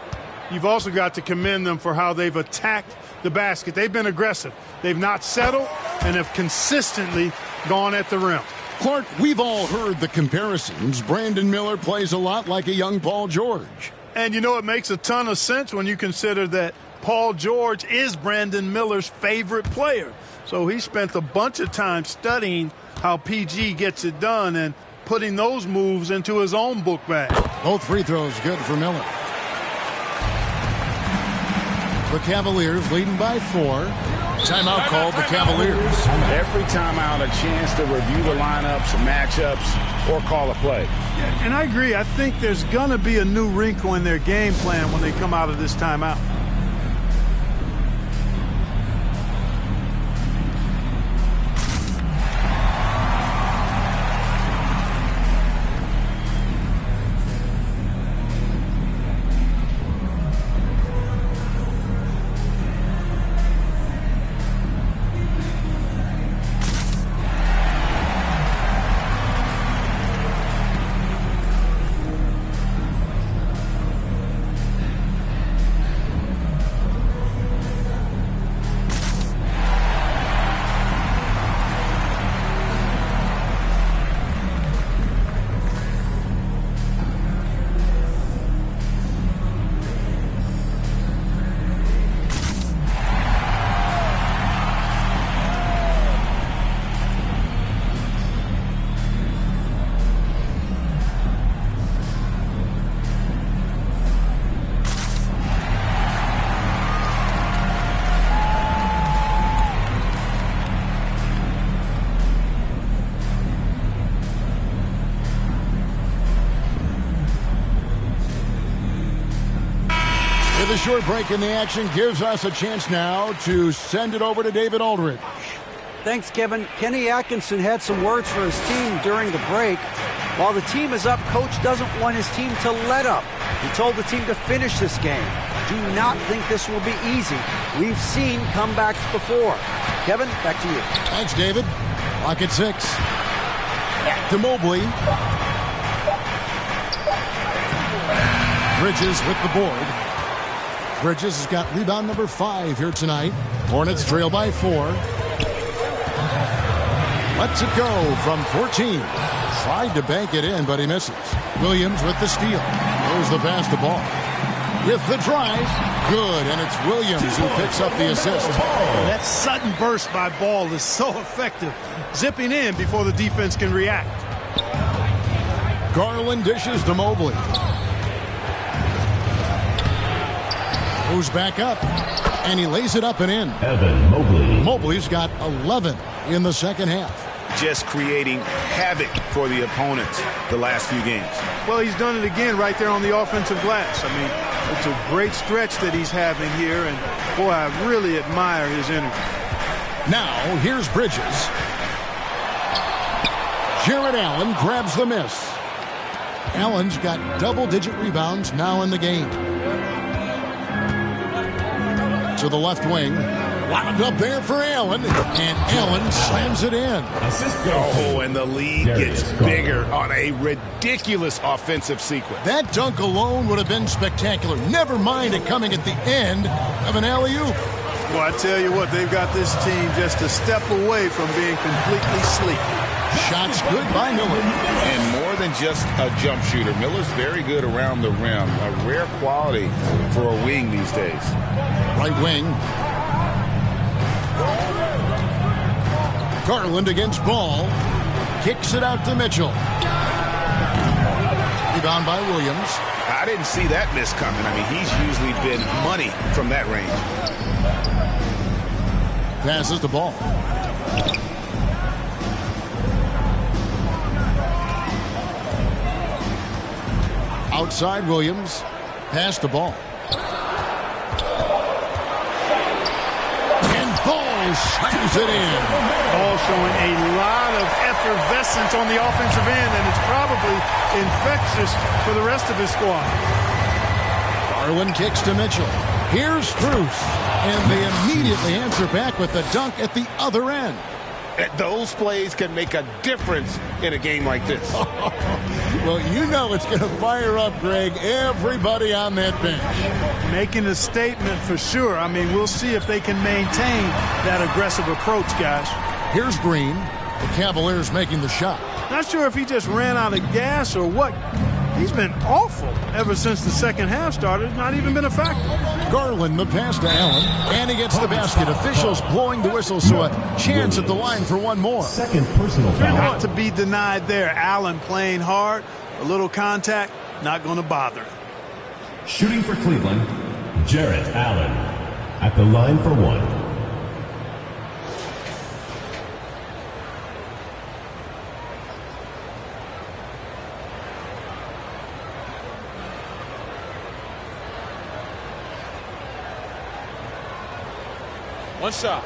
You've also got to commend them for how they've attacked the basket. They've been aggressive. They've not settled and have consistently gone at the rim. Clark, we've all heard the comparisons. Brandon Miller plays a lot like a young Paul George. And you know, it makes a ton of sense when you consider that Paul George is Brandon Miller's favorite player. So he spent a bunch of time studying how PG gets it done and putting those moves into his own book bag. Both free throws good for Miller. The Cavaliers leading by 4. Timeout called the Cavaliers. Every timeout a chance to review the lineups, matchups, or call a play. And I agree. I think there's going to be a new wrinkle in their game plan when they come out of this timeout. the short break in the action gives us a chance now to send it over to David Aldridge. Thanks, Kevin. Kenny Atkinson had some words for his team during the break. While the team is up, Coach doesn't want his team to let up. He told the team to finish this game. Do not think this will be easy. We've seen comebacks before. Kevin, back to you. Thanks, David. Clock at 6. To Mobley. Bridges with the board. Bridges has got rebound number 5 here tonight. Hornets trail by 4. Lets it go from 14. Tried to bank it in, but he misses. Williams with the steal. There's the pass to Ball. With the drive. Good, and it's Williams who picks up the assist. That sudden burst by Ball is so effective. Zipping in before the defense can react. Garland dishes to Mobley. Moves back up, and he lays it up and in. Evan Mobley. Mobley's got 11 in the second half. Just creating havoc for the opponents the last few games. Well, he's done it again right there on the offensive glass. I mean, it's a great stretch that he's having here, and boy, I really admire his energy. Now, here's Bridges. Jared Allen grabs the miss. Allen's got double-digit rebounds now in the game. To the left wing. Wound up there for Allen, and Allen slams it in. Oh, and the lead gets bigger on a ridiculous offensive sequence. That dunk alone would have been spectacular. Never mind it coming at the end of an alley-oop. Well, I tell you what, they've got this team just a step away from being completely sleep. Shots good by Miller. And more than just a jump shooter, Miller's very good around the rim. A rare quality for a wing these days. Right wing. Garland against Ball. Kicks it out to Mitchell. Rebound by Williams. I didn't see that miss coming. I mean, he's usually been money from that range. Passes the ball. Outside Williams. Pass the ball. And Ball slams it in. Ball showing a lot of effervescence on the offensive end, and it's probably infectious for the rest of his squad. Garland kicks to Mitchell. Here's Strus. And they immediately answer back with the dunk at the other end. Those plays can make a difference in a game like this. Well, you know it's going to fire up, Greg, everybody on that bench. Making a statement for sure. I mean, we'll see if they can maintain that aggressive approach, guys. Here's Green. The Cavaliers making the shot. Not sure if he just ran out of gas or what. He's been awful ever since the second half started. Not even been a factor. Garland, the pass to Allen, and he gets the basket. Officials blowing the whistle, so a chance at the line for one more. Second personal foul. Not to be denied there. Allen playing hard. A little contact, not going to bother. Shooting for Cleveland, Jarrett Allen. At the line for one. One shot.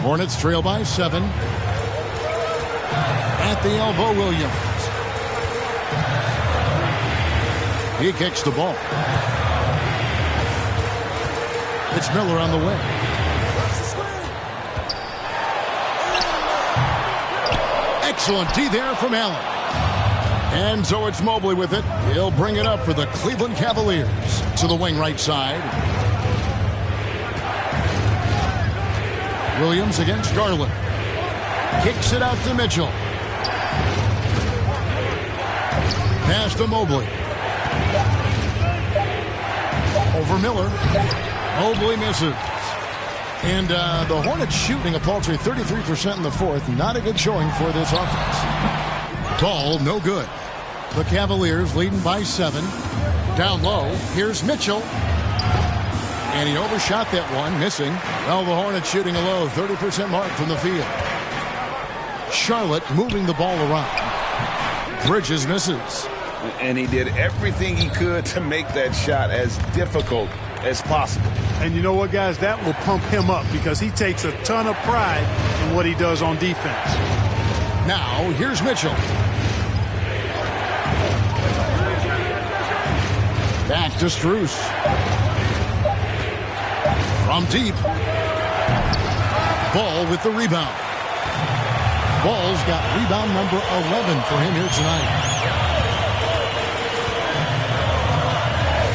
Hornets trail by 7. At the elbow, Williams. He kicks the ball. It's Miller on the way. Excellent D there from Allen. And so it's Mobley with it. He'll bring it up for the Cleveland Cavaliers. To the wing right side. Williams against Garland. Kicks it out to Mitchell. Pass to Mobley. Over Miller. Mobley misses. And the Hornets shooting a paltry 33% in the fourth. Not a good showing for this offense. Ball, no good. The Cavaliers leading by 7. Down low, here's Mitchell. And he overshot that one, missing. Well, the Hornets shooting a low 30% mark from the field. Charlotte moving the ball around. Bridges misses. And he did everything he could to make that shot as difficult as possible. And you know what, guys? That will pump him up because he takes a ton of pride in what he does on defense. Now, here's Mitchell. Back to Strus. From deep. Ball with the rebound. Ball's got rebound number 11 for him here tonight.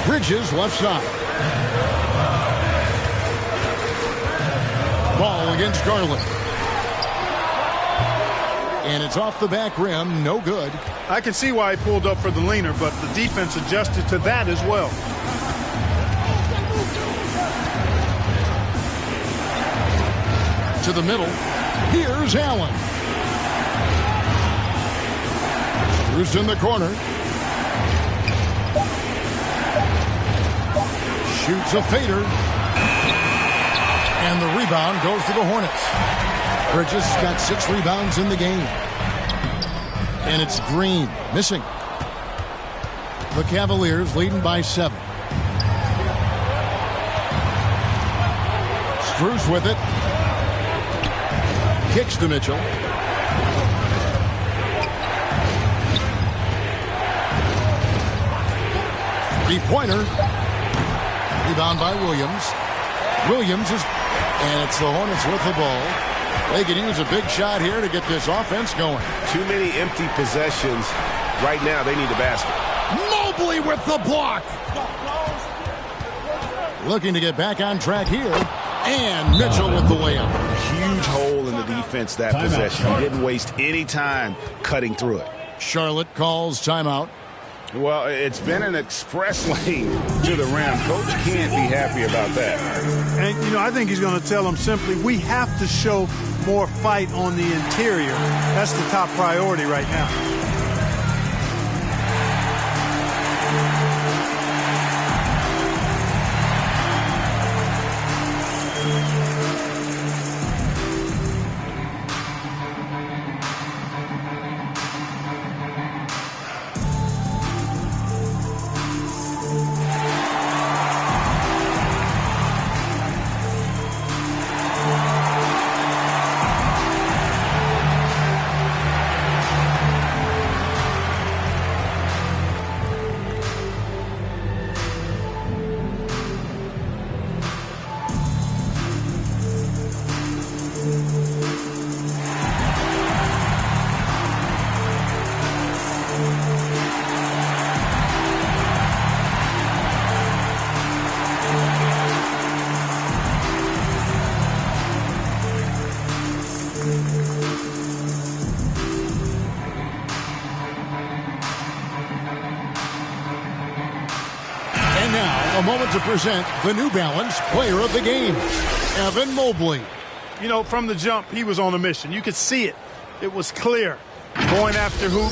Bridges left side. Ball against Garland. And it's off the back rim, no good. I can see why he pulled up for the leaner, but the defense adjusted to that as well. To the middle. Here's Allen. Bruce in the corner. Shoots a fader. And the rebound goes to the Hornets. Bridges got 6 rebounds in the game. And it's Green missing. The Cavaliers leading by 7. Strus with it. Kicks to Mitchell. Three-pointer. Rebound by Williams. Williams is, and it's the Hornets with the ball. They could use a big shot here to get this offense going. Too many empty possessions. Right now, they need a basket. Mobley with the block. Looking to get back on track here. And Mitchell with the layup. Huge hole in the defense that possession. He didn't waste any time cutting through it. Charlotte calls timeout. Well, it's been an express lane to the rim. Coach can't be happy about that. And, you know, I think he's going to tell them simply, we have to show more fight on the interior. That's the top priority right now. A moment to present the New Balance Player of the Game, Evan Mobley. You know, from the jump, he was on a mission. You could see it. It was clear. Going after hoop,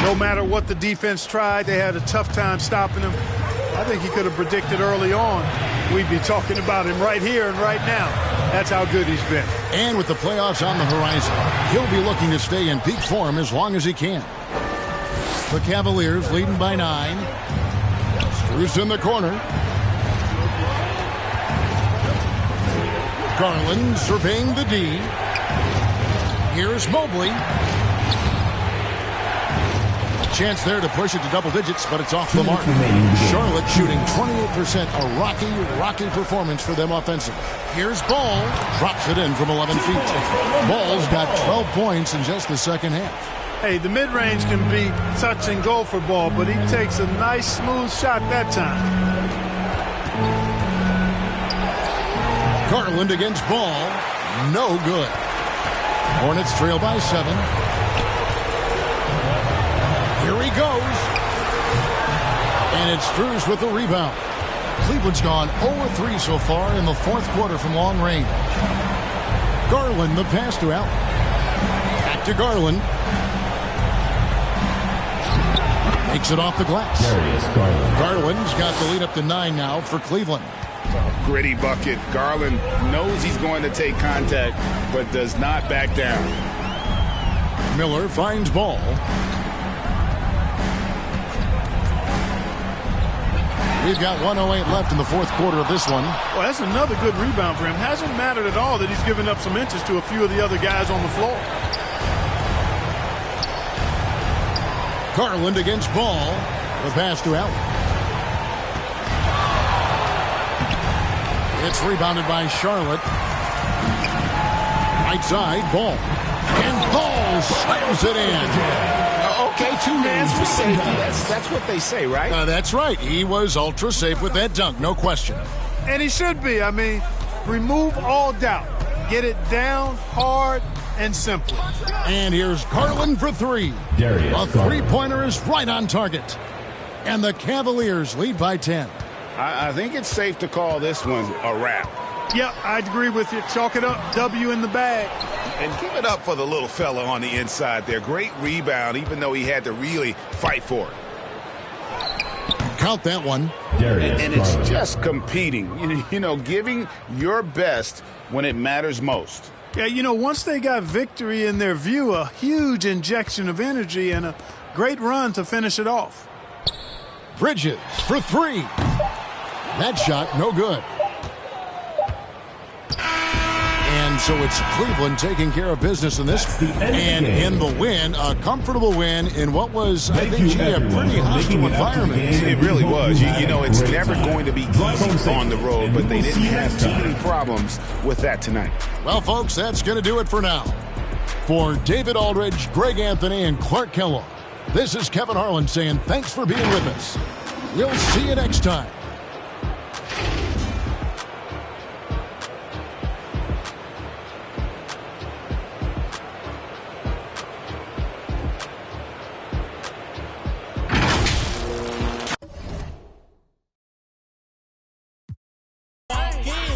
no matter what the defense tried, they had a tough time stopping him. I think he could have predicted early on we'd be talking about him right here and right now. That's how good he's been. And with the playoffs on the horizon, he'll be looking to stay in peak form as long as he can. The Cavaliers leading by 9. Strus in the corner. Garland surveying the D. Here's Mobley. Chance there to push it to double digits, but it's off the mark. Charlotte shooting 28%. A rocky performance for them offensively. Here's Ball. Drops it in from 11 feet. Ball's got 12 points in just the second half. Hey, the mid-range can be touch and go for Ball, but he takes a nice, smooth shot that time. Garland against Ball. No good. Hornets trail by 7. Here he goes. And it's Strus with the rebound. Cleveland's gone 0-3 so far in the fourth quarter from long range. Garland the pass to Allen. Back to Garland. Makes it off the glass. Garland's got the lead up to 9 now for Cleveland. Gritty bucket. Garland knows he's going to take contact, but does not back down. Miller finds Ball. We've got 1:08 left in the fourth quarter of this one. Well, that's another good rebound for him. Hasn't mattered at all that he's given up some inches to a few of the other guys on the floor. Garland against Ball. The pass to Allen. It's rebounded by Charlotte. Right side, Ball. And Ball slams it in. Okay, 2 hands for safety. That's what they say, right? That's right. He was ultra safe with that dunk, no question. And he should be. I mean, remove all doubt. Get it down, hard, and simple. And here's Garland for 3. A three-pointer is right on target. And the Cavaliers lead by 10. I think it's safe to call this one a wrap. Yep, I agree with you. Chalk it up. W in the bag. And give it up for the little fella on the inside there. Great rebound, even though he had to really fight for it. Count that one. And it's just competing. You know, giving your best when it matters most. Yeah, you know, once they got victory in their view, a huge injection of energy and a great run to finish it off. Bridges for 3. That shot, no good. And so it's Cleveland taking care of business in this. And in the win, a comfortable win in what was, I think, a pretty hostile environment. It really was. You know, it's never going to be easy on the road, but they didn't have too many problems with that tonight. Well, folks, that's going to do it for now. For David Aldridge, Greg Anthony, and Clark Kellogg, this is Kevin Harlan saying thanks for being with us. We'll see you next time.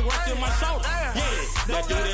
What's in my shoulder? Yeah, let's do that.